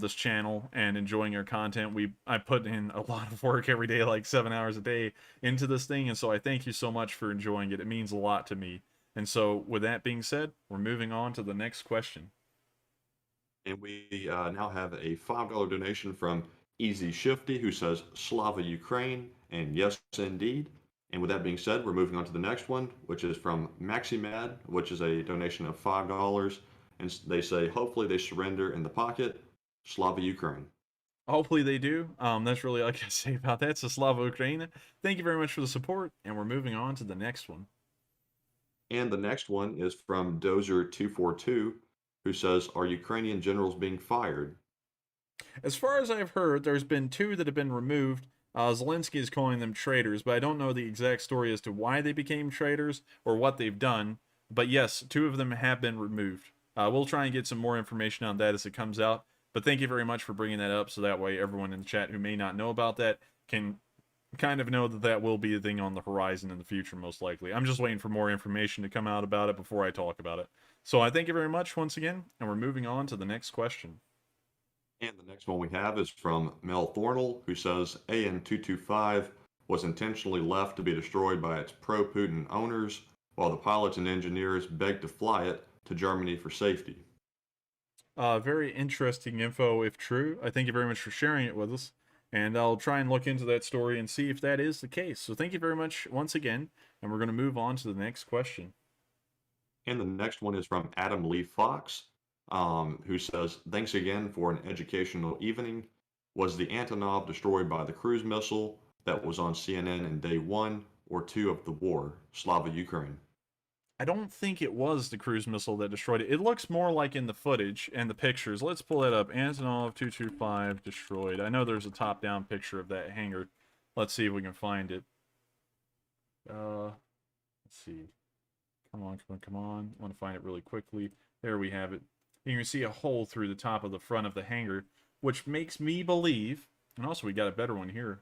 this channel and enjoying our content. I put in a lot of work every day, like 7 hours a day into this thing, and so I thank you so much for enjoying it. It means a lot to me. And so with that being said, we're moving on to the next question. And we now have a $5 donation from Easy Shifty, who says Slava Ukraine, and yes indeed. And with that being said, we're moving on to the next one, which is from Maximad, which is a donation of $5. And they say, hopefully they surrender in the pocket. Slava Ukraine. Hopefully they do. That's really all I can say about that. So Slava Ukraine. Thank you very much for the support, and we're moving on to the next one. And the next one is from Dozer242, who says, are Ukrainian generals being fired? As far as I've heard, there's been 2 that have been removed. Zelensky is calling them traitors, but I don't know the exact story as to why they became traitors or what they've done. But yes, 2 of them have been removed. We'll try and get some more information on that as it comes out. But thank you very much for bringing that up, so that way everyone in the chat who may not know about that can kind of know that that will be a thing on the horizon in the future, most likely. I'm just waiting for more information to come out about it before I talk about it. So I thank you very much once again, and we're moving on to the next question. And the next one we have is from Mel Thornell, who says AN-225 was intentionally left to be destroyed by its pro-Putin owners, while the pilots and engineers begged to fly it to Germany for safety. Very interesting info, if true. I thank you very much for sharing it with us. And I'll try and look into that story and see if that is the case. So thank you very much once again. And we're going to move on to the next question. And the next one is from Adam Lee Fox, who says, thanks again for an educational evening. Was the Antonov destroyed by the cruise missile that was on CNN in day 1 or 2 of the war? Slava Ukraine. I don't think it was the cruise missile that destroyed it. It looks more like in the footage and the pictures. Let's pull that up. Antonov 225 destroyed. I know there's a top-down picture of that hangar. Let's see if we can find it. Let's see. Come on, come on, come on. I want to find it really quickly. There we have it. You can see a hole through the top of the front of the hangar, which makes me believe, and also we got a better one here.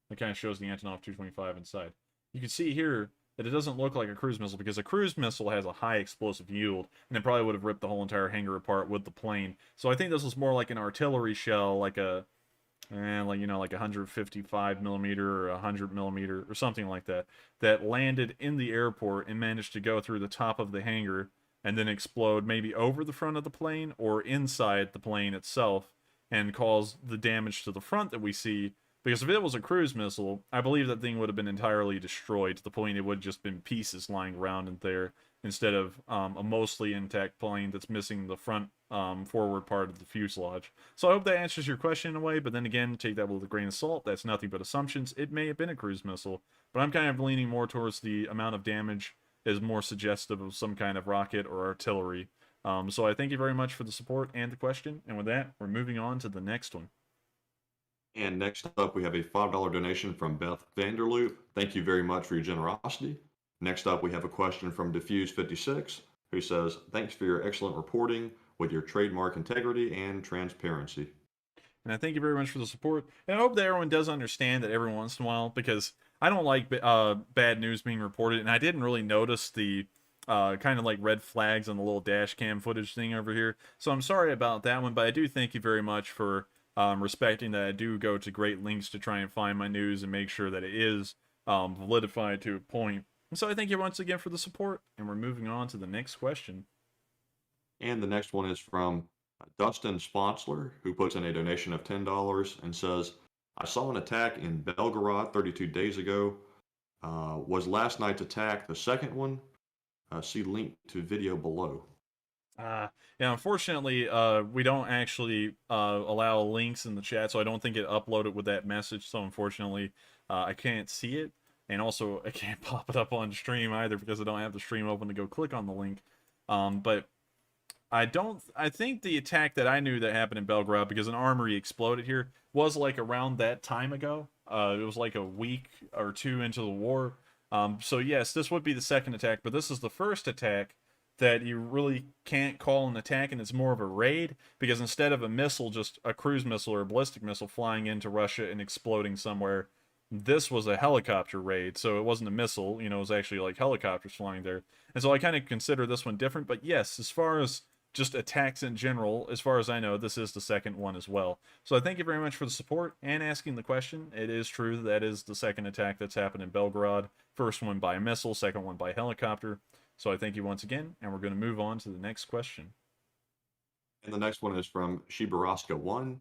That kind of shows the Antonov 225 inside. You can see here that it doesn't look like a cruise missile, because a cruise missile has a high explosive yield, and it probably would have ripped the whole entire hangar apart with the plane. So I think this was more like an artillery shell, like a, like 155 millimeter or 100 millimeter or something like that, that landed in the airport and managed to go through the top of the hangar and then explode maybe over the front of the plane or inside the plane itself and cause the damage to the front that we see. Because if it was a cruise missile, I believe that thing would have been entirely destroyed to the point it would have just been pieces lying around in there instead of a mostly intact plane that's missing the front forward part of the fuselage. So I hope that answers your question in a way, but then again, take that with a grain of salt. That's nothing but assumptions. It may have been a cruise missile, but I'm kind of leaning more towards the amount of damage is more suggestive of some kind of rocket or artillery. So I thank you very much for the support and the question, and with that, we're moving on to the next one. And next up, we have a $5 donation from Beth Vanderloop. Thank you very much for your generosity. Next up, we have a question from Diffuse56, who says, thanks for your excellent reporting with your trademark integrity and transparency. And I thank you very much for the support. And I hope that everyone does understand that every once in a while, because I don't like bad news being reported, and I didn't really notice the kind of like red flags on the little dash cam footage thing over here. So I'm sorry about that one, but I do thank you very much for respecting that I do go to great lengths to try and find my news and make sure that it is validified to a point. And so I thank you once again for the support, and we're moving on to the next question. And the next one is from Dustin Sponsler, who puts in a donation of $10 and says, I saw an attack in Belgorod 32 days ago. Was last night's attack the second one? See link to video below. Yeah, unfortunately, we don't actually allow links in the chat, so I don't think it uploaded with that message, so unfortunately, I can't see it, and also I can't pop it up on stream either because I don't have the stream open to go click on the link. But I think the attack that I knew that happened in Belgorod, because an armory exploded here, was like around that time ago. It was like a week or two into the war. So yes, this would be the second attack, but this is the first attack that you really can't call an attack, and it's more of a raid, because instead of a missile, just a cruise missile or a ballistic missile flying into Russia and exploding somewhere, this was a helicopter raid. So it wasn't a missile, it was actually like helicopters flying there. And so I kind of consider this one different, but yes, as far as just attacks in general, as far as I know, this is the second one as well. So I thank you very much for the support and asking the question. It is true that is the second attack that's happened in Belgorod. First one by missile, second one by helicopter. So I thank you once again, and we're going to move on to the next question. And the next one is from Shibaraska1,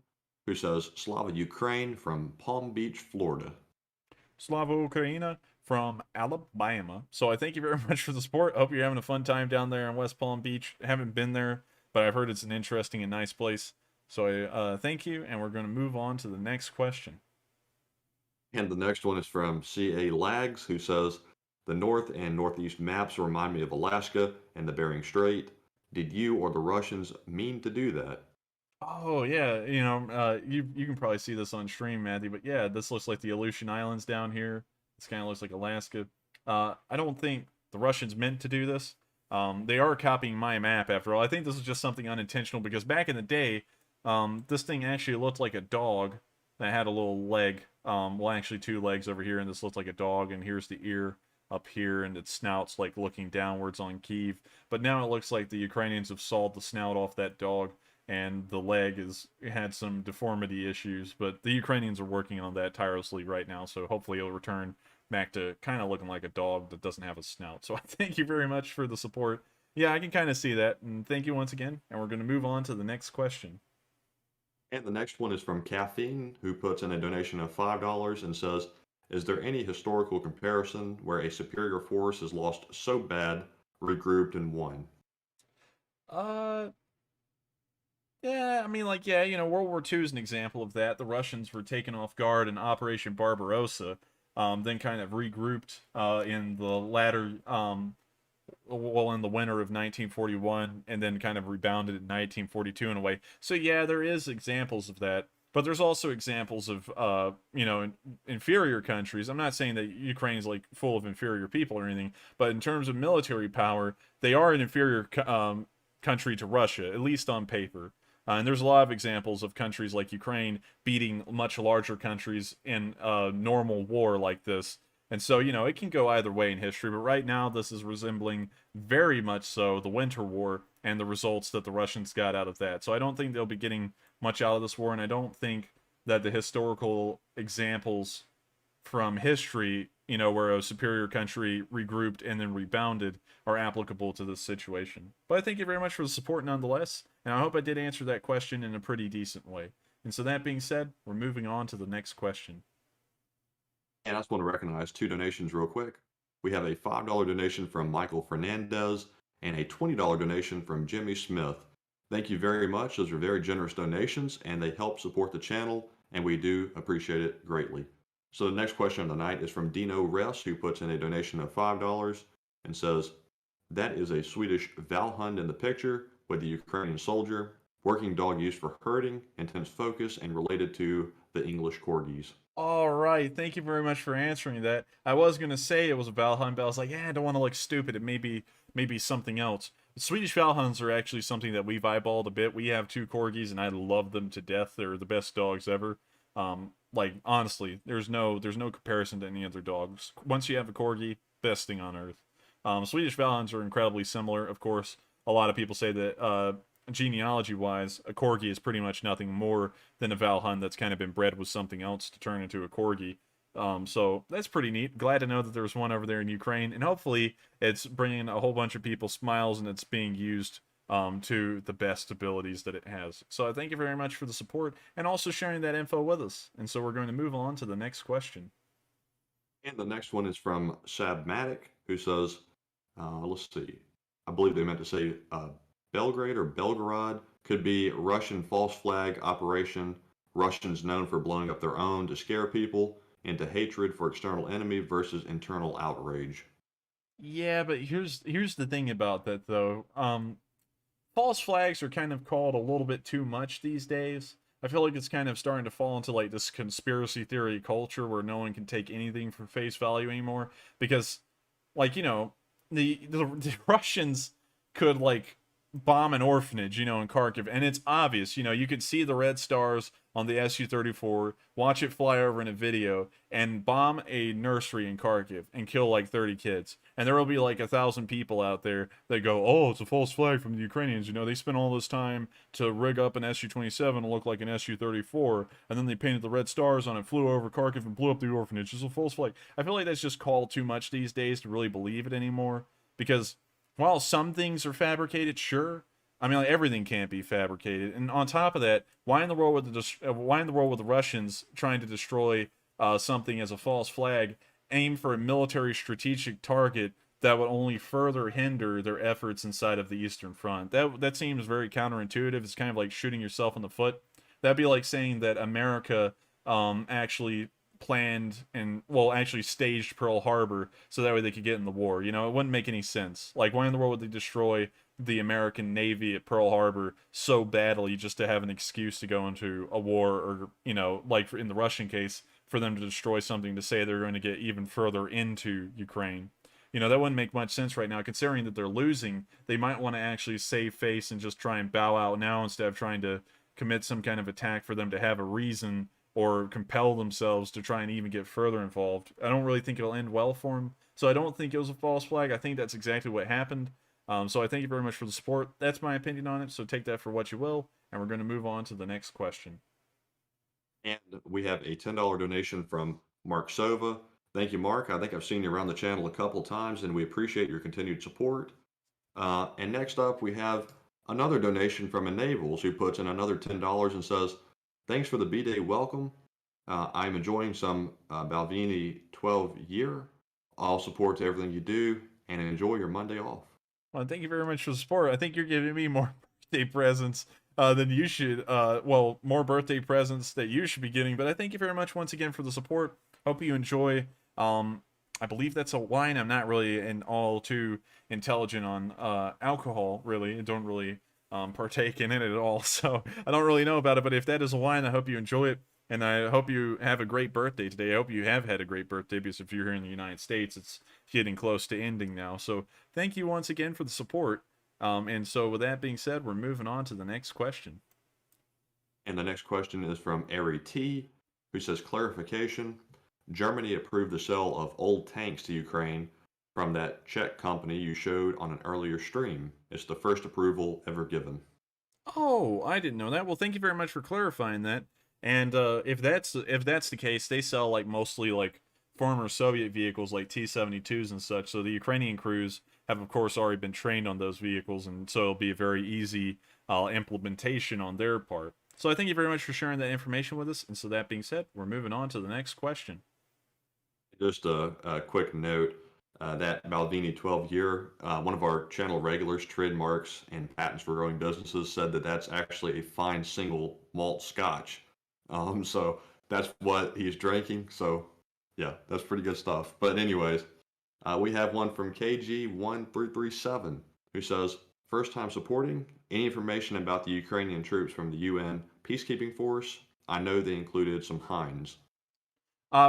who says, Slava Ukraine from Palm Beach, Florida. Slava Ukraina from Alabama. So I thank you very much for the support. Hope you're having a fun time down there in West Palm Beach. Haven't been there, but I've heard it's an interesting and nice place. So I thank you, and we're going to move on to the next question. And the next one is from CA Lags, who says, the north and northeast maps remind me of Alaska and the Bering Strait. Did you or the Russians mean to do that? Oh yeah, you can probably see this on stream, Matthew, but yeah, this looks like the Aleutian Islands down here. This kind of looks like Alaska. I don't think the Russians meant to do this. They are copying my map after all. I think this is just something unintentional because back in the day, this thing actually looked like a dog that had a little leg. Well, actually two legs over here, and this looks like a dog, and here's the ear up here, and its snout's like looking downwards on Kyiv. But now it looks like the Ukrainians have sawed the snout off that dog, and the leg had some deformity issues. But the Ukrainians are working on that tirelessly right now, so hopefully it'll return back to kind of looking like a dog that doesn't have a snout. So I thank you very much for the support. Yeah, I can kind of see that, and thank you once again. And we're going to move on to the next question. And the next one is from Caffeine, who puts in a donation of $5 and says, is there any historical comparison where a superior force is lost so bad, regrouped, and won? Yeah, I mean, like, yeah, World War II is an example of that. The Russians were taken off guard in Operation Barbarossa, then kind of regrouped in the latter, in the winter of 1941, and then kind of rebounded in 1942 in a way. So yeah, there is examples of that, but there's also examples of, inferior countries. I'm not saying that Ukraine is like full of inferior people or anything, but in terms of military power, they are an inferior country to Russia, at least on paper. And there's a lot of examples of countries like Ukraine beating much larger countries in a normal war like this. And so, it can go either way in history, but right now this is resembling very much so the Winter War and the results that the Russians got out of that. So I don't think they'll be getting much out of this war, and I don't think that the historical examples from history, where a superior country regrouped and then rebounded are applicable to this situation. But I thank you very much for the support nonetheless, and I hope I did answer that question in a pretty decent way. And so that being said, we're moving on to the next question. And I just want to recognize two donations real quick. We have a $5 donation from Michael Fernandez and a $20 donation from Jimmy Smith. Thank you very much. Those are very generous donations, and they help support the channel, and we do appreciate it greatly. So the next question of the night is from Dino Ress, who puts in a donation of $5 and says, that is a Swedish Valhund in the picture with the Ukrainian soldier, working dog used for herding, intense focus, and related to the English corgis. All right, thank you very much for answering that. I was gonna say it was a Valhund, but I was like, I don't want to look stupid. It may be something else. Swedish Valhunds are actually something that we've eyeballed a bit. We have two corgis, and I love them to death. They're the best dogs ever. Like honestly, there's no comparison to any other dogs. Once you have a corgi, best thing on earth. Swedish Valhunds are incredibly similar. Of course, a lot of people say that genealogy-wise, a corgi is pretty much nothing more than a Valhund that's kind of been bred with something else to turn into a corgi. So that's pretty neat. Glad to know that there's one over there in Ukraine, and hopefully it's bringing a whole bunch of people smiles and it's being used to the best abilities that it has. So I thank you very much for the support and also sharing that info with us. And so we're going to move on to the next question. And the next one is from Sabmatic, who says, let's see, I believe they meant to say Belgrade or Belgorod, could be Russian false flag operation, Russians known for blowing up their own to scare people, into hatred for external enemy versus internal outrage. Yeah, but here's the thing about that though. False flags are kind of called a little bit too much these days. I feel like it's kind of starting to fall into like this conspiracy theory culture where no one can take anything for face value anymore, because like, the Russians could like bomb an orphanage, in Kharkiv, and it's obvious, you could see the red stars on the Su-34, watch it fly over in a video, and bomb a nursery in Kharkiv and kill like 30 kids. And there will be like 1,000 people out there that go, oh, it's a false flag from the Ukrainians, they spent all this time to rig up an Su-27 to look like an Su-34, and then they painted the red stars on it, flew over Kharkiv and blew up the orphanage. It's a false flag. I feel like that's just called too much these days to really believe it anymore, because while some things are fabricated, sure, I mean, like, everything can't be fabricated. And on top of that, why in the world with the Russians trying to destroy something as a false flag aimed for a military strategic target that would only further hinder their efforts inside of the Eastern Front. That seems very counterintuitive. It's kind of like shooting yourself in the foot. That'd be like saying that America actually planned and well actually staged Pearl Harbor so that way they could get in the war. You know, it wouldn't make any sense. Like, why in the world would they destroy the American Navy at Pearl Harbor so badly just to have an excuse to go into a war, or, you know, like in the Russian case, for them to destroy something to say they're going to get even further into Ukraine? You know, that wouldn't make much sense right now, considering that they're losing. They might want to actually save face and just try and bow out now instead of trying to commit some kind of attack for them to have a reason or compel themselves to try and even get further involved. I don't really think it'll end well for them. So I don't think it was a false flag. I think that's exactly what happened. So I thank you very much for the support. That's my opinion on it, so take that for what you will. And we're going to move on to the next question. And we have a $10 donation from Mark Sova. Thank you, Mark. I think I've seen you around the channel a couple times, and we appreciate your continued support. And next up, we have another donation from Enables, who puts in another $10 and says, thanks for the B-Day welcome. I'm enjoying some Balvenie 12 year. All support to everything you do, and enjoy your Monday off. Well, thank you very much for the support. I think you're giving me more birthday presents than you should. Well, more birthday presents that you should be getting. But I thank you very much once again for the support. Hope you enjoy. I believe that's a wine. I'm not really all too intelligent on alcohol, really. I don't really partake in it at all. So I don't really know about it. But if that is a wine, I hope you enjoy it. And I hope you have a great birthday today. I hope you have had a great birthday, because if you're here in the United States, it's getting close to ending now. So thank you once again for the support. And so with that being said, we're moving on to the next question. And the next question is from Ari T, who says, clarification. Germany approved the sale of old tanks to Ukraine from that Czech company you showed on an earlier stream. It's the first approval ever given. Oh, I didn't know that. Well, thank you very much for clarifying that. And if that's the case, they sell like mostly like former Soviet vehicles like T-72s and such. So the Ukrainian crews have, of course, already been trained on those vehicles, and so it'll be a very easy implementation on their part. So I thank you very much for sharing that information with us. And so that being said, we're moving on to the next question. Just a quick note, that Balvenie 12 year, one of our channel regulars, Trademarks and Patents for Growing Businesses, said that that's actually a fine single malt scotch. So that's what he's drinking. So yeah, that's pretty good stuff. But anyways, we have one from KG1337 who says, first time supporting. Any information about the Ukrainian troops from the UN peacekeeping force? I know they included some Hinds.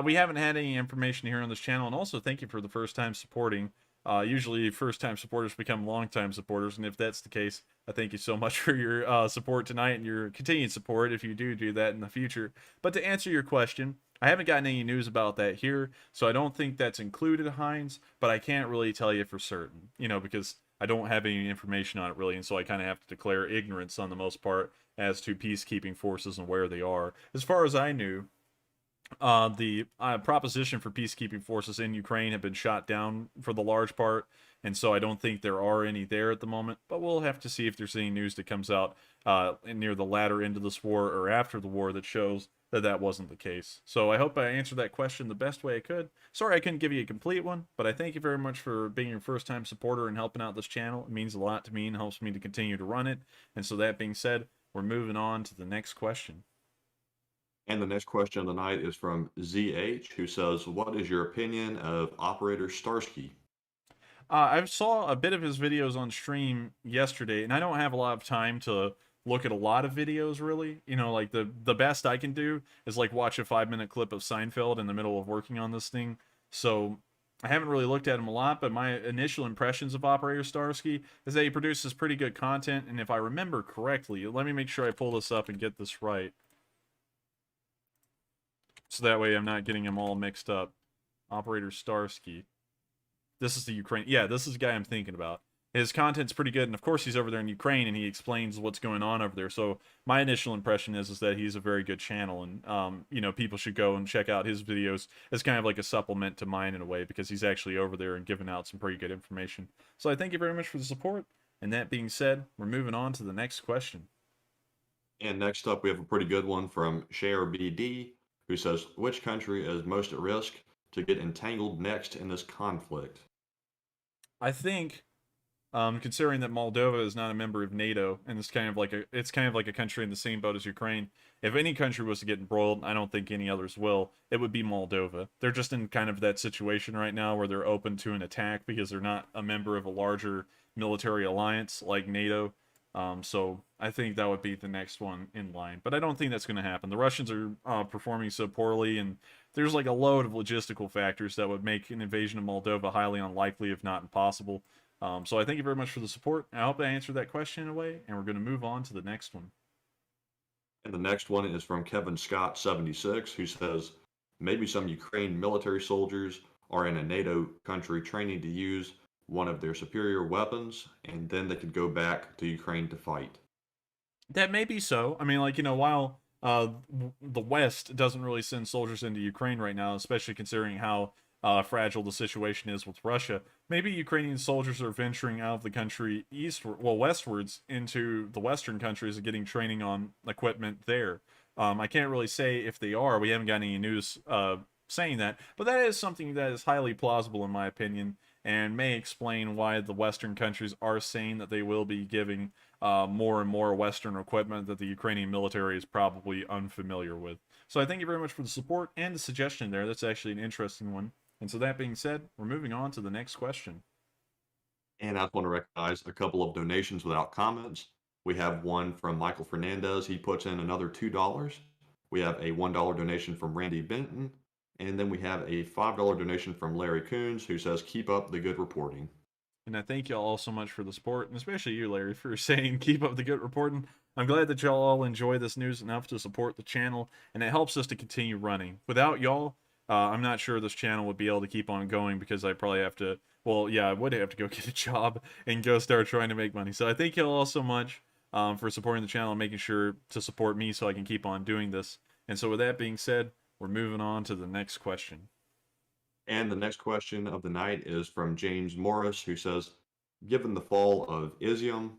We haven't had any information here on this channel, and also thank you for the first time supporting. Usually first time supporters become long time supporters, and if that's the case, I thank you so much for your support tonight and your continued support if you do that in the future. But to answer your question, I haven't gotten any news about that here, so I don't think that's included, Heinz, but I can't really tell you for certain, you know, because I don't have any information on it really, and so I kind of have to declare ignorance on the most part as to peacekeeping forces and where they are. As far as I knew, the proposition for peacekeeping forces in Ukraine have been shot down for the large part, and so I don't think there are any there at the moment, but we'll have to see if there's any news that comes out near the latter end of this war or after the war that shows that that wasn't the case. So I hope I answered that question the best way I could. Sorry I couldn't give you a complete one, but I thank you very much for being your first time supporter and helping out this channel. It means a lot to me and helps me to continue to run it. And so that being said, we're moving on to the next question. And the next question of the night is from ZH, who says, what is your opinion of Operator Starsky? I saw a bit of his videos on stream yesterday, and I don't have a lot of time to look at a lot of videos, really. You know, like the best I can do is like watch a 5-minute clip of Seinfeld in the middle of working on this thing. So I haven't really looked at him a lot, but my initial impressions of Operator Starsky is that he produces pretty good content, and if I remember correctly, let me make sure I pull this up and get this right. So that way I'm not getting them all mixed up. Operator Starsky. This is the Ukraine. Yeah, this is the guy I'm thinking about. His content's pretty good, and of course he's over there in Ukraine, and he explains what's going on over there. So my initial impression is that he's a very good channel, and you know, people should go and check out his videos as kind of like a supplement to mine in a way, because he's actually over there and giving out some pretty good information. So I thank you very much for the support. And that being said, we're moving on to the next question. And next up, we have a pretty good one from Share BD, who says, which country is most at risk to get entangled next in this conflict? I think, considering that Moldova is not a member of NATO and it's kind of like a country in the same boat as Ukraine. If any country was to get embroiled, I don't think any others will. It would be Moldova. They're just in kind of that situation right now where they're open to an attack because they're not a member of a larger military alliance like NATO. So I think that would be the next one in line, but I don't think that's going to happen. The Russians are performing so poorly, and there's like a load of logistical factors that would make an invasion of Moldova highly unlikely, if not impossible. So I thank you very much for the support. I hope I answered that question in a way, and we're going to move on to the next one. And the next one is from Kevin Scott 76, who says, maybe some Ukraine military soldiers are in a NATO country training to use one of their superior weapons, and then they could go back to Ukraine to fight. That may be so. I mean, like, while the West doesn't really send soldiers into Ukraine right now, especially considering how fragile the situation is with Russia, maybe Ukrainian soldiers are venturing out of the country westwards into the Western countries and getting training on equipment there. I can't really say if they are. We haven't got any news saying that, but that is something that is highly plausible in my opinion, and may explain why the Western countries are saying that they will be giving more and more Western equipment that the Ukrainian military is probably unfamiliar with. So I thank you very much for the support and the suggestion there. That's actually an interesting one. And so that being said, we're moving on to the next question. And I just want to recognize a couple of donations without comments. We have one from Michael Fernandez. He puts in another $2. We have a $1 donation from Randy Benton. And then we have a $5 donation from Larry Coons, who says, keep up the good reporting. And I thank y'all all so much for the support, and especially you, Larry, for saying keep up the good reporting. I'm glad that y'all all enjoy this news enough to support the channel, and it helps us to continue running. Without y'all, I'm not sure this channel would be able to keep on going because I probably have to, well, yeah, I would have to go get a job and go start trying to make money. So I thank y'all all so much for supporting the channel and making sure to support me so I can keep on doing this. And so with that being said, we're moving on to the next question. And the next question of the night is from James Morris, who says, given the fall of Izium,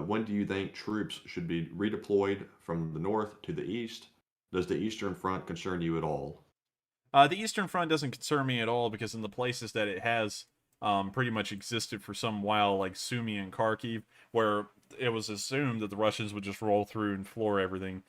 when do you think troops should be redeployed from the north to the east? Does the Eastern Front concern you at all? The Eastern Front doesn't concern me at all because in the places that it has pretty much existed for some while, like Sumy and Kharkiv, where it was assumed that the Russians would just roll through and floor everything,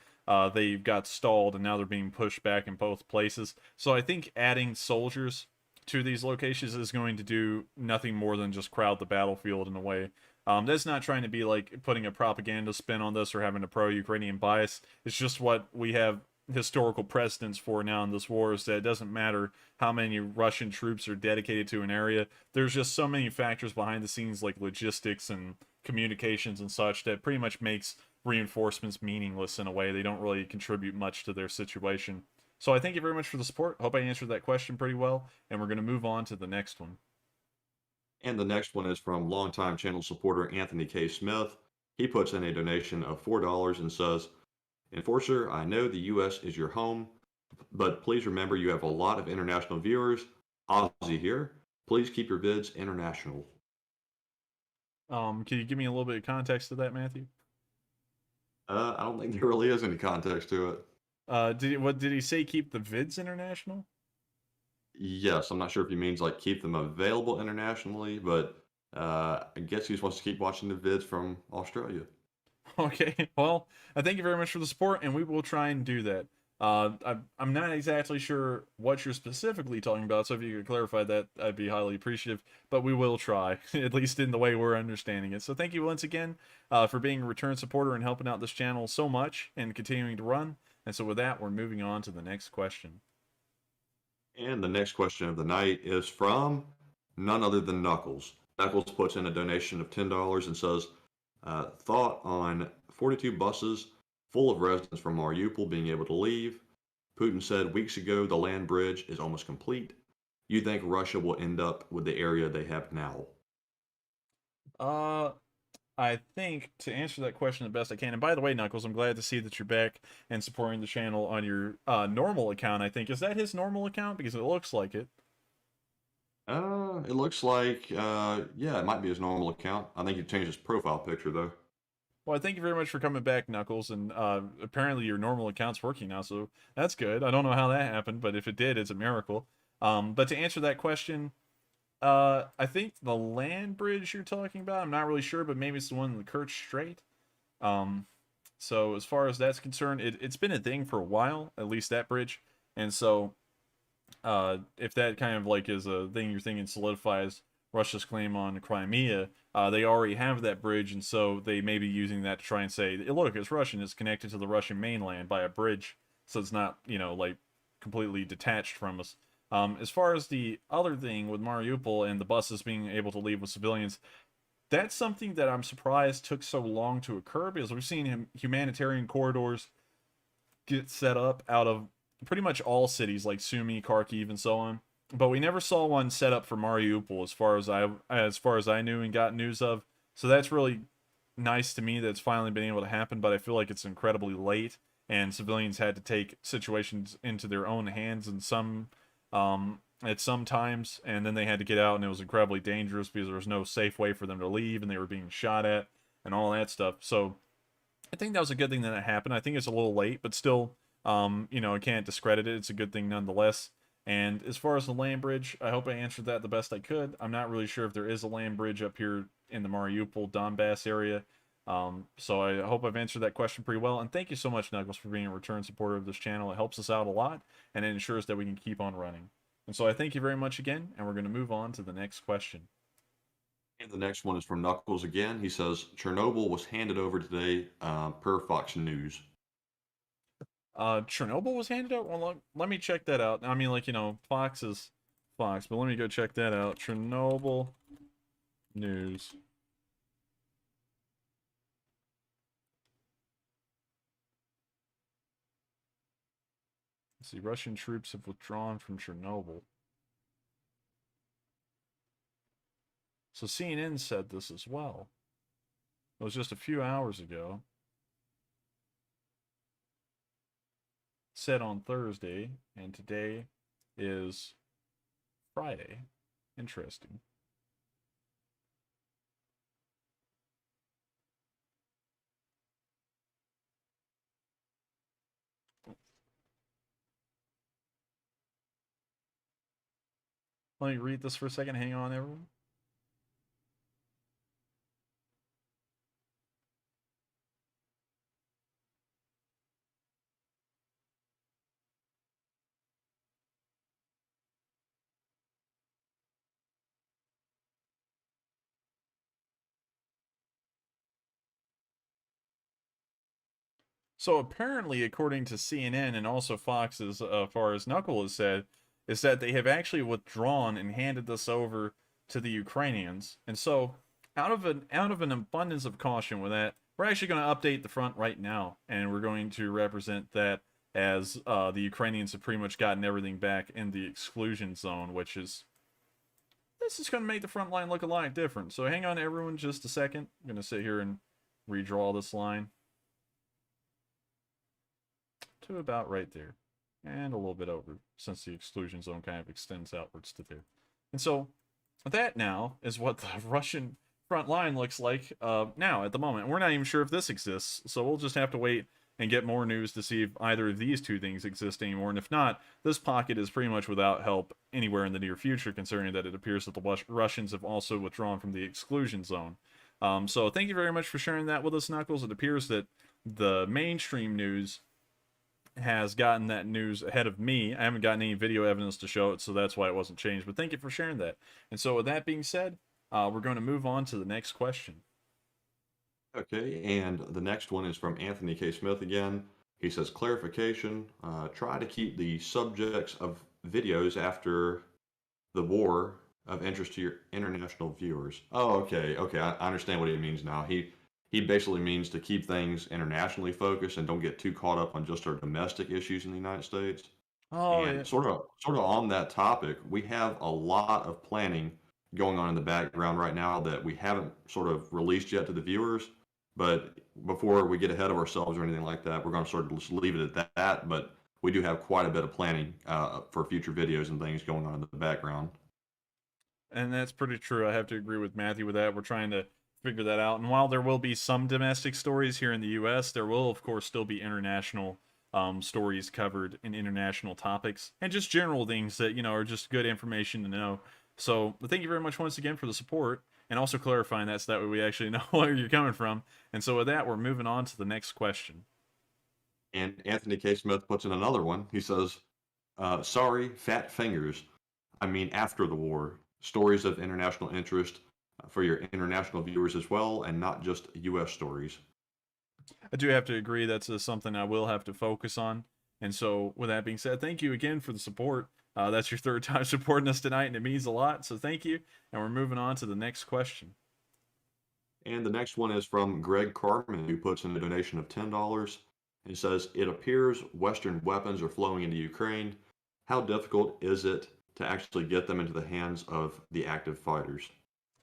they got stalled and now they're being pushed back in both places. So I think adding soldiers to these locations is going to do nothing more than just crowd the battlefield in a way. That's not trying to be like putting a propaganda spin on this or having a pro-Ukrainian bias. It's just what we have historical precedents for now in this war, is that it doesn't matter how many Russian troops are dedicated to an area. There's just so many factors behind the scenes like logistics and communications and such that pretty much makes reinforcements meaningless in a way. They don't really contribute much to their situation. So I thank you very much for the support. Hope I answered that question pretty well, and we're going to move on to the next one. And the next one is from longtime channel supporter Anthony K. Smith. He puts in a donation of $4 and says, Enforcer, I know the U.S. is your home, but please remember you have a lot of international viewers. Ozzy here. Please keep your vids international. Can you give me a little bit of context to that, Matthew? I don't think there really is any context to it. Did he say? Keep the vids international? Yes, I'm not sure if he means like keep them available internationally, but I guess he just wants to keep watching the vids from Australia. Okay, well, I thank you very much for the support, and we will try and do that. I'm not exactly sure what you're specifically talking about, so if you could clarify that, I'd be highly appreciative, but we will try, at least in the way we're understanding it. So thank you once again for being a return supporter and helping out this channel so much and continuing to run. And so with that, we're moving on to the next question. And the next question of the night is from none other than Knuckles. Knuckles puts in a donation of $10 and says, thought on 42 buses full of residents from Mariupol being able to leave. Putin said weeks ago the land bridge is almost complete. You think Russia will end up with the area they have now? I think to answer that question the best I can, and by the way, Knuckles, I'm glad to see that you're back and supporting the channel on your normal account, I think. Is that his normal account? Because it looks like it. It looks like, yeah, it might be his normal account. I think he changed his profile picture, though. Well, thank you very much for coming back, Knuckles, and apparently your normal account's working now, so that's good. I don't know how that happened, but if it did, it's a miracle. But to answer that question, I think the land bridge you're talking about, I'm not really sure, but maybe it's the one in the Kerch Strait. Um, so as far as that's concerned, it's been a thing for a while, at least that bridge. And so, if that kind of like is a thing you're thinking solidifies Russia's claim on Crimea, they already have that bridge, and so they may be using that to try and say, look, it's Russian, it's connected to the Russian mainland by a bridge, so it's not, like completely detached from us. As far as the other thing with Mariupol and the buses being able to leave with civilians, that's something that I'm surprised took so long to occur, because we've seen humanitarian corridors get set up out of pretty much all cities like Sumy, Kharkiv, and so on. But we never saw one set up for Mariupol, as far as I knew and got news of. So that's really nice to me that it's finally been able to happen. But I feel like it's incredibly late, and civilians had to take situations into their own hands in some at some times, and then they had to get out, and it was incredibly dangerous because there was no safe way for them to leave, and they were being shot at and all that stuff. So I think that was a good thing that it happened. I think it's a little late, but still, I can't discredit it. It's a good thing nonetheless. And as far as the land bridge, I hope I answered that the best I could. I'm not really sure if there is a land bridge up here in the Mariupol, Donbass area. So I hope I've answered that question pretty well. And thank you so much, Knuckles, for being a return supporter of this channel. It helps us out a lot, and it ensures that we can keep on running. And so I thank you very much again, and we're going to move on to the next question. And the next one is from Knuckles again. He says, Chernobyl was handed over today per Fox News. Chernobyl was handed out? Well, let me check that out. I mean, Fox is Fox, but let me go check that out. Chernobyl news. Let's see, Russian troops have withdrawn from Chernobyl. So CNN said this as well. It was just a few hours ago. Said on Thursday, and today is Friday. Interesting. Let me read this for a second. Hang on, everyone. So apparently, according to CNN and also Fox, as far as Knuckle has said, is that they have actually withdrawn and handed this over to the Ukrainians. And so, out of an abundance of caution with that, we're actually going to update the front right now, and we're going to represent that as the Ukrainians have pretty much gotten everything back in the exclusion zone, which is this is going to make the front line look a lot different. So hang on, everyone, just a second. I'm going to sit here and redraw this line to about right there, and a little bit over, since the exclusion zone kind of extends outwards to there. And so that now is what the Russian front line looks like now at the moment. We're not even sure if this exists, so we'll just have to wait and get more news to see if either of these two things exist anymore. And if not, this pocket is pretty much without help anywhere in the near future, considering that it appears that the Russians have also withdrawn from the exclusion zone. So thank you very much for sharing that with us, Knuckles. It appears that the mainstream news has gotten that news ahead of me. I haven't gotten any video evidence to show it, so that's why it wasn't changed. But thank you for sharing that. And so with that being said, we're going to move on to the next question. Okay, and the next one is from Anthony K. Smith again. He says, clarification, try to keep the subjects of videos after the war of interest to your international viewers. Oh, okay, I understand what he means now. He basically means to keep things internationally focused and don't get too caught up on just our domestic issues in the United States. Oh, And yeah. sort of on that topic, we have a lot of planning going on in the background right now that we haven't sort of released yet to the viewers. But before we get ahead of ourselves or anything like that, we're going to sort of just leave it at that. But we do have quite a bit of planning for future videos and things going on in the background. And that's pretty true. I have to agree with Matthew with that. We're trying to figure that out. And while there will be some domestic stories here in the U.S., there will, of course, still be international stories covered in international topics and just general things that, you know, are just good information to know. So thank you very much once again for the support and also clarifying that so that way we actually know where you're coming from. And so with that, we're moving on to the next question. And Anthony K. Smith puts in another one. He says, sorry, fat fingers. I mean, after the war, stories of international interest for your international viewers as well, and not just U.S. stories. I do have to agree that's something I will have to focus on. And so, with that being said, thank you again for the support. That's your third time supporting us tonight, and it means a lot. So, thank you. And we're moving on to the next question. And the next one is from Greg Carmen, who puts in a donation of $10. He says, it appears Western weapons are flowing into Ukraine. How difficult is it to actually get them into the hands of the active fighters?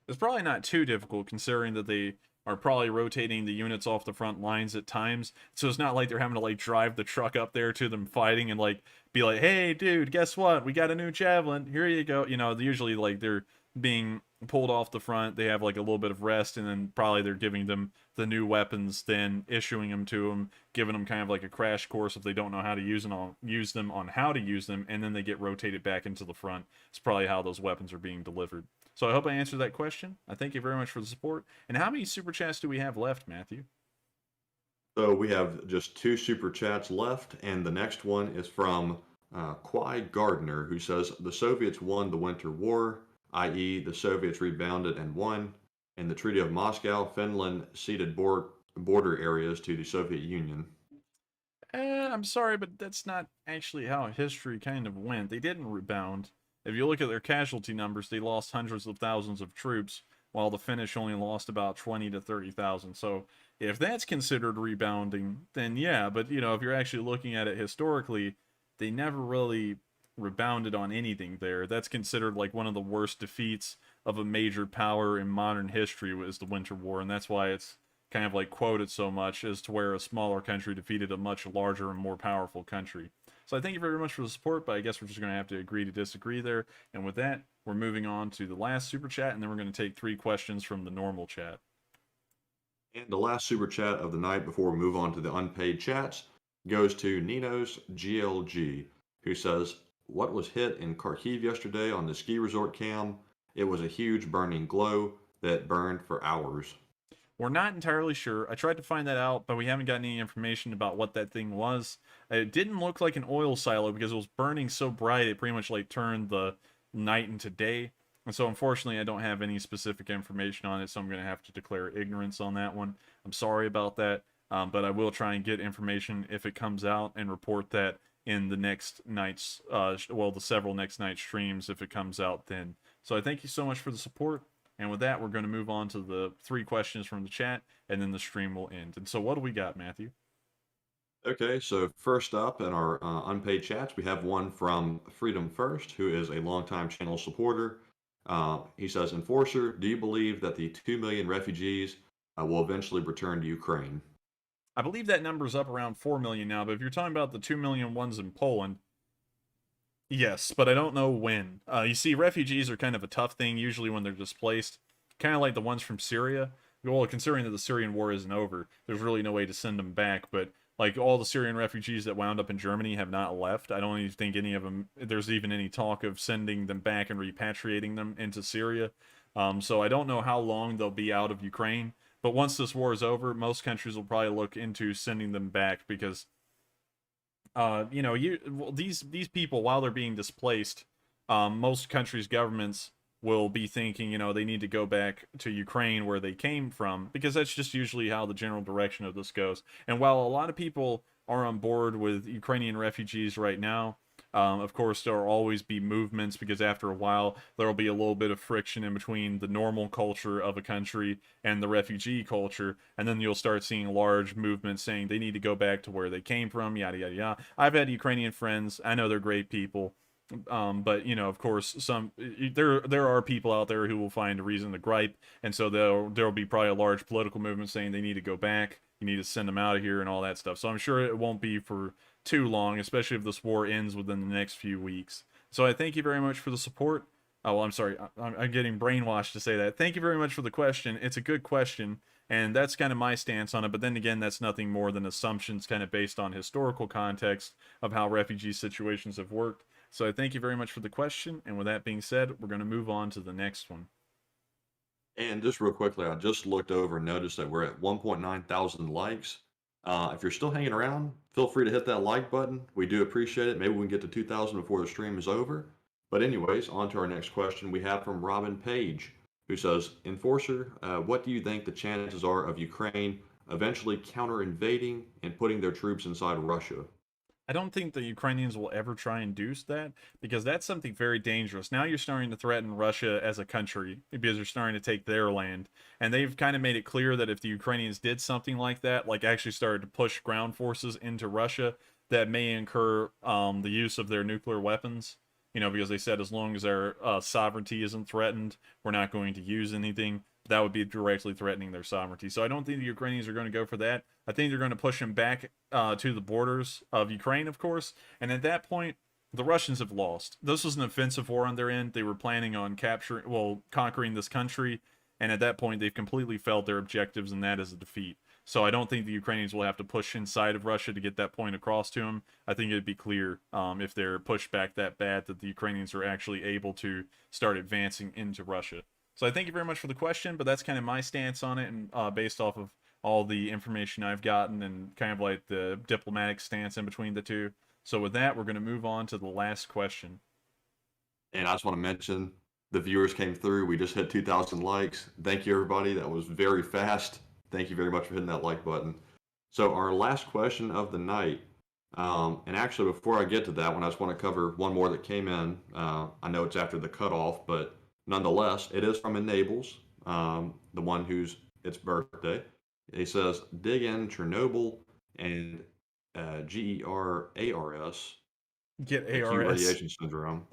It's probably not too difficult considering that they are probably rotating the units off the front lines at times. So it's not like they're having to like drive the truck up there to them fighting and like be like, hey dude, guess what? We got a new javelin. Here you go. You know, usually like they're being pulled off the front. They have like a little bit of rest and then probably they're giving them the new weapons, then issuing them to them, giving them kind of like a crash course if they don't know how to use them on how to use them, and then they get rotated back into the front. It's probably how those weapons are being delivered. So I hope I answered that question. I thank you very much for the support. And how many super chats do we have left, Matthew? So we have just 2 super chats left, and the next one is from Quai Gardner, who says the Soviets won the Winter War, i.e., the Soviets rebounded and won. In the Treaty of Moscow, Finland ceded border areas to the Soviet Union. I'm sorry, but that's not actually how history kind of went. They didn't rebound. If you look at their casualty numbers, they lost hundreds of thousands of troops, while the Finnish only lost about 20 to 30,000. So if that's considered rebounding, then yeah. But, you know, if you're actually looking at it historically, they never really rebounded on anything there. That's considered like one of the worst defeats of a major power in modern history was the Winter War, and that's why it's kind of like quoted so much as to where a smaller country defeated a much larger and more powerful country. So I thank you very much for the support, but I guess we're just going to have to agree to disagree there. And with that, we're moving on to the last super chat, and then we're going to take 3 questions from the normal chat. And the last super chat of the night before we move on to the unpaid chats goes to Nino's GLG, who says, what was hit in Kyiv yesterday on the ski resort cam? It was a huge burning glow that burned for hours. We're not entirely sure. I tried to find that out, but we haven't gotten any information about what that thing was. It didn't look like an oil silo because it was burning so bright it pretty much like turned the night into day. And so unfortunately I don't have any specific information on it, so I'm going to have to declare ignorance on that one. I'm sorry about that, but I will try and get information if it comes out and report that in the next night's, the several next night streams if it comes out then. So I thank you so much for the support. And with that, we're going to move on to the 3 questions from the chat, and then the stream will end. And so what do we got, Matthew? Okay, so first up in our unpaid chats, we have one from Freedom First, who is a longtime channel supporter. He says, Enforcer, do you believe that the 2 million refugees will eventually return to Ukraine? I believe that number's up around 4 million now, but if you're talking about the 2 million ones in Poland, yes, but I don't know when. You see, refugees are kind of a tough thing, usually when they're displaced. Kind of like the ones from Syria. Well, considering that the Syrian war isn't over, there's really no way to send them back, but like all the Syrian refugees that wound up in Germany have not left. I don't even think any of them, there's even any talk of sending them back and repatriating them into Syria. So I don't know how long they'll be out of Ukraine, but once this war is over, most countries will probably look into sending them back because you know, these people, while they're being displaced, most countries' governments will be thinking, you know, they need to go back to Ukraine where they came from, because that's just usually how the general direction of this goes. And while a lot of people are on board with Ukrainian refugees right now, of course, there will always be movements because after a while, there will be a little bit of friction in between the normal culture of a country and the refugee culture. And then you'll start seeing large movements saying they need to go back to where they came from, yada, yada, yada. I've had Ukrainian friends. I know they're great people. But, you know, of course, there are people out there who will find a reason to gripe. And so there'll be probably a large political movement saying they need to go back. You need to send them out of here and all that stuff. So I'm sure it won't be for too long, especially if this war ends within the next few weeks. So I thank you very much for the support. Oh, well, I'm sorry. I'm getting brainwashed to say that. Thank you very much for the question. It's a good question, and that's kind of my stance on it. But then again, that's nothing more than assumptions kind of based on historical context of how refugee situations have worked. So I thank you very much for the question. And with that being said, we're going to move on to the next one. And just real quickly, I just looked over and noticed that we're at 1.9 thousand likes. If you're still hanging around, feel free to hit that like button. We do appreciate it. Maybe we can get to 2,000 before the stream is over. But anyways, on to our next question. We have from Robin Page, who says, Enforcer, what do you think the chances are of Ukraine eventually counter-invading and putting their troops inside Russia? I don't think the Ukrainians will ever try and do that because that's something very dangerous. Now you're starting to threaten Russia as a country because you're starting to take their land. And they've kind of made it clear that if the Ukrainians did something like that, like actually started to push ground forces into Russia, that may incur the use of their nuclear weapons. You know, because they said as long as their sovereignty isn't threatened, we're not going to use anything. That would be directly threatening their sovereignty. So I don't think the Ukrainians are going to go for that. I think they're going to push them back to the borders of Ukraine, of course. And at that point, the Russians have lost. This was an offensive war on their end. They were planning on conquering this country. And at that point, they've completely failed their objectives, and that is a defeat. So I don't think the Ukrainians will have to push inside of Russia to get that point across to them. I think it'd be clear if they're pushed back that bad that the Ukrainians are actually able to start advancing into Russia. So I thank you very much for the question, but that's kind of my stance on it, and based off of all the information I've gotten and kind of like the diplomatic stance in between the two. So with that, we're going to move on to the last question. And I just want to mention the viewers came through. We just hit 2,000 likes. Thank you, everybody. That was very fast. Thank you very much for hitting that like button. So our last question of the night, and actually before I get to that one, I just want to cover one more that came in. I know it's after the cutoff, but nonetheless, it is from Enables, the one whose its birthday. He says, dig in Chernobyl and GERARS. Get Acute ARS. radiation syndrome.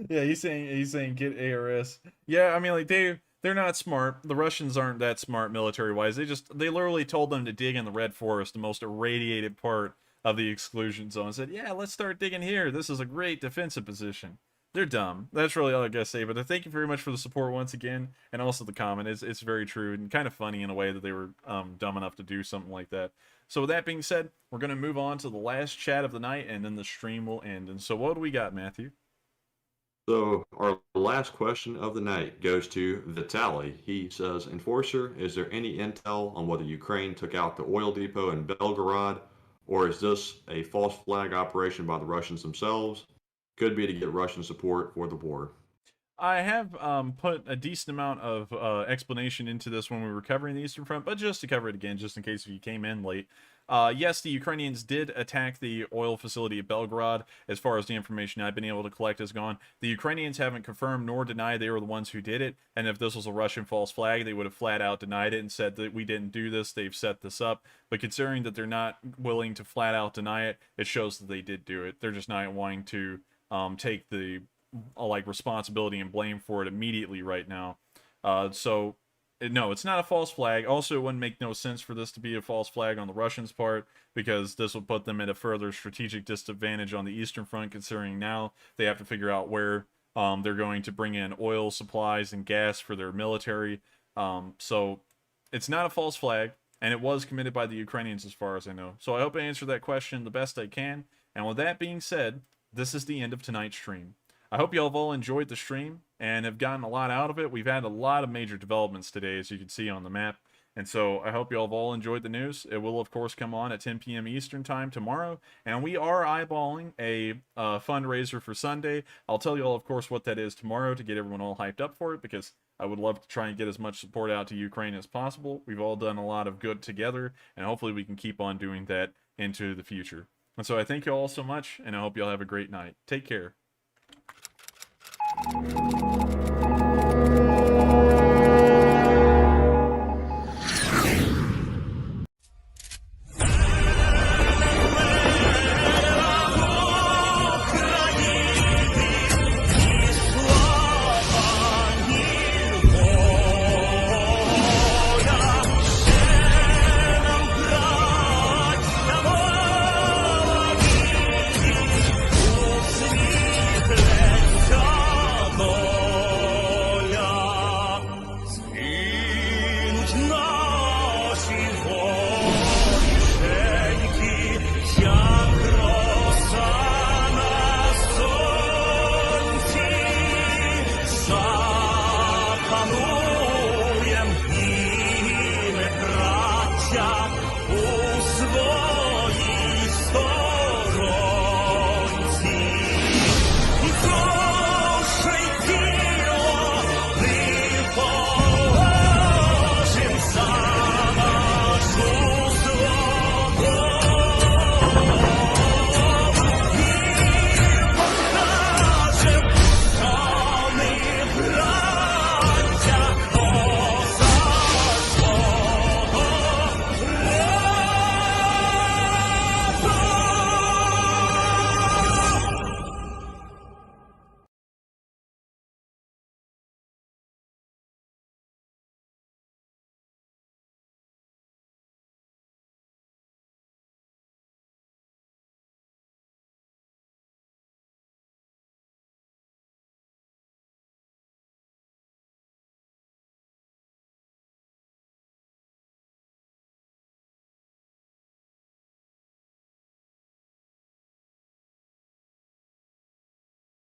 Yeah, he's saying get ARS. Yeah, I mean like they're not smart. The Russians aren't that smart military wise. They literally told them to dig in the Red Forest, the most irradiated part of the exclusion zone. Said, yeah, let's start digging here. This is a great defensive position. They're dumb. That's really all I gotta say. But I thank you very much for the support once again, and also the comment. It's very true and kind of funny in a way that they were dumb enough to do something like that. So with that being said, we're gonna move on to the last chat of the night, and then the stream will end. And so what do we got, Matthew? So our last question of the night goes to Vitaly. He says, Enforcer, is there any intel on whether Ukraine took out the oil depot in Belgorod, or is this a false flag operation by the Russians themselves? Could be to get Russian support for the war. I have put a decent amount of explanation into this when we were covering the Eastern Front, but just to cover it again, just in case if you came in late. Yes, the Ukrainians did attack the oil facility at Belgorod. As far as the information I've been able to collect has gone, the Ukrainians haven't confirmed nor denied they were the ones who did it. And if this was a Russian false flag, they would have flat out denied it and said that we didn't do this. They've set this up. But considering that they're not willing to flat out deny it, it shows that they did do it. They're just not wanting to take the responsibility and blame for it immediately right now. No, it's not a false flag. Also, it wouldn't make no sense for this to be a false flag on the Russians' part, because this will put them at a further strategic disadvantage on the Eastern Front, considering now they have to figure out where they're going to bring in oil supplies and gas for their military. So it's not a false flag, and it was committed by the Ukrainians as far as I know. So I hope I answered that question the best I can. And with that being said, this is the end of tonight's stream. I hope y'all have all enjoyed the stream and have gotten a lot out of it. We've had a lot of major developments today, as you can see on the map. And so I hope y'all have all enjoyed the news. It will, of course, come on at 10 p.m. Eastern time tomorrow. And we are eyeballing a fundraiser for Sunday. I'll tell y'all, of course, what that is tomorrow to get everyone all hyped up for it, because I would love to try and get as much support out to Ukraine as possible. We've all done a lot of good together, and hopefully we can keep on doing that into the future. And so I thank you all so much, and I hope y'all have a great night. Take care.